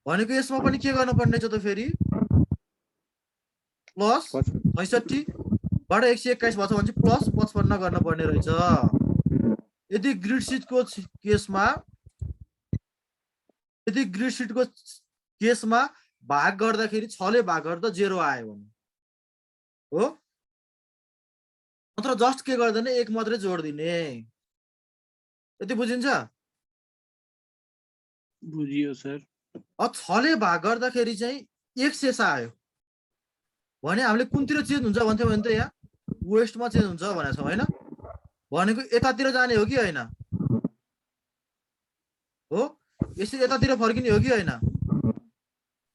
Speaker 1: भनेको यसमा पनि के गर्नुपर्ने रहेछ त फेरि प्लस 65 बाट 121 भन्छ भने चाहिँ प्लस 55 गर्नुपर्ने रहेछ यदि ग्रिड सिटको केसमा भाग गर्दाखेरि 6 ले भाग गर्दा 0 आयो भने हो नत्र जस्ट के गर्दैन एक मात्रै जोड्दिने यति बुझिन्छ
Speaker 5: बुझियो सर
Speaker 1: 6 ले भाग गर्दाखेरि चाहिँ 1 शेष आयो भने हामीले कुनतिर चेन्ज हुन्छ भन्थ्यौ भने त यहाँ वेस्टमा चेन्ज हुन्छ भनेको छौँ हैन भनेको यतातिर जाने हो कि हैन हो यसरी यतातिर फर्किने हो कि हैन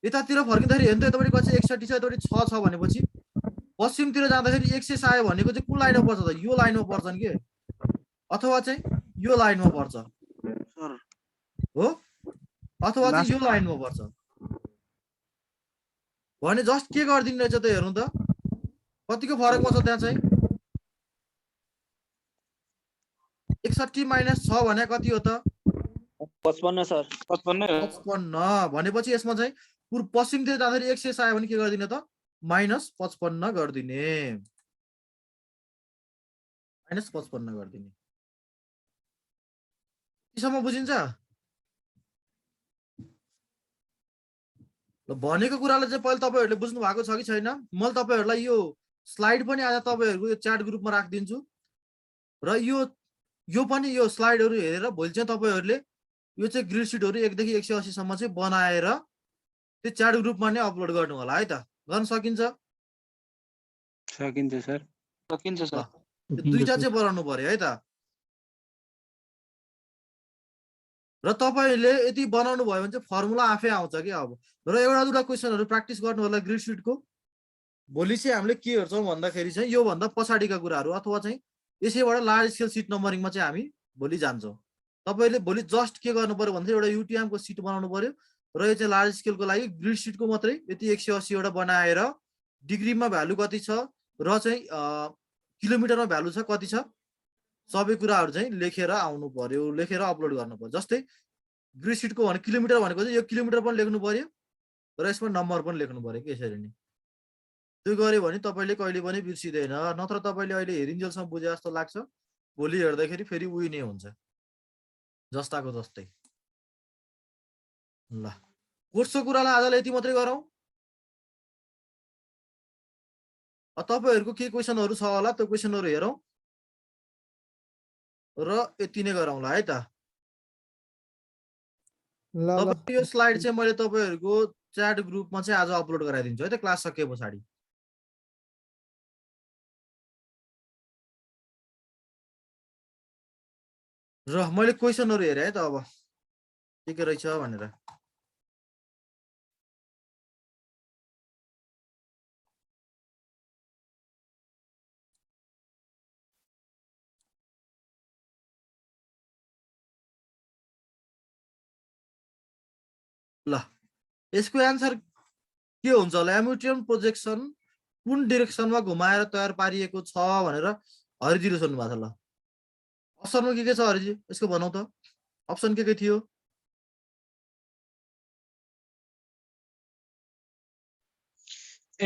Speaker 1: यतातिर फर्किँदाखेरि हेर्नु त यतापट्टि कति 61 छ यतापट्टि 6 छ भनेपछि पश्चिमतिर जाँदाखेरि 100 आयो भनेको चाहिँ कुन लाइनमा पर्छ त यो लाइनमा पर्छन् के अथवा चाहिँ यो लाइनमा पर्छ
Speaker 6: सर
Speaker 1: हो अथवा चाहिँ यो लाइनमा पर्छ भने जस्ट के गर्दिनु रहेछ त हेर्नु त कतिको फरक पर्छ त्यहाँ चाहिँ 61 माइनस 6 भने कति हो त
Speaker 4: 55 सर
Speaker 1: 55 भनेपछि यसमा चाहिँ पश्चिमतिर जाँदाखेरि 100 आयो भने के गर्दिने त माइनस 55 गर्दिने यतिसम्म बुझिन्छ ल भनेको कुरालाई चाहिँ पहिले तपाईहरुले बुझ्नु भएको छ कि छैन मैले तपाईहरुलाई यो स्लाइड पनि आज तपाईहरुको यो च्याट ग्रुपमा राख्दिन्छु र यो पनि यो स्लाइडहरु हेरेर भोलि चाहिँ तपाईहरुले यो चाहिँ ग्रिड सिटहरु 1 देखि 180 सम्म चाहिँ बनाएर त्यो च्याट ग्रुपमा नै अपलोड गर्नु होला है त गर्न सकिन्छ
Speaker 5: सर
Speaker 3: सकिन्छ सर
Speaker 1: दुईटा चाहिँ बनाउनु पर्यो है त र तपाईले यदि बनाउनु भयो भने चाहिँ फर्मुला आफै आउँछ के अब र एउटा दुटा क्वेशनहरु प्र्याक्टिस गर्नु होला ग्रिड सिटको भोलि चाहिँ हामीले के हेर्छौं भन्दाखेरि चाहिँ यो भन्दा पछाडीका कुराहरु अथवा चाहिँ यसैबाट लार्ज स्केल सिट नम्बरिङमा चाहिँ हामी भोलि जान्छौं तपाईले भोलि जस्ट के गर्नु पर्यो भन्दा एउटा युटीएम को सिट बनाउनु पर्यो र यो चाहिँ लार्ज स्केलको लागि ग्रिड सिटको मात्रै यति 180 वटा बनाएर डिग्रीमा भ्यालु कति छ र चाहिँ किलोमिटरमा भ्यालु छ कति छ सबै कुराहरु चाहिँ लेखेर आउनु पर्यो लेखेर अपलोड गर्नु पर्यो जस्तै ग्रिड सिटको भने किलोमिटर भनेको चाहिँ यो किलोमिटर पनि लेख्नु पर्यो र यसमा नम्बर पनि लेख्नु पर्यो के यसरी नि त्यो गर्यो भने तपाईले कहिले पनि बिर्सिदैन नत्र तपाईले अहिले हेरिन्जेलसम्म बुझे जस्तो लाग्छ भोलि हेर्दाखेरि फेरि उही नै हुन्छ जस्ताको जस्तै ल कोर्सको कुरालाई आजलाई यति मात्रै गरौँ तपाईहरुको के क्वेशनहरु छ होला त्यो क्वेशनहरु हेरौँ र यति नै गरौँला है त तपाईँ यो स्लाइड चाहिँ मैले तपाईहरुको च्याट ग्रुपमा चाहिँ आज अपलोड गराइदिन्छु है त क्लास सके पछाडी र मैले क्वेशनहरु हेरे है त अब के रहेछ भनेर ल यसको आन्सर के हुन्छ होला एम्युटियम प्रोजेक्सन कुन डाइरेक्सनमा घुमाएर तयार पारिएको छ भनेर हरिजीले सोध्नु भएको छ ल अप्सनमा के छ हरिजी यसको भनौ त अप्सन के थियो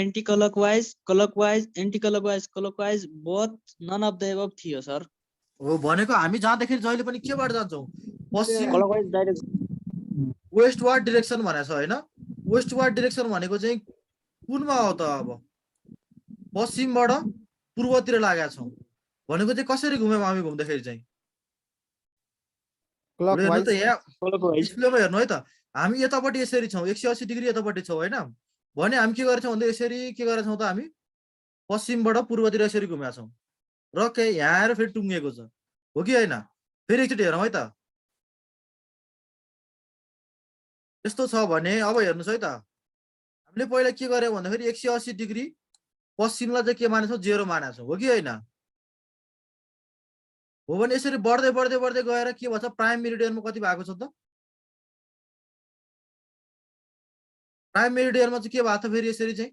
Speaker 6: anticlockwise clockwise anticlockwise clockwise both none of the above थियो सर
Speaker 1: हो भनेको हामी जाँदाखेरि जहिले पनि केबाट जान्छौं पश्चिम
Speaker 4: क्लकवाइज डाइरेक्सन
Speaker 1: वेस्टवार्ड डाइरेक्सन भनेको छ हैन वेस्टवार्ड डाइरेक्सन भनेको चाहिँ कुनमा हो त अब पश्चिमबाट पूर्वतिर लागेका छौं भनेको चाहिँ कसरी घुम्यौं हामी घुम्दाखेरि चाहिँ क्लकवाइज त यहाँ डिस्प्लेमा हेर्नु है त हामी यतापट्टि यसरी छौं 180 डिग्री यतापट्टि छौं हैन भने हामी के गरेछौं भन्दा यसरी के गरेछौं त हामी पश्चिमबाट पूर्वतिर यसरी घुमेका छौं र के यहाँ आएर फेरि टुङ्गेको छ हो कि होइन? फेरि एकचोटि हेरौँ है त। यस्तो छ भने अब हेर्नुहोस् है त, हामीले पहिला के गर्यौँ भन्दाखेरि 180 डिग्री पश्चिमलाई चाहिँ के मानेछौँ? 0 मानेको छौँ, हो कि होइन? हो भने यसरी बढ्दै बढ्दै बढ्दै गएर के भन्छ? प्राइम मेरिडियनमा कति भएको छ त? प्राइम मेरिडियनमा चाहिँ के भएको थियो फेरि? यसरी चाहिँ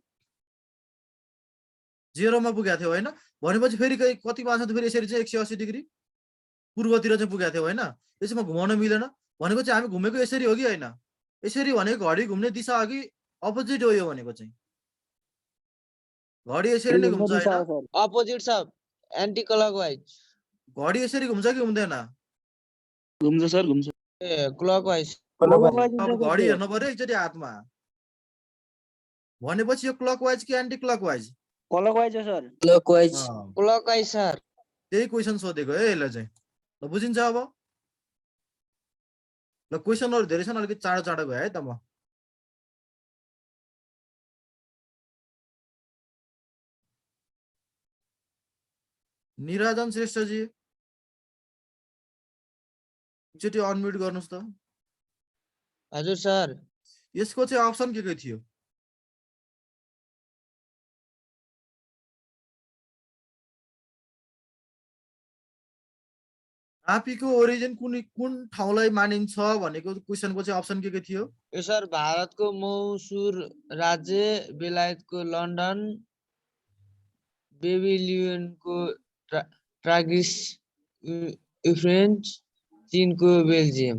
Speaker 1: 0 मा पुगेको थियो होइन? भनेपछि फेरि कतिमा छ त फेरि? यसरी चाहिँ 180 डिग्री पूर्वतिर चाहिँ पुगेको थियो होइन? यसमा घुमाउन मिलेन भनेको चाहिँ हामी घुमेको यसरी हो कि होइन? यसरी भनेको घडी घुम्ने दिशा अघि अपोजिट हो यो भनेको चाहिँ। घडी यसरी नै घुम्छ होइन?
Speaker 6: अपोजिट छ, एन्टी क्लकवाइज।
Speaker 1: घडी यसरी घुम्छ कि घुम्दैन?
Speaker 2: घुम्छ सर, घुम्छ।
Speaker 6: ए क्लकवाइज।
Speaker 1: अब घडी हेर्नु पर्यो एकचोटि हातमा। भनेपछि यो क्लकवाइज कि एन्टी क्लकवाइज?
Speaker 4: क्लकवाइज हो सर।
Speaker 7: क्लकवाइज।
Speaker 6: Clockwise sir.
Speaker 1: त्यही क्वेसन सोधेको है यसलाई चाहिँ। ल बुझिन्छ अब? ल क्वेसनहरु धेरै छन्, अलिकति चाँडो चाँडो गयो है त म। निराजन श्रेष्ठजी एकचोटि अनम्युट गर्नुस् त।
Speaker 6: हजुर सर।
Speaker 1: यसको चाहिँ अप्सन के थियो? नापीको ओरिजिन कुन ठाउँलाई मानिन्छ भनेको क्वेसनको चाहिँ अप्सन के थियो?
Speaker 6: यो सर भारतको मैसूर राज्य, बेलायतको लन्डन, बेबिलियनको ट्रागिस फ्रेन्च, चीनको बेल्जियम।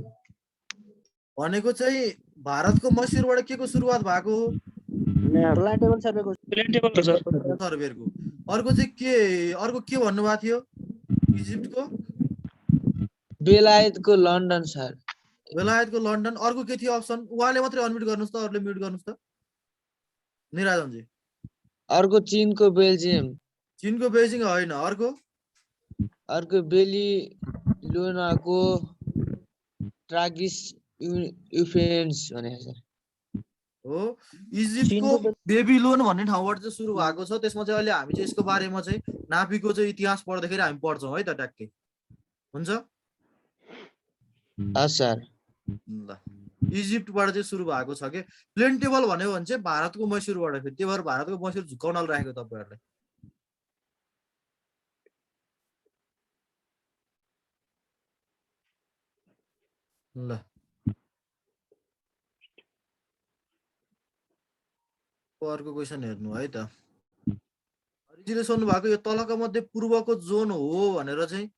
Speaker 1: भनेको चाहिँ भारतको मैसूरबाट के को सुरुवात भएको हो?
Speaker 4: प्लान्टेबल सर्वेको।
Speaker 2: प्लान्टेबल हो सर।
Speaker 1: सर्वेको। अर्को चाहिँ के, अर्को के भन्नु भएको थियो? इजिप्टको?
Speaker 6: बेलायतको लन्डन सर।
Speaker 1: बेलायतको लन्डन। अर्को के थियो अप्सन? उहाँले मात्रै अनम्युट गर्नुस् त, अरूले म्युट गर्नुस् त। निराजन जी।
Speaker 6: अर्को चीनको बेल्जियम।
Speaker 1: चीनको बेजिङ होइन, अर्को?
Speaker 6: अर्को बेबिलोनको ट्रागिस फ्रेन्च भने सर।
Speaker 1: हो, इजिप्टको बेबिलोन भन्ने ठाउँबाट चाहिँ सुरु भएको छ। त्यसमा चाहिँ अहिले हामी चाहिँ यसको बारेमा चाहिँ नापीको चाहिँ इतिहास पढ्दाखेरि हामी पढ्छौँ है त ट्याक्कै। हुन्छ?
Speaker 6: सर।
Speaker 1: ल, इजिप्टबाट चाहिँ सुरु भएको छ के। प्लेन टेबल भन्यो भने चाहिँ भारतको मैसूरबाट, फेरि त्यही भएर भारतको मैसूर झुकाउनलाई राखेको तपाईँहरूलाई। ल, अर्को क्वेसन हेर्नु है त। हरिजीले सोध्नु भएको यो तलका मध्ये पूर्वको जोन हो भनेर चाहिँ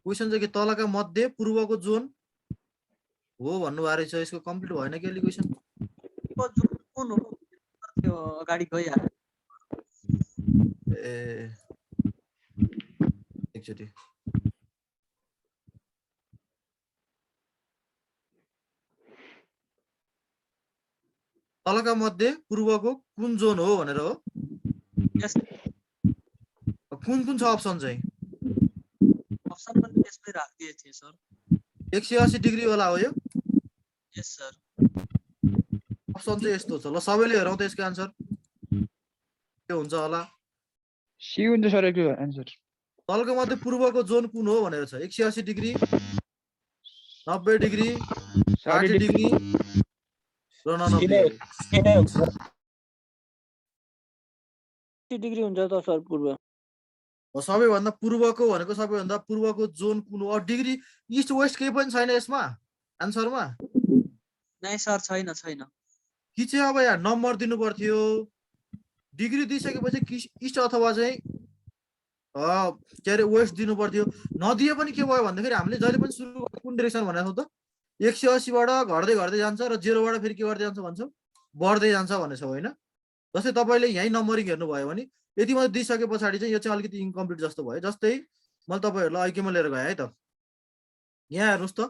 Speaker 1: क्वेसन चाहिँ के तलका मध्ये पूर्वको जोन हो भन्नुभएको रहेछ। यसको कम्प्लिट भएन के अहिले क्वेसन?
Speaker 7: कुन हो त्यो अगाडि गइहाल्यो।
Speaker 1: ए एकचोटि तलका मध्ये पूर्वको कुन जोन हो भनेर हो? कुन कुन छ अप्सन चाहिँ?
Speaker 7: अप्सन पनि त्यसमै राखिदिए थिए सर।
Speaker 1: 180 डिग्री वाला हो यो?
Speaker 7: यस सर।
Speaker 1: अप्सन चाहिँ यस्तो छ। ल सबैले हेरौँ त यसको आन्सर के हुन्छ होला।
Speaker 5: सी हुन्छ सर यसको आन्सर।
Speaker 1: तलको मध्ये पूर्वको जोन कुन हो भनेर छ। 180 डिग्री, 90 डिग्री, 60 डिग्री र 90
Speaker 4: डिग्री हुन्छ त सर पूर्व।
Speaker 1: सबैभन्दा पूर्वको भनेको सबैभन्दा पूर्वको जोन कुन हो? डिग्री इस्ट वेस्ट केही पनि छैन यसमा आन्सरमा?
Speaker 7: नै सर, छैन छैन।
Speaker 1: कि चाहिँ अब यहाँ नम्बर दिनु पर्थ्यो। डिग्री दिइसकेपछि इस्ट अथवा चाहिँ के अरे वेस्ट दिनु पर्थ्यो। नदिए पनि के भयो भन्दाखेरि हामीले जहिले पनि सुरु कुन डिरेक्सन भनेको त 180 बाट घट्दै घट्दै जान्छ र 0 बाट फेरि के गर्दै जान्छ भन्छौँ? बढ्दै जान्छ भनेछौ होइन? जस्तै तपाईँले यहीँ नम्बरिङ हेर्नुभयो भने यति मात्रै दिइसके पछाडि चाहिँ यो चाहिँ अलिकति इन्कम्प्लिट जस्तो भयो। जस्तै मैले तपाईँहरूलाई ऐकेमा लिएर गएँ है त। यहाँ हेर्नुहोस् त,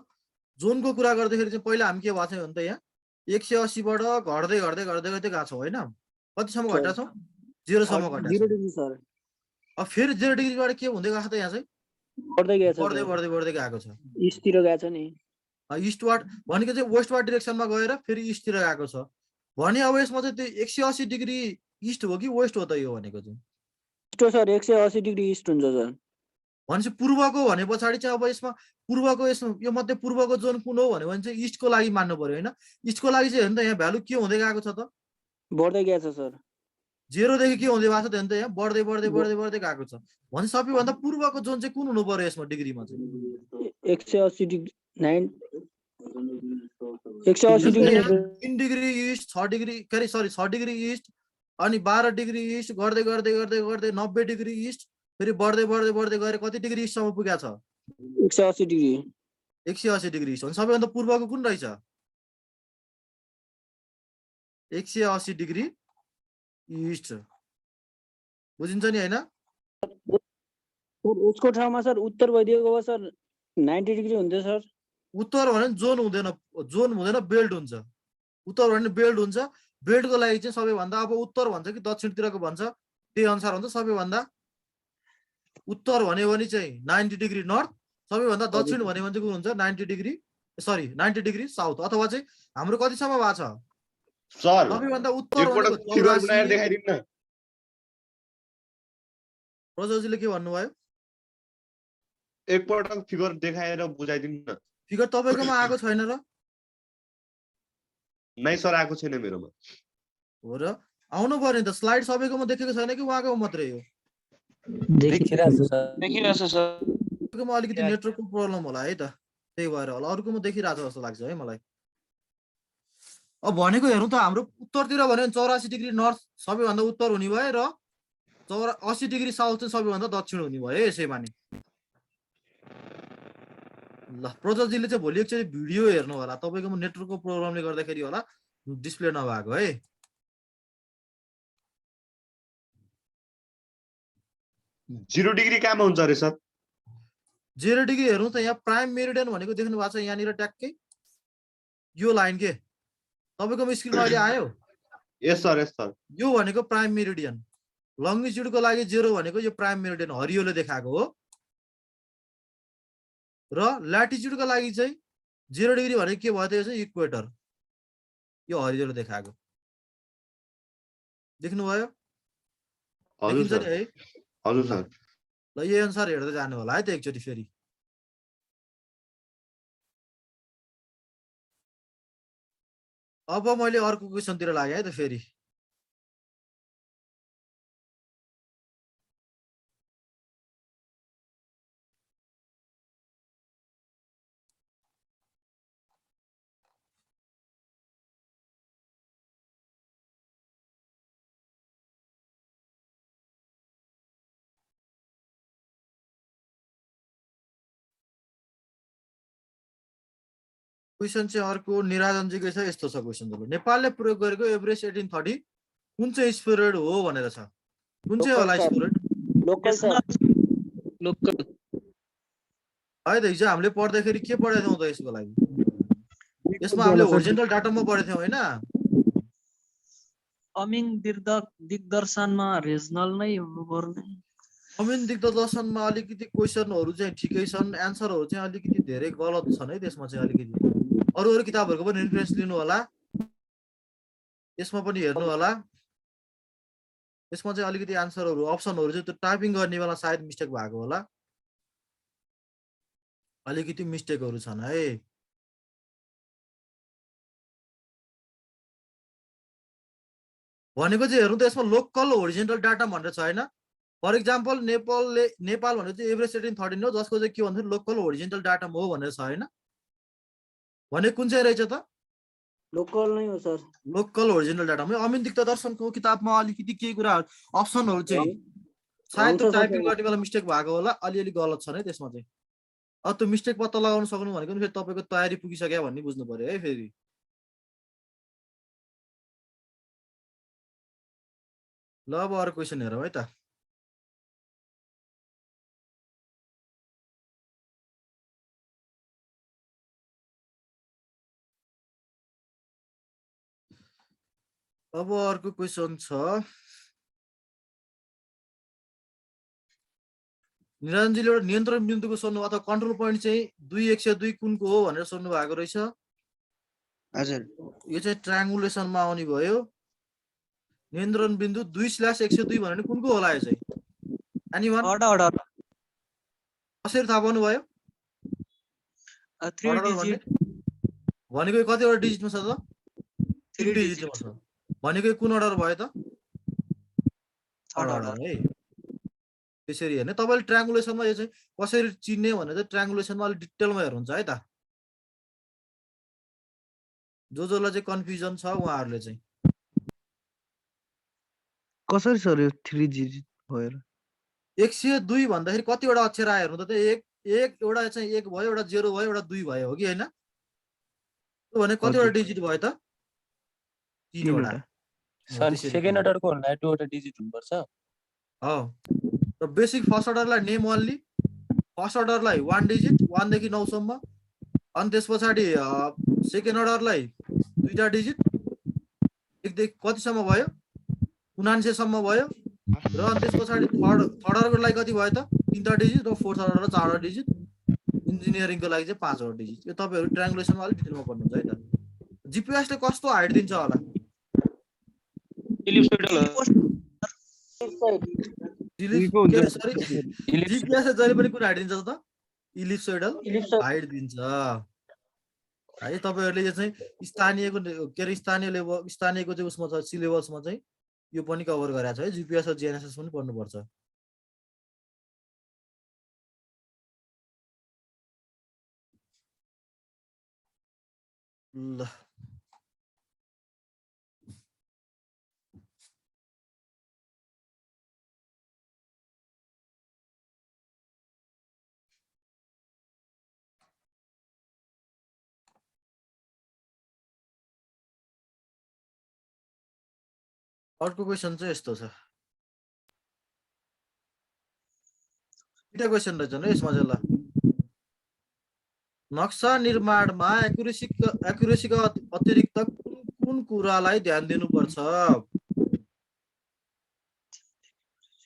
Speaker 1: जोनको कुरा गर्दाखेरि चाहिँ पहिला हामी के भएको छ भने त यहाँ 180 बाट घट्दै घट्दै घट्दै घट्दै गएको छौँ होइन? कतिसम्म घटेका छौँ? 0 सम्म घटेका
Speaker 4: 0 डिग्री सर।
Speaker 1: अब फेरि 0 डिग्रीबाट के हुँदै गएको छ त यहाँ चाहिँ?
Speaker 4: बढ्दै गएको छ।
Speaker 1: बढ्दै बढ्दै बढ्दै गएको छ।
Speaker 4: इस्टतिर गएको छ नि।
Speaker 1: इस्टवार्ड भनेको चाहिँ वेस्टवार्ड डिरेक्सनमा गएर फेरि इस्टतिर गएको छ भने अब यसमा चाहिँ त्यो 180 डिग्री इस्ट हो कि वेस्ट हो त यो भनेको चाहिँ?
Speaker 4: इस्ट हो सर, 180 डिग्री इस्ट हुन्छ सर।
Speaker 1: भनेपछि पूर्वको भने पछाडि चाहिँ अब यसमा पूर्वको यसमा यो मध्ये पूर्वको जोन कुन हो भन्यो भने चाहिँ इस्टको लागि मान्नु पर्यो हैन। इस्टको लागि चाहिँ हेर्नु त यहाँ भ्यालु के हुँदै गएको छ त
Speaker 4: बढ्दै गएको छ सर
Speaker 1: 0 देखि के हुँदै भएको छ त हेर्नु त यहाँ बढ्दै बढ्दै बढ्दै बढ्दै गएको छ। भने सबैभन्दा पूर्वको जोन चाहिँ कुन हुनु पर्यो यसमा डिग्रीमा चाहिँ
Speaker 4: 180 degree 180 degree
Speaker 1: 3 degree east 6 degree के अरे सरी 6 डिग्री इस्ट अनि 12 डिग्री इस्ट गर्दै गर्दै गर्दै गर्दै 90 डिग्री इस्ट फेरि बढ्दै बढ्दै बढ्दै गएर कति डिग्री इस्टसम्म पुगेको छ
Speaker 4: 180 डिग्री
Speaker 1: 180 डिग्री इस्ट। भने सबैभन्दा पूर्वको कुन रहेछ 180 डिग्री इस्ट बुझिन्छ नि हैन।
Speaker 4: सर उसको ठाउँमा सर उत्तर भइदिएको भए सर 90 डिग्री हुन्थ्यो सर।
Speaker 1: उत्तर भने जोन हुँदैन बेल्ट हुन्छ। उत्तर भने बेल्ट हुन्छ। बेल्टको लागि चाहिँ सबैभन्दा अब उत्तर भन्छ कि दक्षिणतिरको भन्छ त्यही अनुसार हुन्छ। सबैभन्दा उत्तर भन्यो भने चाहिँ 90 डिग्री नर्थ, सबैभन्दा दक्षिण भन्यो भने चाहिँ कुन हुन्छ 90 डिग्री सरी 90 डिग्री साउथ अथवा चाहिँ हाम्रो कतिसम्म भएको छ
Speaker 10: सर
Speaker 1: सबैभन्दा उत्तर
Speaker 10: एकपटक फिगर बनाएर देखाइदिनु न।
Speaker 1: प्रजोजीले के भन्नुभयो
Speaker 10: एकपटक फिगर देखाएर बुझाइदिनु न।
Speaker 1: फिगर तपाईकोमा आएको छैन र
Speaker 10: नै सर आएको छैन मेरोमा।
Speaker 1: हो र आउनु पर्यो नि त। स्लाइड सबैकोमा देखेको छैन कि उहाँको मात्रै हो
Speaker 3: देखिरहेको छ सर।
Speaker 4: देखिरहेछ सर।
Speaker 1: तपाईँकोमा अलिकति नेटवर्कको प्रब्लम होला है त त्यही भएर होला। अरूकोमा देखिरहेको जस्तो लाग्छ है मलाई। अब भनेको हेरौँ त हाम्रो उत्तरतिर भन्यो भने 84 डिग्री नर्थ सबैभन्दा उत्तर हुने भयो र 80 डिग्री साउथ चाहिँ सबैभन्दा दक्षिण हुने भयो यसै माने। ल प्रजोजीले चाहिँ भोलि एकचोटि भिडियो हेर्नु होला। तपाईँकोमा नेटवर्कको प्रब्लमले गर्दाखेरि होला डिस्प्ले नभएको है।
Speaker 10: जीरो डिग्री कहाँमा हुन्छ अरे सर?
Speaker 1: 0 डिग्री हेर्नु त यहाँ प्राइम मेरिडियन भनेको देख्नु भएको छ यहाँनिर ट्याक्कै यो लाइन के तपाईँकोमा स्क्रिनमा अहिले आयो?
Speaker 10: यस सर यस सर।
Speaker 1: यो भनेको प्राइम मेरिडियन। लङ्गिट्युडको लागि 0 भनेको यो प्राइम मेरिडियन हरियोले देखाएको हो र ल्याटिट्युडको लागि चाहिँ 0 डिग्री भनेको के भयो त यो चाहिँ इक्वेटर यो हरियोले देखाएको देख्नुभयो?
Speaker 10: हजुर
Speaker 1: देखिन्छ नि
Speaker 10: सर
Speaker 1: है?
Speaker 10: हजुर सर।
Speaker 1: ल यो अनुसार हेर्दै जानु होला है त एकचोटि फेरि। अब मैले अर्को क्वेसनतिर लागेँ है त फेरि। क्वेसन चाहिँ अर्को निराजनजीकै छ। यस्तो छ क्वेसन जब नेपालले प्रयोग गरेको एभरेस्ट 1830 कुन चाहिँ स्पिरियड हो भनेर छ। कुन चाहिँ होला स्पिरियड?
Speaker 4: Local sir.
Speaker 6: लोकल
Speaker 1: है त हिजो हामीले पढ्दाखेरि के पढेको थियौँ त यसको लागि? यसमा हामीले होरिजेन्टल डाटामा पढेको थियौँ हैन?
Speaker 2: अमिङ दिग्दर्शनमा रिजनल नै हुनुपर्ने।
Speaker 1: अमिन दिग्दर्शनमा अलिकति क्वेसनहरू चाहिँ ठिकै छन्, एन्सरहरू चाहिँ अलिकति धेरै गलत छन् है त्यसमा चाहिँ अलिकति। अरू किताबहरूको पनि रेफरेन्स लिनु होला। यसमा पनि हेर्नु होला। यसमा चाहिँ अलिकति एन्सरहरू अप्सनहरू चाहिँ त्यो टाइपिङ गर्ने बेला सायद मिस्टेक भएको होला। अलिकति मिस्टेकहरू छन् है। भनेको चाहिँ हेर्नु त यसमा लोकल होरिजेन्टल डाटा भनेर छ हैन? फर इक्जाम्पल नेपाल भनेको चाहिँ एभरेज 1813 हो जसको चाहिँ के भन्दा लोकल होरिजेन्टल डाटा हो भनेर छ हैन? भने कुन चाहिँ रहेछ त?
Speaker 4: लोकल नै हो सर।
Speaker 1: लोकल होरिजिनल डाटा म अमिन दिग्दर्शनको किताबमा अलिकति केही कुरा अप्सनहरू चाहिँ सायद त्यो टाइपिङ गर्ने बेला मिस्टेक भएको होला, अलिअलि गलत छ नै त्यसमा चाहिँ। अब त्यो मिस्टेक पत्ता लगाउन सक्नु भनेको नि फेरि तपाईको तयारी पुगिसक्यो भन्ने बुझ्नु पर्यो है फेरि। ल अब अरु क्वेशन हेरौँ है त। अब अर्को क्वेशन छ, निरञ्जनजीले एउटा नियन्त्रण बिन्दुको सोध्नु अथवा कन्ट्रोल पोइन्ट चाहिँ 2/102 कुनको हो भनेर सोध्नु भएको रहेछ।
Speaker 6: हजुर,
Speaker 1: यो चाहिँ ट्रायङ्गुलेसनमा आउने भयो। नियन्त्रण बिन्दु 2/102 भनेर कुनको होला यो चाहिँ? एनीवन? कसरी थाहा पाउनु भयो
Speaker 6: 3
Speaker 1: order
Speaker 6: digit
Speaker 1: भनेको यो कतिवटा डिजिटमा छ त 3
Speaker 6: 3
Speaker 1: डिजिटमा छ भनेको यो कुन अर्डर भयो त
Speaker 6: third
Speaker 1: order
Speaker 6: order
Speaker 1: है त्यसरी हेर्ने तपाईले ट्रायंगुलेसनमा यो चाहिँ कसरी चिन्ने भने चाहिँ ट्रायंगुलेसनमा अलि डिटेलमा हेर्नुहुन्छ है त जसलाई चाहिँ कन्फ्युजन छ उहाँहरुले चाहिँ
Speaker 6: कसरी सर यो 3 digit भएर
Speaker 1: 102 भन्दाखेरि कतिवटा अक्षर आयो हेर्नु त एक एउटा चाहिँ 1 भयो एउटा 0 भयो एउटा 2 भयो हो कि हैन त्यो भने कतिवटा डिजिट भयो त 3 वटा
Speaker 3: सर सेकेन्ड अर्डरको भन्दा 2 वटा डिजिट हुनुपर्छ
Speaker 1: हो र बेसिक फर्स्ट अर्डरलाई नेम ओन्ली फर्स्ट अर्डरलाई 1 डिजिट 1 देखि 9 सम्म अनि त्यसपछि सेकेन्ड अर्डरलाई 2टा डिजिट 1 देखि कति सम्म भयो 99 सम्म भयो र अनि त्यसपछि थर्ड अर्डरको लागि कति भयो त 3टा डिजिट र फोर्थ अर्डर 4टा डिजिट इन्जिनियरिङको लागि चाहिँ 5वटा डिजिट यो तपाईहरु ट्रायंगुलेसनमा अलि डिटेलमा पढ्नुहुन्छ है त जीपीएस ले कस्तो हाइट दिन्छ होला जीपीएस ले जहिले पनि कुन हाइट दिन्छ त इलिप्सोइडल हाइट दिन्छ है तपाईहरुले यो चाहिँ स्थानीयको के रे स्थानीय लेभल स्थानीयको चाहिँ उसमा छ सिलेबसमा चाहिँ यो पनि कभर गरेको छ है जीपीएस र जीएनएसएस पनि पढ्नु पर्छ ल अर्को क्वेशन चाहिँ यस्तो छ दुईटा क्वेशन रहेछन् है यसमा चाहिँ ल नक्सा निर्माणमा एक्युरेसीका अतिरिक्त कुन कुरालाई ध्यान दिनुपर्छ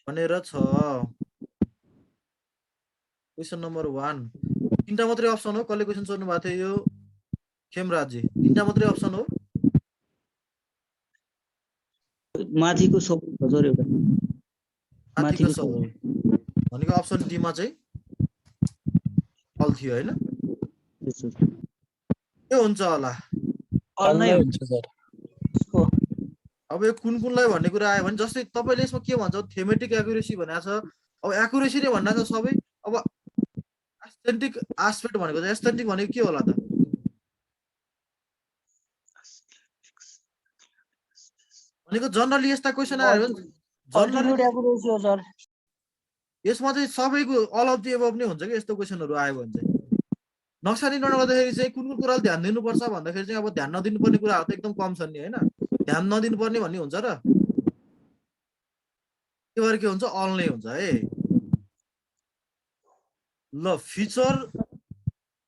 Speaker 1: भनेर छ क्वेशन नम्बर 1 तीनटा मात्रै अप्सन हो कसले क्वेशन सोध्नु भएको थियो यो खेमराजी तीनटा मात्रै अप्सन हो
Speaker 4: माथिको सब हजुर एउटा
Speaker 1: माथिको सब भनेको अप्सन डी मा चाहिँ अल थियो हैन के हुन्छ होला
Speaker 4: अल नै
Speaker 3: हुन्छ सर
Speaker 1: अब यो कुन कुनलाई भन्ने कुरा आयो भने जस्तै तपाईले यसमा के भन्छ थेमेटिक एक्युरेसी भनेको छ अब एक्युरेसी नै भन्ना छ सबै अब एस्थेटिक एस्पेक्ट भनेको चाहिँ एस्थेटिक भनेको के होला त भनेको जनरली यस्ता क्वेशन आयो भने
Speaker 4: अल्टिट्युड एक्युरेसी हो सर
Speaker 1: यसमा चाहिँ सबैको अल अफ द एबभ नै हुन्छ कि यस्तो क्वेशनहरु आयो भने चाहिँ नक्सा निर्माण गर्दाखेरि चाहिँ कुन कुन कुरालाई ध्यान दिनुपर्छ भन्दाखेरि चाहिँ अब ध्यान नदिनुपर्ने कुराहरु त एकदम कम छन् नि हैन ध्यान नदिनुपर्ने भन्ने हुन्छ र के भएर के हुन्छ अल नै हुन्छ है ल फिचर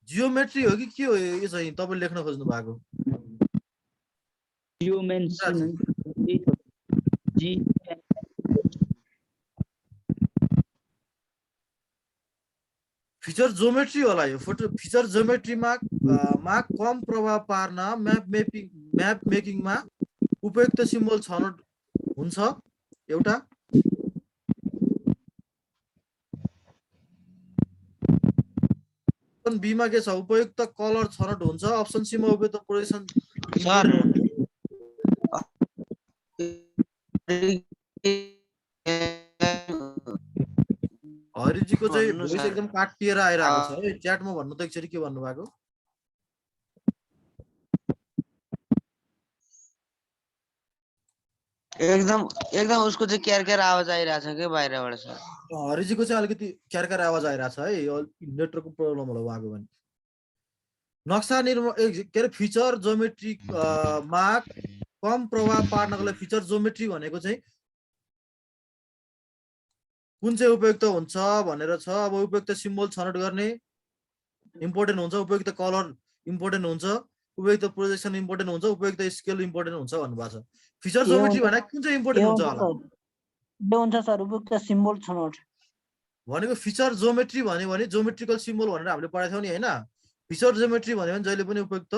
Speaker 1: जियोमेट्री हो कि के हो यो चाहिँ तपाईले लेख्न खोज्नु भएको
Speaker 4: जियोमेट्री जी
Speaker 1: फिचर ज्योमेट्री होला यो फिचर ज्योमेट्रीमा मा कम प्रभाव पार्न म्याप मेकिङमा उपयुक्त सिम्बल छनौट हुन्छ एउटा अप्सन बी मा के छ उपयुक्त कलर छनौट हुन्छ अप्सन सी मा उपयुक्त प्रोजेक्सन
Speaker 6: सर
Speaker 1: हरिजीको चाहिँ
Speaker 6: भन्नु
Speaker 1: भोइस
Speaker 6: सर।
Speaker 1: एकदम काटिएर आइरहेको छ है च्याटमा भन्नु त एकचोटी के भन्नु भएको
Speaker 6: एकदम उसको चाहिँ क्यार आवाज आइरहेछ के बाहिरबाट सर
Speaker 1: हरिजीको चाहिँ अलिकति क्यारकार आवाज आइरहेछ है यो नेटवर्कको प्रब्लम होला उहाँको पनि नक्सा निर्माण के अरे फिचर ज्योमेट्री मा कम प्रभाव पार्नको लागि फिचर ज्योमेट्री भनेको चाहिँ कुन चाहिँ उपयुक्त हुन्छ भनेर छ अब उपयुक्त सिम्बल छनौट गर्ने इम्पोर्टेन्ट हुन्छ उपयुक्त कलर इम्पोर्टेन्ट हुन्छ उपयुक्त प्रोजेक्सन इम्पोर्टेन्ट हुन्छ उपयुक्त स्केल इम्पोर्टेन्ट हुन्छ भन्नुभएको छ फिचर ज्योमेट्री भने कुन चाहिँ इम्पोर्टेन्ट हुन्छ होला
Speaker 4: यो हुन्छ सर उपयुक्त सिम्बल छनौट
Speaker 1: भनेको फिचर ज्योमेट्री भन्यो भने ज्योमेट्रिकल सिम्बल भनेर हामीले पढाएको थियौं नि हैन फिचर ज्योमेट्री भन्यो भने जहिले पनि उपयुक्त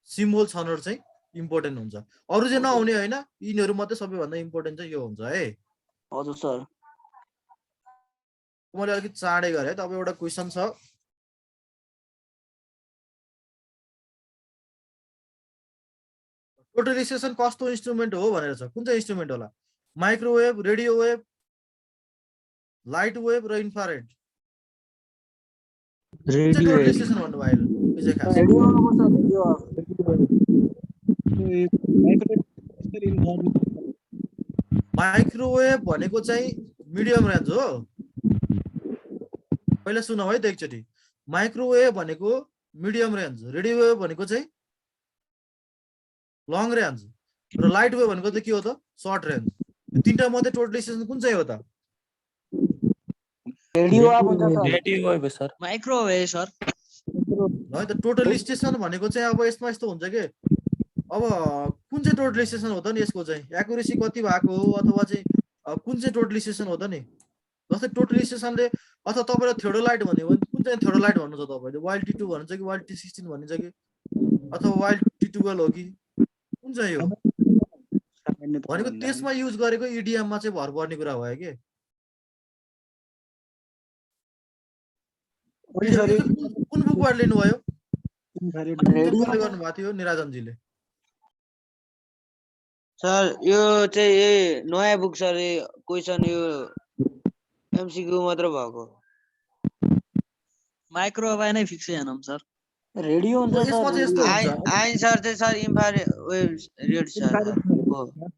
Speaker 1: सिम्बल छनौट चाहिँ इम्पोर्टेन्ट हुन्छ अरु चाहिँ नहुने हैन यिनीहरु मात्रै सबैभन्दा इम्पोर्टेन्ट चाहिँ यो हुन्छ है
Speaker 4: हजुर सर
Speaker 1: मैले अलिकति चाँडै गरेँ है। त अब एउटा क्वेसन छ, टोटलाइजेसन कस्तो इन्स्ट्रुमेन्ट हो भनेर छ। कुन चाहिँ इन्स्ट्रुमेन्ट होला? Microwave, radio wave, light wave र इन्फ्रारेड।
Speaker 6: रेडियो
Speaker 1: टोटलाइजेसन भन्नुभयो अहिले खास।
Speaker 4: रेडियो आएको छ, रेडियो
Speaker 1: माइक्रोवेभ भनेको चाहिँ मिडियम रेन्ज हो। पहिला सुनौ है त एकचोटि। माइक्रोवेभ भनेको मिडियम रेन्ज, रेडियो वेभ भनेको चाहिँ लङ रेन्ज र लाइट वेभ भनेको चाहिँ के हो त? Short range. यो तीनटा मध्ये टोटलाइजेसन कुन चाहिँ हो त?
Speaker 4: रेडियो आएको हुन्छ sir.
Speaker 3: Radio wave sir.
Speaker 6: Microwave sir.
Speaker 1: है त टोटलाइजेसन भनेको चाहिँ अब यसमा यस्तो हुन्छ के, अब कुन चाहिँ टोटलाइजेसन हो त नि यसको चाहिँ एक्युरेसी कति भएको हो अथवा चाहिँ कुन चाहिँ टोटलाइजेसन हो त नि। जस्तै टोटलाइजेसनले अथवा तपाईँलाई थियोडोलाइट भन्यो भने कुन चाहिँ थियोडोलाइट भन्नुहुन्छ तपाईँले? वाइल्ड T2 भन्छ कि वाइल्ड T16 भनिन्छ कि अथवा वाइल्ड T12 हो कि कुन चाहिँ हो भनेको त्यसमा युज गरेको इडिएममा चाहिँ भर पर्ने कुरा भयो के। कुन बुकबाट लिनुभयो? गर्नुभएको थियो निराजनजीले।
Speaker 6: सर यो चाहिँ यही नयाँ बुक सर, क्वेसन यो एमसीक्यू मात्र भएको। माइक्रोवेभ नै फिक्स हेर्नु सर।
Speaker 4: रेडियो हुन्छ
Speaker 1: यसमा चाहिँ यस्तो हुन्छ,
Speaker 6: आन्सर चाहिँ सर इन्फ्रारेड सर।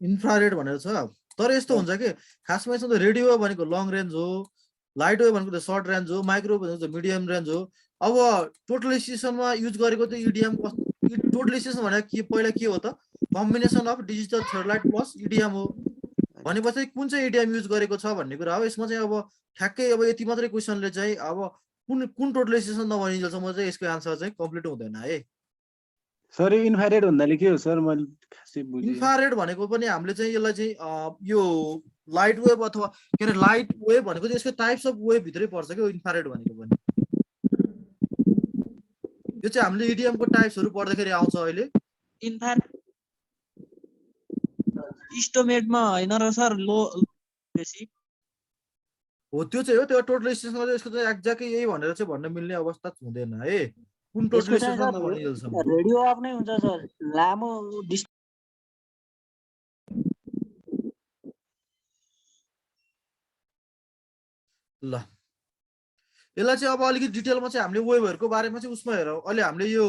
Speaker 1: इन्फ्रारेड भनेर छ। तर यस्तो हुन्छ कि खासमा यसमा त रेडियो भनेको लङ रेन्ज हो, लाइट वेभ भनेको त सर्ट रेन्ज हो, माइक्रोवेभ भनेको त मिडियम रेन्ज हो। अब टोटलाइजेसनमा युज गरेको त इडिएम टोटलाइजेसन भनेको के पहिला के हो त? Combination of digital theodolite plus idiom हो। भनेपछि कुन चाहिँ इडिएम युज गरेको छ भन्ने कुरा हो। यसमा चाहिँ अब ठ्याक्कै अब यति मात्रै क्वेसनले चाहिँ अब कुन टोटलाइजेसन नभनिन्जेलसम्म चाहिँ यसको आन्सर चाहिँ कम्प्लिट हुँदैन है।
Speaker 5: सर इन्फ्रारेड भन्नाले के हो सर? मैले खासै बुझेँ।
Speaker 1: इन्फ्रारेड भनेको पनि हामीले चाहिँ यसलाई चाहिँ यो लाइट वेभ अथवा के अरे लाइट वेभ भनेको चाहिँ यसको टाइप्स अफ वेभ भित्रै पर्छ क्या इन्फ्रारेड भनेको पनि। यो चाहिँ हामीले इडिएमको टाइप्सहरू पढ्दाखेरि आउँछ अहिले।
Speaker 6: इस्टोमेटमा हैन र सर लो बेसी
Speaker 1: हो त्यो चाहिँ हो। त्यो टोटलाइजेसनमा चाहिँ यसको चाहिँ एक्ज्याक्टली यही भनेर चाहिँ भन्न मिल्ने अवस्था हुँदैन है कुन टोटलाइजेसन नभनिन्जेलसम्म।
Speaker 4: रेडियो अफ नै हुन्छ सर, लामो
Speaker 1: ल यसलाई चाहिँ अब अलिकति डिटेलमा चाहिँ हामीले वेभहरूको बारेमा चाहिँ उसमा हेरौँ। अहिले हामीले यो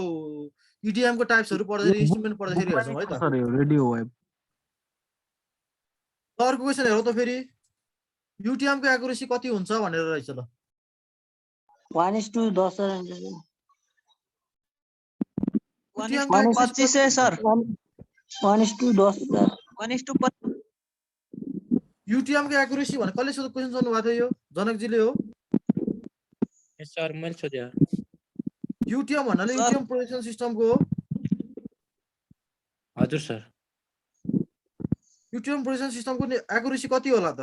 Speaker 1: इडिएमको टाइप्सहरू पढ्दाखेरि इन्स्ट्रुमेन्ट पढ्दाखेरि हेर्छौँ है त।
Speaker 5: Radio wave.
Speaker 1: अर्को क्वेसन हेरौँ त फेरि, युटिएमको एक्युरेसी कति हुन्छ भनेर रहेछ ल।
Speaker 4: 1:10
Speaker 6: 25 सर।
Speaker 4: 1:10
Speaker 1: युटिएमको एक्युरेसी भने कसले सोध्नु क्वेसन सोध्नु भएको थियो? यो जनकजीले हो।
Speaker 3: सर मैले सोधे।
Speaker 1: युटिएम भन्नाले युटिएम प्रोडक्सन सिस्टमको हो।
Speaker 3: हजुर सर।
Speaker 1: युटिएम प्रोडक्सन सिस्टमको एक्युरेसी कति होला त?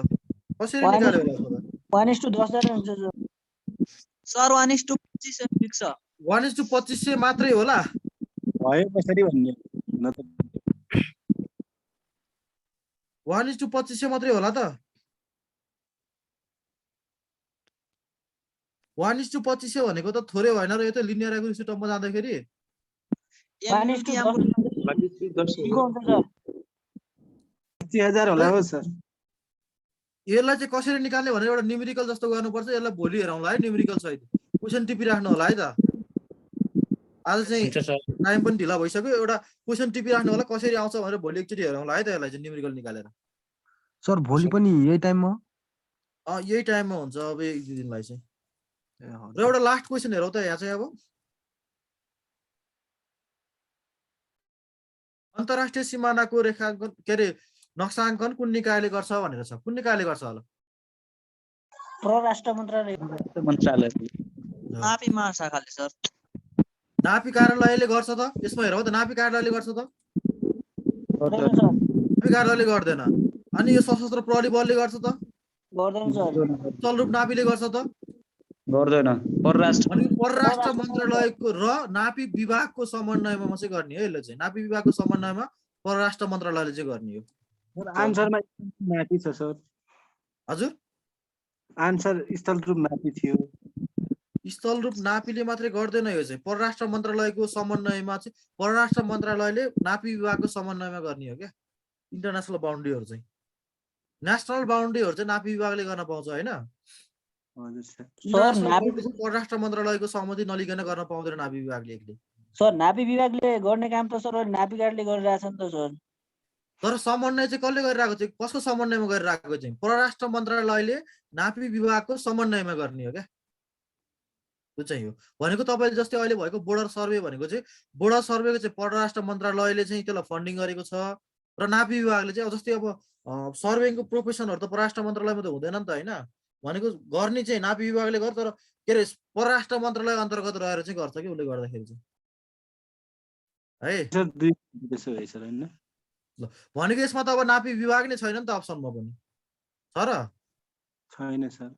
Speaker 1: कसरी निकाल्यो होला?
Speaker 4: 1:10 हुन्छ
Speaker 6: सर 1:25 फिक्स छ।
Speaker 1: 1:25 मात्रै होला?
Speaker 5: भयो कसरी भन्ने?
Speaker 1: 1:25 मात्रै होला त? 1:25 भनेको त थोरै भएन र यो त लिनियर एक्युरेसी टर्ममा जाँदाखेरि
Speaker 5: 80,000 होला हो सर।
Speaker 1: यसलाई चाहिँ कसरी निकाल्ने भनेर एउटा न्युमेरिकल जस्तो गर्नुपर्छ। यसलाई भोलि हेरौँला है न्युमेरिकल सहित। क्वेसन टिपिराख्नु होला है त। आज चाहिँ टाइम पनि ढिला भइसक्यो। एउटा क्वेसन टिपिराख्नु होला कसरी आउँछ भनेर भोलि एकचोटि हेरौँला है त। यसलाई चाहिँ न्युमेरिकल निकालेर।
Speaker 5: सर भोलि पनि यही टाइममा?
Speaker 1: यही टाइममा हुन्छ अब एक दुई दिनलाई चाहिँ। र एउटा लास्ट क्वेसन हेरौँ त यहाँ चाहिँ अब अन्तर्राष्ट्रिय सिमानाको रेखाङ्कन के अरे नक्साङ्कन कुन निकायले गर्छ भनेर छ। कुन निकायले गर्छ होला?
Speaker 4: परराष्ट्र मन्त्रालय।
Speaker 6: नापी महाशाखाले सर।
Speaker 1: नापी कार्यालयले गर्छ त? यसमा हेरौँ त नापी कार्यालयले गर्छ त? नापी कार्यालयले गर्दैन। अनि यो सशस्त्र प्रहरी बलले गर्छ त?
Speaker 4: गर्दैन सर।
Speaker 1: स्थलरूप नापीले गर्छ त?
Speaker 3: गर्दैन।
Speaker 1: परराष्ट्र मन्त्रालयको र नापी विभागको समन्वयमा चाहिँ गर्ने हो यसले चाहिँ। नापी विभागको समन्वयमा परराष्ट्र मन्त्रालयले चाहिँ गर्ने हो।
Speaker 5: आन्सरमा नापी छ सर।
Speaker 1: हजुर
Speaker 5: आन्सर स्थल रूप नापी थियो।
Speaker 1: स्थल रूप नापीले मात्रै गर्दैन यो चाहिँ परराष्ट्र मन्त्रालयको समन्वयमा चाहिँ परराष्ट्र मन्त्रालयले नापी विभागको समन्वयमा गर्ने हो क्या इन्टरनेसनल बााउन्ड्रीहरू चाहिँ नेसनल बााउन्ड्रीहरू चाहिँ नापी विभागले गर्न पाउँछ होइन
Speaker 5: हजुर सर।
Speaker 1: इन्टरनेसनल बााउन्ड्री चाहिँ परराष्ट्र मन्त्रालयको सहमति नलिकन गर्न पाउँदैन नापी विभागले एक्लै
Speaker 4: सर नापी विभागले गर्ने काम त सर नापी गार्डले गरिरहेछ नि त सर।
Speaker 1: तर समन्वय चाहिँ कसले गरिरहेको चाहिँ कसको समन्वयमा गरिरहेको चाहिँ परराष्ट्र मन्त्रालयले नापी विभागको समन्वयमा गर्ने हो क्या त्यो चाहिँ हो भनेको तपाईँले जस्तै अहिले भएको बोर्डर सर्वे भनेको चाहिँ बोर्डर सर्वेको चाहिँ परराष्ट्र मन्त्रालयले चाहिँ त्यसलाई फन्डिङ गरेको छ र नापी विभागले चाहिँ जस्तै अब सर्वेको प्रोफेसनहरू त परराष्ट्र मन्त्रालयमा त हुँदैन नि त होइन भनेको गर्ने चाहिँ नापी विभागले गर्छ तर के अरे परराष्ट्र मन्त्रालय अन्तर्गत रहेर चाहिँ गर्छ कि उसले गर्दाखेरि चाहिँ है
Speaker 5: सर दुई त्यसो भए सर हैन
Speaker 1: ल भनेको यसमा त अब नापी विभाग नै छैन नि त अप्सनमा पनि छ र
Speaker 5: छैन सर।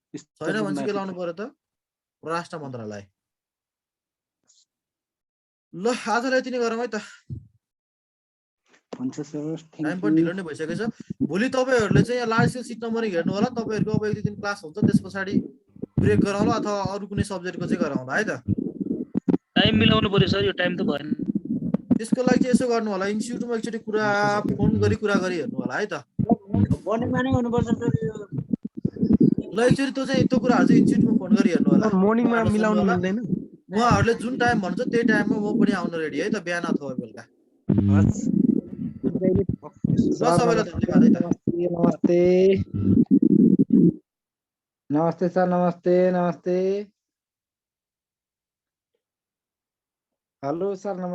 Speaker 1: छैन भने चाहिँ के लाउनु पर्यो त परराष्ट्र मन्त्रालय। ल आजलाई यति नै गरौँ है त
Speaker 5: हुन्छ सर।
Speaker 1: टाइम पनि ढिलो नै भइसकेको छ। भोलि तपाईँहरूले चाहिँ यहाँ लार्ज स्केल सिट नम्बरिङ हेर्नु होला तपाईँहरूको अब 1-2 दिन क्लास हुन्छ त्यस पछाडि ब्रेक गराउला अथवा अरू कुनै सब्जेक्टको चाहिँ गराउँला है त।
Speaker 2: टाइम मिलाउनु पर्यो सर यो टाइम त भएन।
Speaker 1: त्यसको लागि चाहिँ यसो गर्नु होला इन्स्टिट्युटमा एकचोटि फोन गरी हेर्नु होला है त।
Speaker 4: मर्निङमा नै हुनुपर्छ सर यो।
Speaker 1: ल एकचोटि त्यो कुराहरू चाहिँ इन्स्टिट्युटमा फोन गरी हेर्नु होला।
Speaker 8: मर्निङमा मिलाउनु मिल्दैन।
Speaker 1: उहाँहरूले जुन टाइम भन्नुहुन्छ त्यही टाइममा म पनि आउन रेडी है त बिहान अथवा बेलुका। ल सबैलाई धन्यवाद है त।
Speaker 8: नमस्ते नमस्ते सर नमस्ते नमस्ते हेलो सर नमस्ते।